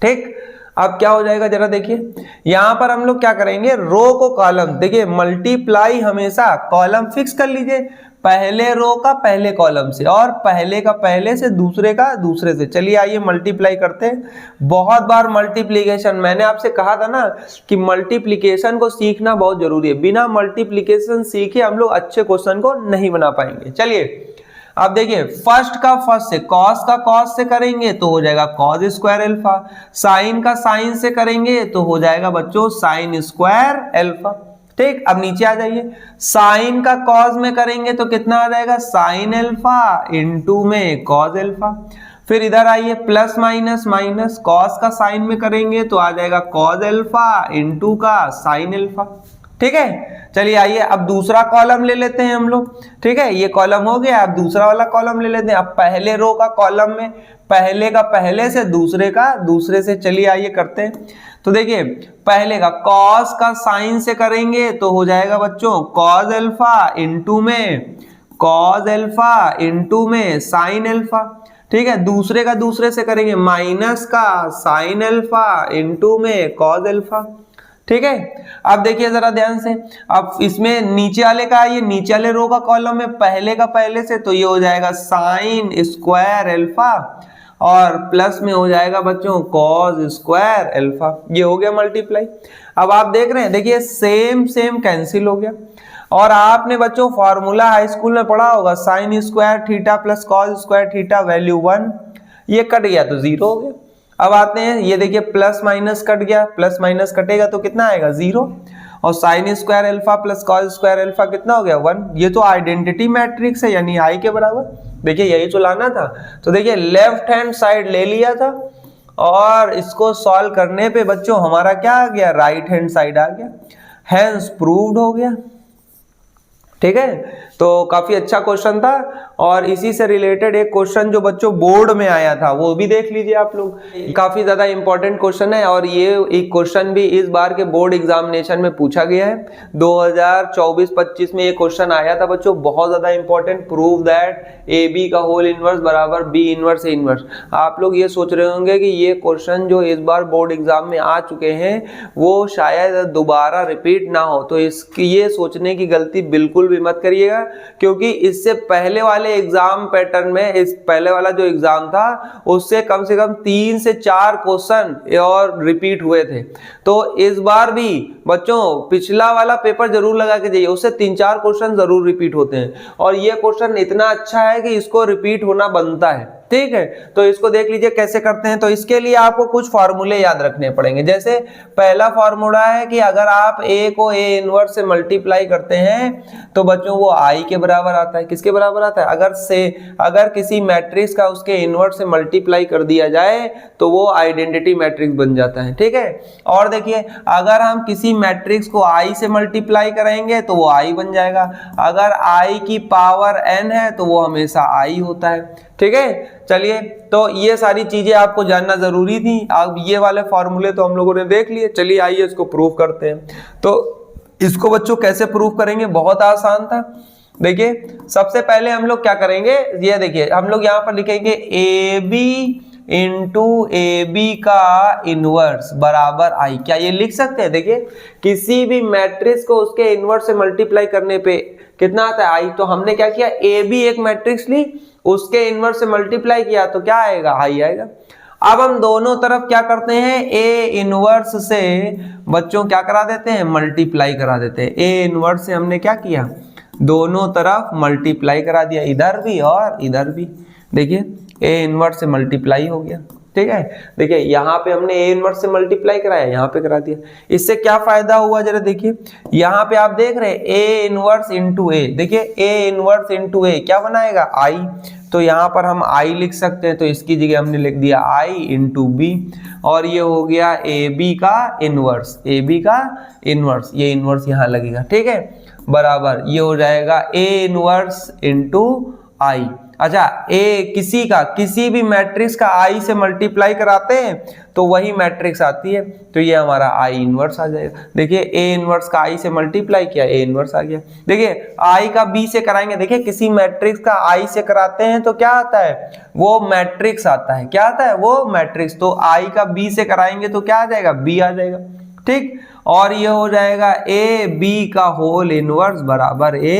A: ठीक। अब क्या हो जाएगा जरा देखिए, यहां पर हम लोग क्या करेंगे? रो को कॉलम, देखिए मल्टीप्लाई हमेशा कॉलम फिक्स कर लीजिए, पहले रो का पहले कॉलम से, और पहले का पहले से, दूसरे का दूसरे से। चलिए आइए मल्टीप्लाई करते हैं। बहुत बार मल्टीप्लिकेशन, मैंने आपसे कहा था ना कि मल्टीप्लिकेशन को सीखना बहुत जरूरी है। बिना मल्टीप्लिकेशन सीखे हम लोग अच्छे क्वेश्चन को नहीं बना पाएंगे। चलिए अब देखिए फर्स्ट का फर्स्ट से, कॉस का कॉस से करेंगे तो हो जाएगा कॉस स्क्वायर अल्फा, साइन का साइन से करेंगे तो हो जाएगा बच्चों साइन स्क्वायर अल्फा। ठीक, अब नीचे आ जाइए, साइन का कॉस में करेंगे तो कितना आ जाएगा, साइन अल्फा इंटू में कॉस अल्फा। फिर इधर आइए, प्लस माइनस माइनस, कॉस का साइन में करेंगे तो आ जाएगा कॉस अल्फा इंटू का साइन अल्फा। ठीक है, चलिए आइए अब दूसरा कॉलम ले लेते हैं हम लोग। ठीक है, ये कॉलम हो गया, अब दूसरा वाला कॉलम ले लेते हैं। अब पहले रो का कॉलम में पहले का पहले से, दूसरे का दूसरे से, चलिए आइए करते हैं। तो देखिए पहले का कॉस का साइन से करेंगे तो हो जाएगा बच्चों कॉस अल्फा इंटू में कॉस अल्फा इंटू में साइन अल्फा। ठीक है, दूसरे का दूसरे से करेंगे माइनस का साइन अल्फा इंटू में कॉस अल्फा। ठीक है, अब देखिए जरा ध्यान से, अब इसमें नीचे वाले का, ये नीचे वाले रो का कॉलम में पहले का पहले से, तो ये हो जाएगा साइन स्क्वायर अल्फा और प्लस में हो जाएगा बच्चों कॉस स्क्वायर अल्फा। ये हो गया मल्टीप्लाई। अब आप देख रहे हैं, देखिए सेम सेम कैंसिल हो गया। और आपने बच्चों फॉर्मूला हाई स्कूल में पढ़ा होगा, sine square theta plus cos square theta value 1, ये कट गया तो 0 हो गया। अब आते हैं, ये देखिए प्लस माइनस कट गया, प्लस माइनस कटेगा तो कितना आएगा 0, और sine square alpha plus cos square alpha कितना हो गया 1। ये तो आइडेंटिटी मैट्रिक्स है, यानी आई के बराबर। देखिए यही तो लाना था। तो देखिए लेफ्ट हैंड साइड ले लिया था और इसको सॉल्व करने पे बच्चों हमारा क्या आ गया, राइट हैंड साइड आ गया, हैंस प्रूव्ड हो गया। ठीक है, तो काफी अच्छा क्वेश्चन था। और इसी से रिलेटेड एक क्वेश्चन जो बच्चों बोर्ड में आया था वो भी देख लीजिए आप लोग, काफी ज्यादा इंपॉर्टेंट क्वेश्चन है। और ये एक क्वेश्चन भी इस बार के बोर्ड एग्जामिनेशन में पूछा गया है, 2024-25 में ये क्वेश्चन आया था बच्चों, बहुत ज्यादा important. Prove that A B का होल इनवर्स बराबर बी इनवर्स ए इनवर्स। आप लोग ये सोच रहे होंगे कि ये क्वेश्चन जो इस बार बोर्ड एग्जाम में आ चुके हैं वो शायद दोबारा रिपीट ना हो, तो इसकी ये सोचने की गलती बिल्कुल भी मत करिएगा, क्योंकि इससे पहले वाले एग्जाम पैटर्न में, इस पहले वाला जो एग्जाम था उससे कम से कम 3 से 4 क्वेश्चन और रिपीट हुए थे। तो इस बार भी बच्चों पिछला वाला पेपर जरूर लगा के जाइए, उससे 3-4 क्वेश्चन जरूर रिपीट होते हैं। और ये क्वेश्चन इतना अच्छा है कि इसको रिपीट होना बनता है। ठीक है, तो इसको देख लीजिए कैसे करते हैं। तो इसके लिए आपको कुछ फॉर्मूले याद रखने पड़ेंगे। जैसे पहला फॉर्मूला है कि अगर आप a को a इनवर्स से मल्टीप्लाई करते हैं तो बच्चों वो i के बराबर आता है। किसके बराबर आता है, अगर किसी मैट्रिक्स का उसके इनवर्स से मल्टीप्लाई कर दिया जाए तो वो आइडेंटिटी मैट्रिक्स बन जाता है। ठीक है, और देखिए अगर हम किसी मैट्रिक्स को i से मल्टीप्लाई करेंगे तो वो i बन जाएगा। अगर i की पावर n है तो वो हमेशा i होता है। ठीक है, चलिए तो ये सारी चीजें आपको जानना जरूरी थी। अब ये वाले फॉर्मूले तो हम लोगों ने देख लिए, चलिए आइए इसको प्रूव करते हैं। तो इसको बच्चों कैसे प्रूव करेंगे, बहुत आसान था। देखिए सबसे पहले हम लोग क्या करेंगे, ये देखिए हम लोग यहाँ पर लिखेंगे A B into A B का इनवर्स बराबर आई। क्या ये लिख सकते हैं, देखिए किसी भी मैट्रिक्स को उसके इनवर्स से मल्टीप्लाई करने पे कितना आता है आई। तो हमने क्या किया, ए बी एक मैट्रिक्स ली, उसके इनवर्स से मल्टीप्लाई किया तो क्या आएगा, आई आएगा। अब हम दोनों तरफ क्या करते हैं, ए इनवर्स से बच्चों क्या करा देते हैं, मल्टीप्लाई करा देते हैं। ए इनवर्स से हमने क्या किया, दोनों तरफ मल्टीप्लाई करा दिया, इधर भी और इधर भी। देखिए ए इनवर्स से मल्टीप्लाई हो गया। ठीक है, देखिए यहाँ पे हमने ए इनवर्स से मल्टीप्लाई कराया, यहाँ पे करा दिया। इससे क्या फायदा हुआ जरा देखिए, यहाँ पे आप देख रहे हैं ए इनवर्स इंटू ए, देखिए ए इनवर्स इंटू ए क्या बनाएगा, आई। तो यहाँ पर हम आई लिख सकते हैं, तो इसकी जगह हमने लिख दिया आई इंटू बी, और ये हो गया ए बी का इनवर्स, ए बी का इनवर्स, ये इनवर्स यहाँ लगेगा। ठीक है, बराबर ये हो जाएगा ए इनवर्स इंटू आई। अच्छा, ए किसी भी मैट्रिक्स का आई से मल्टीप्लाई कराते हैं तो वही मैट्रिक्स आती है, तो ये हमारा आई इनवर्स आ जाएगा। देखिए ए इनवर्स का आई से मल्टीप्लाई किया, ए इनवर्स आ गया। देखिए आई का बी से कराएंगे, देखिए किसी मैट्रिक्स का आई से कराते हैं तो क्या आता है, वो मैट्रिक्स आता है। क्या आता है, वो मैट्रिक्स। तो आई का बी से कराएंगे तो क्या आ जाएगा, बी आ जाएगा। ठीक, और ये हो जाएगा ए बी का होल इनवर्स बराबर ए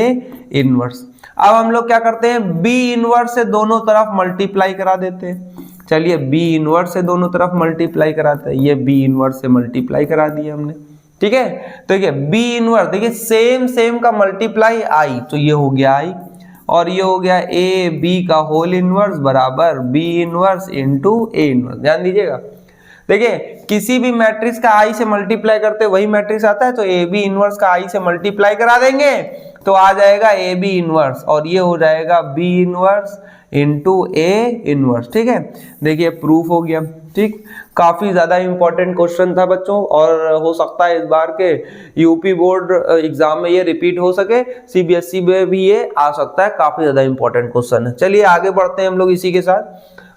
A: इनवर्स। अब हम लोग क्या करते हैं, बी इनवर्स से दोनों तरफ मल्टीप्लाई करा देते हैं। चलिए बी इनवर्स से दोनों तरफ मल्टीप्लाई कराते हैं, ये बी इनवर्स से मल्टीप्लाई करा दिया हमने। ठीक है, तो देखिए बी इनवर्स, देखिए सेम का मल्टीप्लाई आई, तो ये हो गया आई, और ये हो गया ए बी का होल इनवर्स बराबर B inverse into A inverse. ध्यान दीजिएगा, देखिए किसी भी मैट्रिक्स का आई से मल्टीप्लाई करते वही मैट्रिक्स आता है, तो ए बी इनवर्स का आई से मल्टीप्लाई करा देंगे तो आ जाएगा ए बी इनवर्स, और ये हो जाएगा B inverse into A inverse. ठीक है, देखिए प्रूफ हो गया। ठीक, काफी ज्यादा इंपॉर्टेंट क्वेश्चन था बच्चों, और हो सकता है इस बार के यूपी बोर्ड एग्जाम में ये रिपीट हो सके, सीबीएसई में भी ये आ सकता है, काफी ज्यादा इंपॉर्टेंट क्वेश्चन है। चलिए आगे बढ़ते हैं हम लोग इसी के साथ,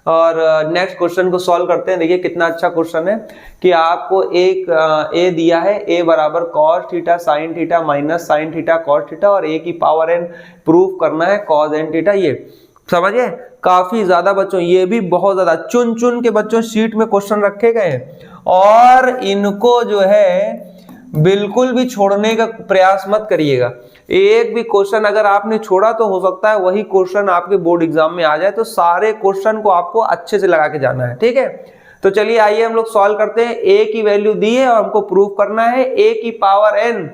A: और नेक्स्ट क्वेश्चन को सॉल्व करते हैं। देखिए कितना अच्छा क्वेश्चन है कि आपको एक ए दिया है, ए बराबर cos theta sine theta minus sine theta cos theta, और ए की पावर एन प्रूफ करना है कॉस एन थीटा। ये समझिए काफी ज्यादा बच्चों, ये भी बहुत ज्यादा चुन चुन के बच्चों शीट में क्वेश्चन रखे गए हैं, और इनको जो है बिल्कुल भी छोड़ने का प्रयास मत करिएगा। एक भी क्वेश्चन अगर आपने छोड़ा तो हो सकता है वही क्वेश्चन आपके बोर्ड एग्जाम में आ जाए, तो सारे क्वेश्चन को आपको अच्छे से लगा के जाना है। ठीक है, तो चलिए आइए हम लोग सॉल्व करते हैं। ए की वैल्यू दी है और हमको प्रूफ करना है ए की पावर एन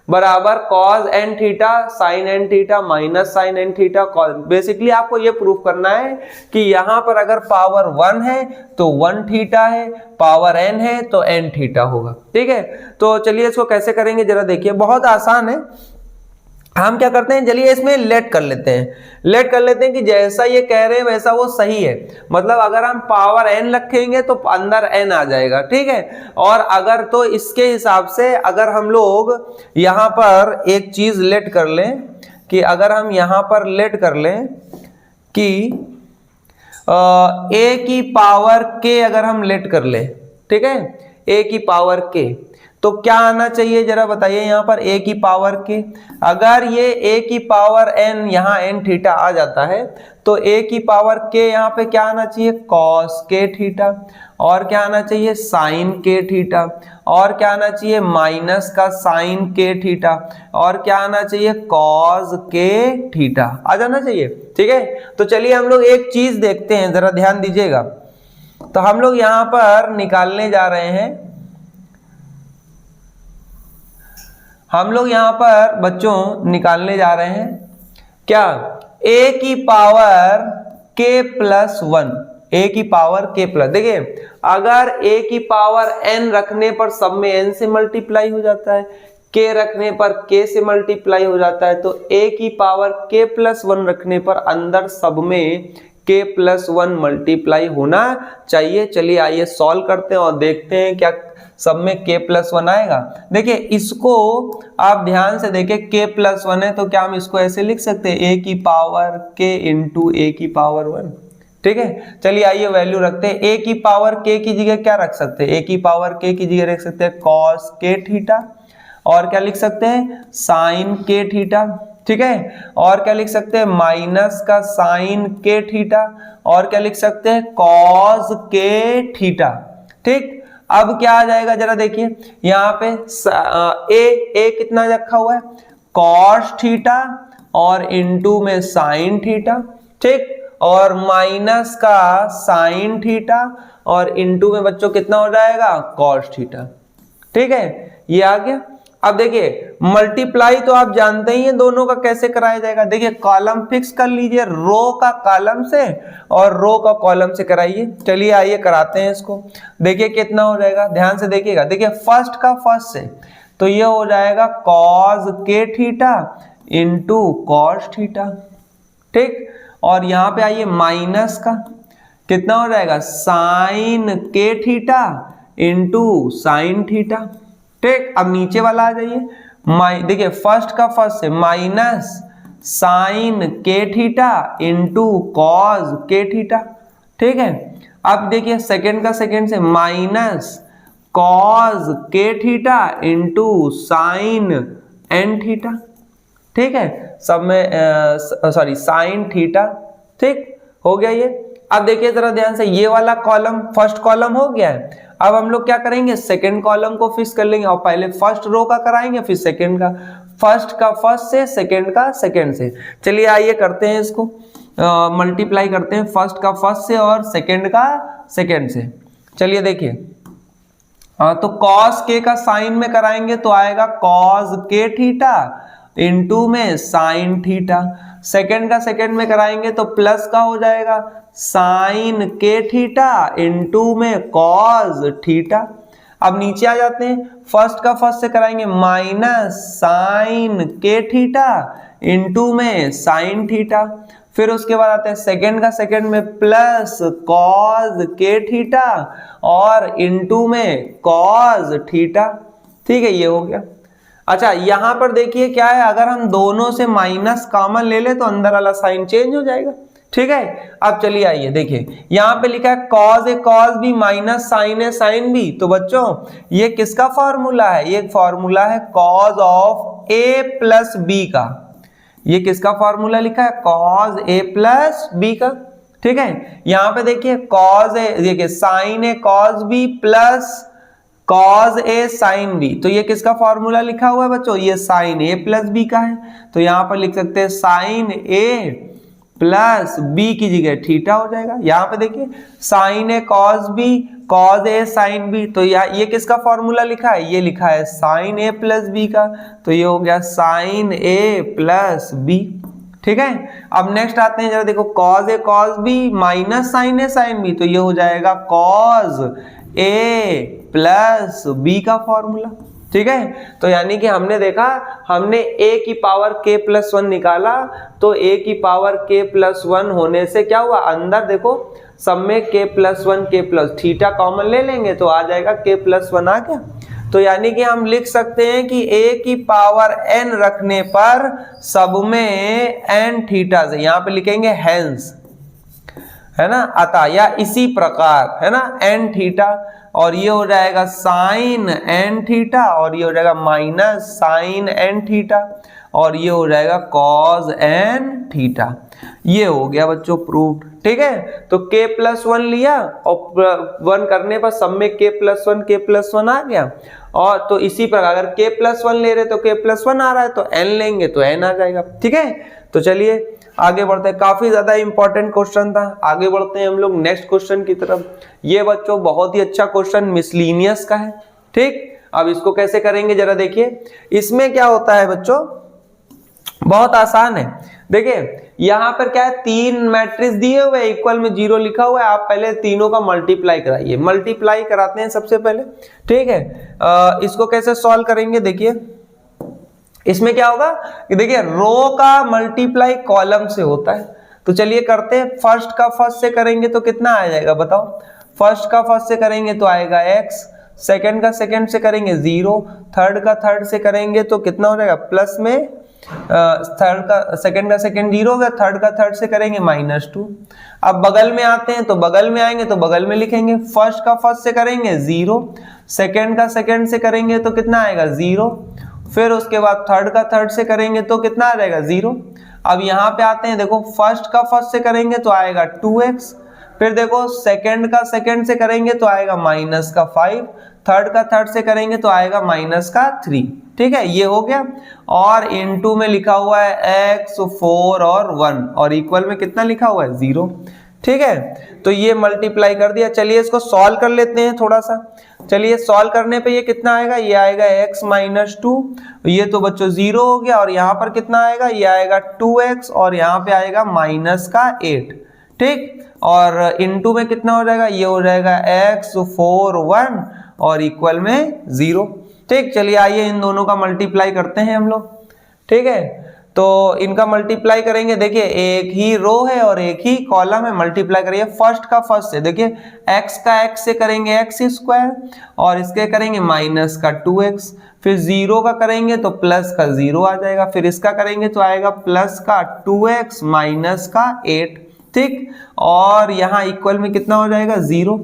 A: बराबर cos N theta sin N theta minus sin N theta. Basically आपको ये प्रूफ करना है कि यहां पर अगर पावर 1 है तो 1 थीटा है, पावर n है तो n थीटा होगा। ठीक है, तो चलिए इसको कैसे करेंगे जरा देखिए, बहुत आसान है। हम क्या करते हैं, चलिए इसमें लेट कर लेते हैं कि जैसा ये कह रहे हैं वैसा वो सही है। मतलब अगर हम पावर n रखेंगे तो अंदर n आ जाएगा। ठीक है, और अगर तो इसके हिसाब से अगर हम लोग यहां पर एक चीज लेट कर लें कि अगर हम यहां पर लेट कर लें कि a की पावर k अगर हम लेट कर ले, ठीक है, a की पावर k, तो क्या आना चाहिए जरा बताइए। यहां पर a की पावर k, अगर ये a की पावर n यहाँ n थीटा आ जाता है तो a की पावर k यहाँ पे क्या आना चाहिए, cos k थीटा, और क्या आना चाहिए sin k थीटा, और क्या आना चाहिए माइनस का sin k थीटा, और क्या आना चाहिए cos k थीटा आ जाना चाहिए। ठीक है, तो चलिए हम लोग एक चीज देखते हैं, जरा ध्यान दीजिएगा। तो हम लोग यहां पर निकालने जा रहे हैं, हम लोग यहां पर बच्चों निकालने जा रहे हैं क्या, a की पावर k प्लस 1, a की पावर k प्लस। देखिए अगर a की पावर n रखने पर सब में n से मल्टीप्लाई हो जाता है, k रखने पर k से मल्टीप्लाई हो जाता है, तो a की पावर k प्लस 1 रखने पर अंदर सब में k प्लस 1 मल्टीप्लाई होना चाहिए। चलिए आइए सॉल्व करते हैं और देखते हैं क्या सब में k प्लस 1 आएगा। देखिए इसको आप ध्यान से देखिए, k प्लस 1 है तो क्या हम इसको ऐसे लिख सकते हैं, a की पावर k इंटू a की पावर 1। ठीक है, चलिए आइए वैल्यू रखते हैं। a की पावर k की जगह क्या रख सकते हैं, a की पावर k की जगह रख सकते हैं cos k थीटा, और क्या लिख सकते हैं sin k थीटा। ठीक है, और क्या लिख सकते हैं माइनस का sin k थीटा, और क्या लिख सकते हैं cos k थीटा। ठीक, अब क्या आ जाएगा जरा देखिए, यहाँ पे a कितना रखा हुआ है cos थीटा और इंटू में sin थीटा। ठीक, और माइनस का sin थीटा और इंटू में बच्चों कितना हो जाएगा cos थीटा। ठीक है, ये आ गया। अब देखिए मल्टीप्लाई तो आप जानते ही हैं दोनों का कैसे कराया जाएगा। देखिए कॉलम फिक्स कर लीजिए, रो का कॉलम से और रो का कॉलम से कराइए। चलिए आइए कराते हैं इसको, देखिए कितना हो जाएगा, ध्यान से देखिएगा। देखिए फर्स्ट का फर्स्ट से तो ये हो जाएगा cos k theta into cos theta. ठीक, और यहाँ पे आइए माइनस का कितना हो जाएगा sin k theta into sin theta. ठीक, अब नीचे वाला आ जाइए, देखिए फर्स्ट का फर्स्ट से minus sin k theta into cos k theta. ठीक है, अब देखिए सेकंड का सेकंड से minus cos k theta into sin n theta. ठीक है, सब में सॉरी sin थीटा। ठीक हो गया ये। अब देखिए जरा ध्यान से, ये वाला कॉलम फर्स्ट कॉलम हो गया है। अब हम लोग क्या करेंगे, सेकंड कॉलम को फिक्स कर लेंगे, और पहले फर्स्ट रो का कराएंगे फिर सेकंड का, फर्स्ट का फर्स्ट से सेकंड का सेकंड से। चलिए आइए करते हैं इसको, मल्टीप्लाई करते हैं फर्स्ट का फर्स्ट से और सेकंड का सेकंड से। चलिए देखिए, तो cos k का साइन में कराएंगे तो आएगा cos k थीटा इंटू में साइन थीटा, सेकेंड का सेकेंड में कराएंगे तो प्लस का हो जाएगा साइन के थीटा इंटू में कॉस थीटा। अब नीचे आ जाते हैं, फर्स्ट का फर्स्ट से कराएंगे माइनस साइन के थीटा इंटू में साइन थीटा, फिर उसके बाद आते हैं सेकेंड का सेकेंड में प्लस कॉस के थीटा और इंटू में कॉस थीटा। ठीक है, ये हो गया। अच्छा, यहां पर देखिए क्या है, अगर हम दोनों से माइनस कॉमन ले ले तो अंदर वाला साइन चेंज हो जाएगा। ठीक है, अब चलिए आइए देखिए, यहां पे लिखा है cos A cos B minus sin A sin B, तो बच्चों ये किसका फॉर्मूला है? ये फॉर्मूला है cos of A plus B का। ये किसका फॉर्मूला लिखा है? कॉस ए प्लस बी का। ठीक है, यहां पे देखिए कॉस ए, देखिए sign A cos B plus cos A sin B, तो ये किसका फॉर्मूला लिखा हुआ है बच्चों? ये साइन ए प्लस बी का है, तो यहां पर लिख सकते हैं साइन ए प्लस बी की जगह थीटा हो जाएगा। यहां पे देखिए sign A cos B cos A sin B, तो ये किसका फॉर्मूला लिखा है? ये लिखा है साइन ए प्लस बी का, तो ये हो गया साइन ए प्लस बी। ठीक है, अब नेक्स्ट आते हैं, जरा देखो cos A cos B minus sin A sin B, तो ये हो जाएगा कॉस ए प्लस बी का फॉर्मूला। ठीक है, तो यानी कि हमने देखा, हमने a की पावर k प्लस 1 निकाला, तो a की पावर k प्लस 1 होने से क्या हुआ, अंदर देखो सब में k plus 1 k plus theta common ले लेंगे तो आ जाएगा k प्लस 1 आ गया। तो यानी कि हम लिख सकते हैं कि a की पावर n रखने पर सब में n थीटा से, यहाँ पे लिखेंगे हैंस, है ना, अतः या इसी प्रकार, है ना, n थीटा, और ये हो जाएगा साइन n थीटा, और ये हो जाएगा माइनस साइन n थीटा, और ये हो जाएगा कॉस n थीटा। ये हो गया बच्चों प्रूव्ड। ठीक है, तो k प्लस 1 लिया और 1 करने पर सब में k प्लस 1 आ गया, और तो इसी प्रकार अगर k प्लस 1 ले रहे तो k प्लस 1 आ रहा है, तो n लेंगे तो n आ जाएगा। ठीक है, तो चलिए आगे बढ़ते हैं, काफी ज्यादा इंपॉर्टेंट क्वेश्चन था। आगे बढ़ते हैं हम लोग नेक्स्ट क्वेश्चन की तरफ। ये बच्चों बहुत ही अच्छा क्वेश्चन मिसलिनियस का है। ठीक, अब इसको कैसे करेंगे जरा देखिए। इसमें क्या होता है बच्चों, बहुत आसान है। देखिए यहाँ पर क्या है, 3 मैट्रिक्स दिए हुए, इक्वल में 0 लिखा हुआ है, आप पहले तीनों का मल्टीप्लाई कराइए। मल्टीप्लाई कराते हैं सबसे पहले। ठीक है, इसको कैसे सॉल्व करेंगे देखिए। इसमें क्या होगा कि देखिए रो का मल्टीप्लाई कॉलम से होता है, तो चलिए करते हैं। फर्स्ट का फर्स्ट से करेंगे तो कितना आ जाएगा बताओ? फर्स्ट का फर्स्ट से करेंगे तो आएगा x, सेकंड का सेकंड से करेंगे 0, थर्ड का थर्ड से करेंगे तो कितना हो जाएगा प्लस में, थर्ड का सेकंड 0 हो गया, थर्ड का थर्ड से करेंगे -2। अब बगल में आते हैं, तो बगल में आएंगे तो बगल में लिखेंगे, फर्स्ट का फर्स्ट से करेंगे 0, सेकंड का सेकंड से करेंगे तो कितना आएगा 0, फिर उसके बाद थर्ड का थर्ड से करेंगे तो कितना आ जाएगा 0। अब यहाँ पे आते हैं, देखो फर्स्ट का फर्स्ट से करेंगे तो आएगा 2x, फिर देखो सेकंड का सेकंड से करेंगे तो आएगा -5, थर्ड का थर्ड से करेंगे तो आएगा -3। ठीक है, ये हो गया, और इनटू में लिखा हुआ है x 4 और 1, और इक्वल में कितना लिखा हुआ है 0। ठीक है, तो ये मल्टीप्लाई कर दिया। चलिए इसको सॉल्व कर लेते हैं थोड़ा सा। चलिए सॉल्व करने पे ये कितना आएगा, ये आएगा x -2, ये तो बच्चों 0 हो गया, और यहाँ पर कितना आएगा, ये आएगा 2x, और यहाँ पे आएगा -8। ठीक, और इनटू में कितना हो जाएगा, ये हो जाएगा x 4 1 और इक्वल में 0। ठीक, चलिए आइए इन दोनों का मल्टीप्लाई करते हैं हम लोग। ठीक है, तो इनका मल्टीप्लाई करेंगे। देखिए एक ही रो है और एक ही कॉलम है, मल्टीप्लाई करिए फर्स्ट का फर्स्ट से। देखिए x का x से करेंगे x², और इसके करेंगे माइनस का 2x, फिर 0 का करेंगे तो प्लस का 0 आ जाएगा, फिर इसका करेंगे तो आएगा प्लस का 2x माइनस का 8। ठीक, और यहाँ इक्वल में कितना हो जाएगा 0।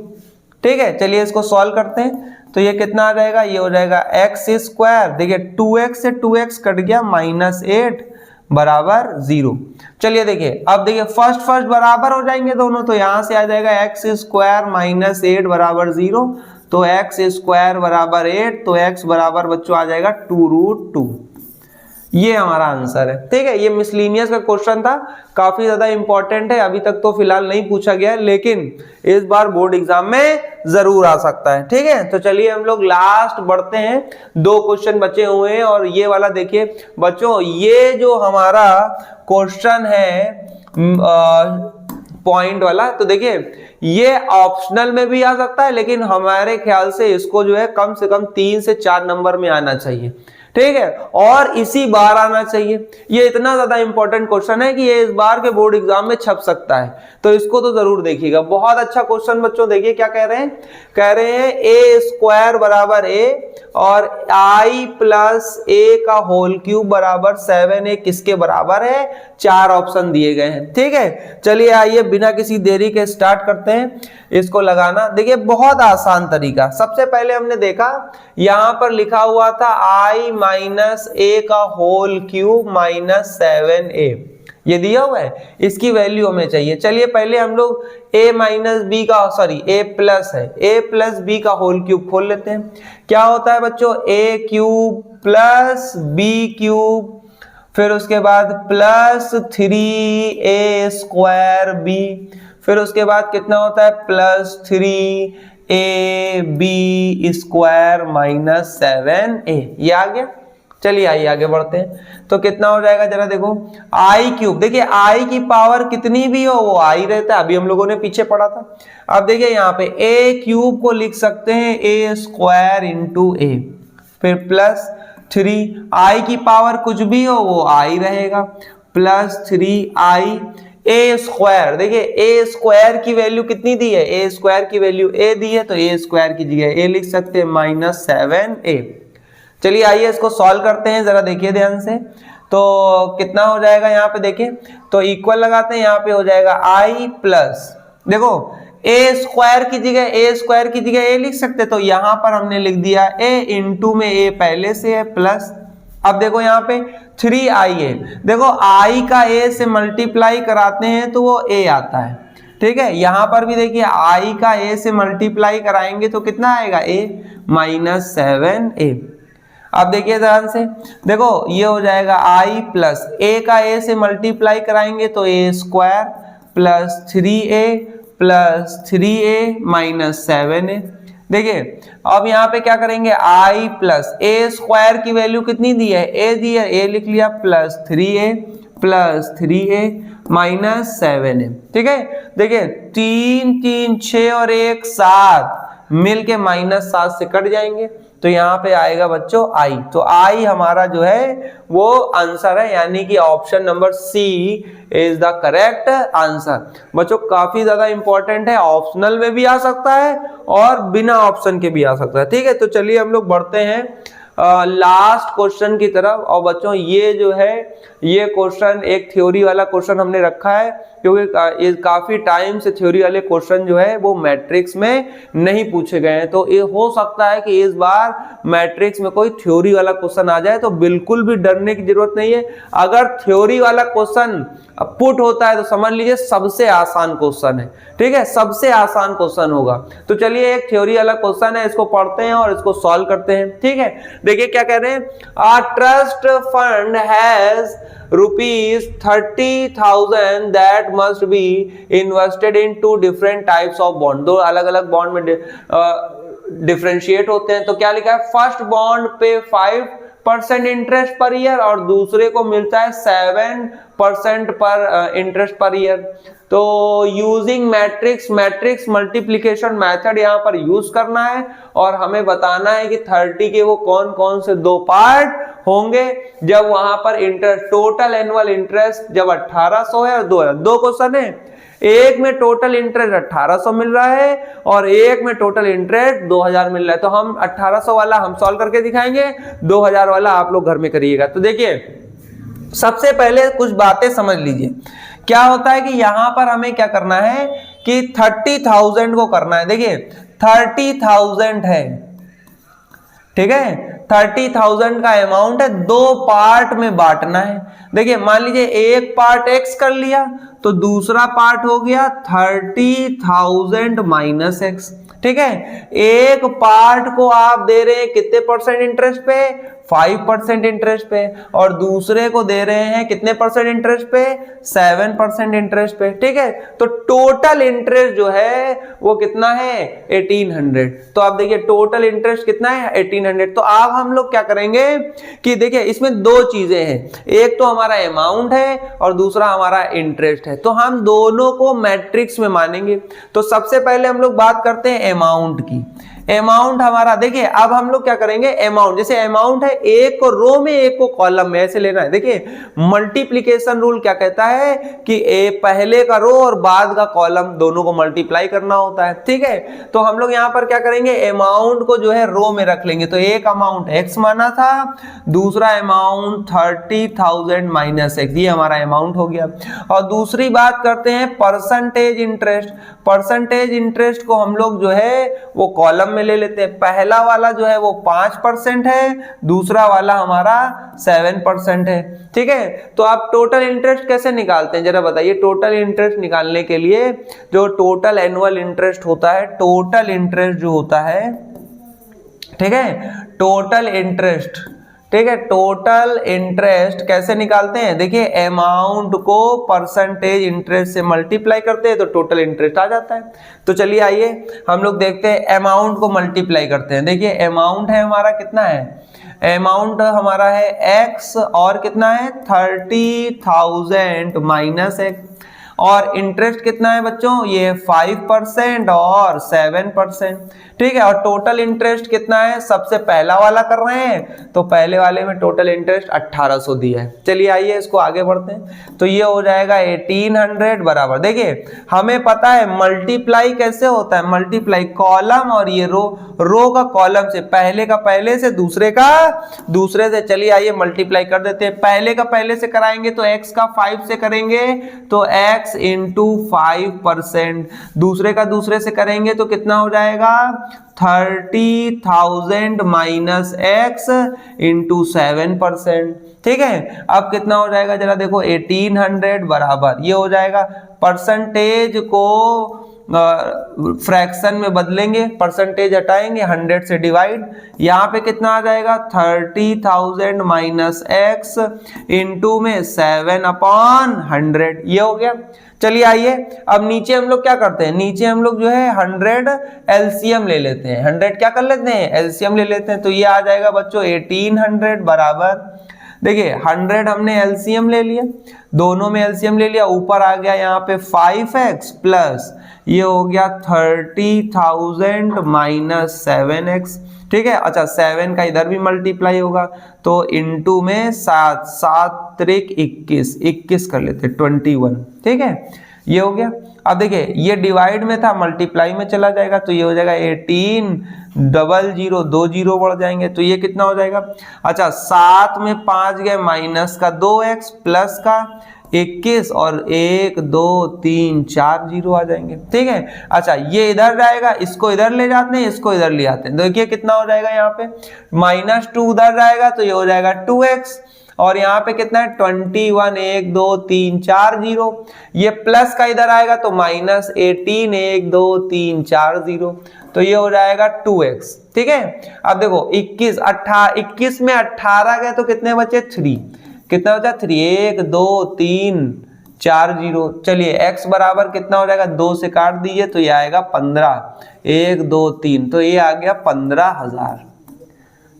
A: ठीक है, चलिए इसको सॉल्व करते हैं, तो ये कितना आ जाएगा, ये हो जाएगा x²। देखिए 2x से 2x कट गया, -8 बराबर 0। चलिए देखिए, अब देखिए फर्स्ट बराबर हो जाएंगे दोनों, तो यहां से आ जाएगा x² -8 बराबर 0, तो x² बराबर 8, तो x बराबर बच्चों आ जाएगा 2√2। ये हमारा आंसर है। ठीक है, ये मिसलिनियस का क्वेश्चन था, काफी ज्यादा इंपॉर्टेंट है। अभी तक तो फिलहाल नहीं पूछा गया है, लेकिन इस बार बोर्ड एग्जाम में जरूर आ सकता है। ठीक है, तो चलिए हम लोग लास्ट बढ़ते हैं, 2 क्वेश्चन बचे हुए हैं। और ये वाला देखिए बच्चों, ये जो हमारा क्वेश्चन है पॉइंट वाला, तो देखिए ये ऑप्शनल में भी आ सकता है, लेकिन हमारे ख्याल से इसको जो है कम से कम 3 से 4 नंबर में आना चाहिए। ठीक है, और इसी बार आना चाहिए। ये इतना ज्यादा इंपॉर्टेंट क्वेश्चन है कि ये इस बार के बोर्ड एग्जाम में छप सकता है, तो इसको तो जरूर देखिएगा। बहुत अच्छा क्वेश्चन बच्चों, देखिए क्या कह रहे हैं। कह रहे हैं ए स्क्वायर बराबर ए और आई प्लस ए का होल क्यूब बराबर 7a किसके बराबर है। 4 ऑप्शन दिए गए हैं। ठीक है, चलिए आइए बिना किसी देरी के स्टार्ट करते हैं इसको लगाना। देखिए बहुत आसान तरीका। सबसे पहले हमने देखा यहां पर लिखा हुआ था आई माइनस ए का होल क्यूब माइनस 7a, ये दिया हुआ है, इसकी वैल्यू हमें चाहिए। चलिए पहले हम लोग a माइनस बी का, सॉरी a प्लस है, a प्लस बी का होल क्यूब खोल लेते हैं। क्या होता है बच्चों, a cube plus b cube, फिर उसके बाद प्लस 3a स्क्वायर b, फिर उसके बाद कितना होता है plus 3ab square minus 7a, ये आ गया। चलिए आइए आगे बढ़ते हैं, तो कितना हो जाएगा जरा देखो, आई क्यूब। देखिए आई की पावर कितनी भी हो वो आई रहता है, अभी हम लोगों ने पीछे पढ़ा था। अब देखिए यहाँ पे ए क्यूब को लिख सकते हैं ए स्क्वायर इंटू ए, फिर प्लस 3 आई की पावर कुछ भी हो वो आई रहेगा, प्लस 3i ए स्क्वायर। देखिए ए स्क्वायर की वैल्यू कितनी दी है, ए स्क्वायर की वैल्यू ए दी है, तो ए स्क्वायर की जगह ए लिख सकते हैं माइनस 7a। चलिए आइए इसको सॉल्व करते हैं, जरा देखिए ध्यान से। तो कितना हो जाएगा यहाँ पे देखिए, तो इक्वल लगाते हैं, यहाँ पे हो जाएगा i प्लस, देखो ए स्क्वायर की जगह ए लिख सकते, तो यहाँ पर हमने लिख दिया a इंटू में a पहले से है प्लस, अब देखो यहाँ पे 3i है, देखो i का a से मल्टीप्लाई कराते हैं तो वो a आता है। ठीक है, यहां पर भी देखिए i का a से मल्टीप्लाई कराएंगे तो कितना आएगा a माइनस 7a। अब देखिए ध्यान से, देखो ये हो जाएगा i प्लस a का a से मल्टीप्लाई कराएंगे तो a square plus 3a plus 3a minus 7a। देखिए अब यहाँ पे क्या करेंगे, i प्लस a स्क्वायर की वैल्यू कितनी दी है, a दी है, a लिख लिया प्लस 3a माइनस 7a। ठीक है, देखिए 3 3 6 और 1 7 मिलके माइनस 7 से कट जाएंगे, तो यहाँ पे आएगा बच्चों i, तो i हमारा जो है वो आंसर है, यानी कि option number C is the correct answer. बच्चों काफी ज्यादा इंपॉर्टेंट है, ऑप्शनल में भी आ सकता है और बिना ऑप्शन के भी आ सकता है। ठीक है, तो चलिए हम लोग बढ़ते हैं लास्ट क्वेश्चन की तरफ। और बच्चों ये जो है ये क्वेश्चन एक थ्योरी वाला क्वेश्चन हमने रखा है, क्योंकि काफी टाइम से थ्योरी वाले क्वेश्चन जो है वो मैट्रिक्स में नहीं पूछे गए हैं, तो ये हो सकता है कि इस बार मैट्रिक्स में कोई थ्योरी वाला क्वेश्चन आ जाए, तो बिल्कुल भी डरने की जरूरत नहीं है। अगर थ्योरी वाला क्वेश्चन पुट होता है तो समझ लीजिए सबसे आसान क्वेश्चन है। ठीक है, सबसे आसान क्वेश्चन होगा। तो चलिए एक थ्योरी वाला क्वेश्चन है, इसको पढ़ते हैं और इसको सॉल्व करते हैं। ठीक है, देखिए क्या कह रहे हैं, a trust fund has ₹30,000 that must be invested in 2 different types of bond। 2 अलग अलग बॉन्ड में डिफरेंशिएट होते हैं। तो क्या लिखा है, फर्स्ट बॉन्ड पे 5% इंटरेस्ट पर ईयर और दूसरे को मिलता है 7% पर इंटरेस्ट पर ईयर। तो यूजिंग मैट्रिक्स मल्टीप्लिकेशन मेथड यहाँ पर यूज करना है और हमें बताना है कि 30 के वो कौन कौन से 2 पार्ट होंगे जब वहां पर इंटरेस्ट, टोटल एनुअल इंटरेस्ट जब 1800 है और 2 क्वेश्चन है, एक में टोटल इंटरेस्ट 1800 मिल रहा है और एक में टोटल इंटरेस्ट 2000 मिल रहा है। तो हम 1800 वाला हम सॉल्व करके दिखाएंगे, 2000 वाला आप लोग घर में करिएगा। तो देखिए सबसे पहले कुछ बातें समझ लीजिए, क्या होता है कि यहां पर हमें क्या करना है कि 30,000 को करना है। देखिए 30,000 है, ठीक है, 30,000 का अमाउंट है, 2 पार्ट में बांटना है। देखिए मान लीजिए एक पार्ट x कर लिया तो दूसरा पार्ट हो गया 30,000 माइनस x। ठीक है, एक पार्ट को आप दे रहे हैं कितने परसेंट इंटरेस्ट पे, 5% इंटरेस्ट पे, और दूसरे को दे रहे हैं कितने परसेंट इंटरेस्ट पे, 7% इंटरेस्ट पे। ठीक है, तो टोटल इंटरेस्ट जो है वो कितना है, 1800। तो आप देखिए टोटल इंटरेस्ट कितना है, 1800। तो अब हम लोग क्या करेंगे कि देखिए इसमें दो चीजें हैं, एक तो हमारा अमाउंट है और दूसरा हमारा इंटरेस्ट है। तो हम दोनों को मैट्रिक्स में मानेंगे। तो सबसे पहले हम लोग बात करते हैं अमाउंट की। अमाउंट हमारा देखिए, अब हम लोग क्या करेंगे, अमाउंट जैसे अमाउंट है, एक को रो में एक को कॉलम में ऐसे लेना है। देखिए मल्टीप्लिकेशन रूल क्या कहता है कि पहले का रो और बाद का कॉलम दोनों को मल्टीप्लाई करना होता है। ठीक है, तो हम लोग यहां पर क्या करेंगे, अमाउंट को जो है रो में रख लेंगे। तो एक अमाउंट x माना था, दूसरा अमाउंट 30,000 माइनस x, ये हमारा अमाउंट हो गया। और दूसरी बात करते हैं परसेंटेज इंटरेस्ट। परसेंटेज इंटरेस्ट को हम लोग जो है वो कॉलम में ले लेते हैं। पहला वाला जो है वो 5% है, दूसरा वाला हमारा 7% है। ठीक है, तो आप टोटल इंटरेस्ट कैसे निकालते हैं जरा बताइए। टोटल इंटरेस्ट निकालने के लिए जो टोटल एनुअल इंटरेस्ट होता है, टोटल इंटरेस्ट जो होता है, ठीक है, टोटल इंटरेस्ट, ठीक है, टोटल इंटरेस्ट कैसे निकालते हैं, देखिए अमाउंट को परसेंटेज इंटरेस्ट से मल्टीप्लाई करते हैं तो टोटल इंटरेस्ट आ जाता है। तो चलिए आइए हम लोग देखते हैं, अमाउंट को मल्टीप्लाई करते हैं। देखिए अमाउंट है हमारा कितना है, अमाउंट हमारा है x और कितना है 30,000 माइनस x, और इंटरेस्ट कितना है बच्चों, ये 5% और 7%। ठीक है, और टोटल इंटरेस्ट कितना है, सबसे पहला वाला कर रहे हैं तो पहले वाले में टोटल इंटरेस्ट 1800 दिया है। चलिए आइए इसको आगे बढ़ते हैं। तो ये हो जाएगा 1800 बराबर, देखिए हमें पता है मल्टीप्लाई कैसे होता है, मल्टीप्लाई कॉलम और ये रो का कॉलम से, पहले का पहले से, दूसरे का दूसरे से। चलिए आइए मल्टीप्लाई कर देते हैं। पहले का पहले से कराएंगे तो x का 5 से करेंगे तो x इंटू 5%, दूसरे का दूसरे से करेंगे तो कितना हो जाएगा 30,000 माइनस x इंटू 7%। ठीक है, अब कितना हो जाएगा जरा देखो, 1800 बराबर ये हो जाएगा, परसेंटेज को फ्रैक्शन में बदलेंगे, परसेंटेज हटाएंगे, 100 से डिवाइड, यहाँ पे कितना आ जाएगा 30,000 माइनस x इंटू में 7/100, ये हो गया। चलिए आइए अब नीचे हम लोग क्या करते हैं, नीचे हम लोग जो है 100 एलसीएम ले लेते हैं, 100 क्या कर लेते हैं, एलसीएम ले लेते हैं। तो ये आ जाएगा बच्चों 1800 बराबर, देखिए 100 हमने एलसीएम ले लिया, दोनों में एलसीएम ले लिया, ऊपर आ गया यहाँ पे 5x प्लस ये हो गया 30,000 माइनस 7x। ठीक है, अच्छा 7 का इधर भी मल्टीप्लाई होगा तो इनटू में 7, 7 त्रिक 21, 21 कर लेते 21। ठीक है, ये हो गया। अब देखिए ये डिवाइड में था, मल्टीप्लाई में चला जाएगा तो ये हो जाएगा 1800, 2 जीरो बढ़ जाएंगे तो ये कितना हो जाएगा, अच्छा 7 में 5 गए, माइनस का 2x प्लस का 21 और 1 2 3 4 जीरो आ जाएंगे। ठीक है, अच्छा ये इधर जाएगा, इसको इधर ले जाते हैं, इसको इधर ले आते हैं। देखिए कितना हो जाएगा, यहाँ पे -2 उधर जाएगा तो ये हो जाएगा 2x, और यहाँ पे कितना है 21, 1 2 3 4 जीरो, ये प्लस का इधर आएगा तो -18, 1 2 3 4 जीरो, तो ये हो जाएगा 2x। ठीक है, अब देखो 21 में 18 गए तो कितने बचे 3, कितना बचा 3, 1 2 3 4 जीरो। चलिए x बराबर कितना हो जाएगा, 2 से काट दीजिए तो ये आएगा 15, 1 2 3, तो ये आ गया 15,000।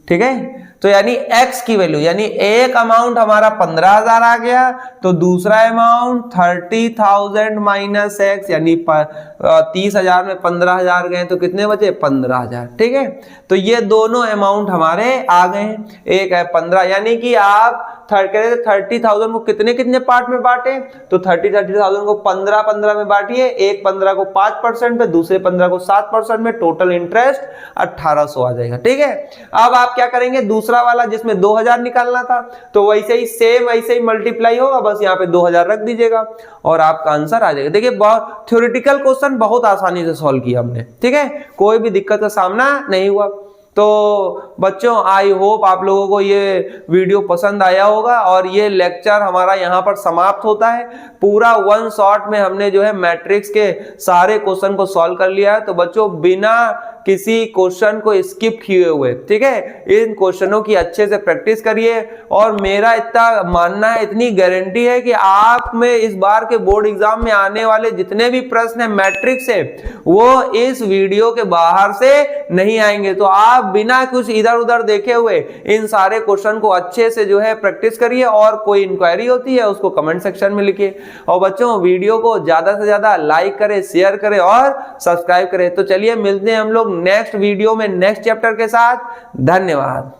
A: ठीक है, तो यानी x की वैल्यू, यानी एक अमाउंट हमारा 15,000 आ गया, तो दूसरा अमाउंट 30,000 माइनस x, यानी 30,000 में 15,000 गए तो कितने बचे 15,000। ठीक है, तो ये दोनों अमाउंट हमारे आ गए हैं, एक है 15, यानी कि आप 30,000 को कितने कितने पार्ट में बांटे, तो 30,000 को 15 में बांटिए, एक 15 को 5% पे, दूसरे 15 को 7% में, टोटल इंटरेस्ट 1800 आ जाएगा। ठीक है, अब आप क्या करेंगे, दूसरा वाला जिसमें 2000 निकालना था तो वैसे ही सेम वैसे ही मल्टीप्लाई होगा, बस यहाँ पे 2000 रख दीजिएगा और आपका आंसर आ जाएगा। देखिए बहुत थ्योरेटिकल क्वेश्चन बहुत आसानी से सॉल्व किया हमने। ठीक है, कोई भी दिक्कत का सामना नहीं हुआ। तो बच्चों आई होप आप लोगों को ये वीडियो पसंद आया होगा, और ये लेक्चर हमारा यहाँ पर समाप्त होता है। पूरा 1 शॉट में हमने जो है मैट्रिक्स के सारे क्वेश्चन को सॉल्व कर लिया है। तो बच्चों बिना किसी क्वेश्चन को स्किप किए हुए। ठीक है, इन क्वेश्चनों की अच्छे से प्रैक्टिस करिए और मेरा इतना मानना है, इतनी गारंटी है कि आप में इस बार के बोर्ड एग्जाम में आने वाले जितने भी प्रश्न है मैट्रिक्स से वो इस वीडियो के बाहर से नहीं आएंगे। तो आप बिना कुछ इधर उधर देखे हुए इन सारे क्वेश्चन को अच्छे से जो है प्रैक्टिस करिए और कोई इंक्वायरी होती है उसको कमेंट सेक्शन में लिखिए। और बच्चों वीडियो को ज्यादा से ज्यादा लाइक करें, शेयर करें और सब्सक्राइब करें। तो चलिए मिलते हैं हम लोग नेक्स्ट वीडियो में नेक्स्ट चैप्टर के साथ। धन्यवाद।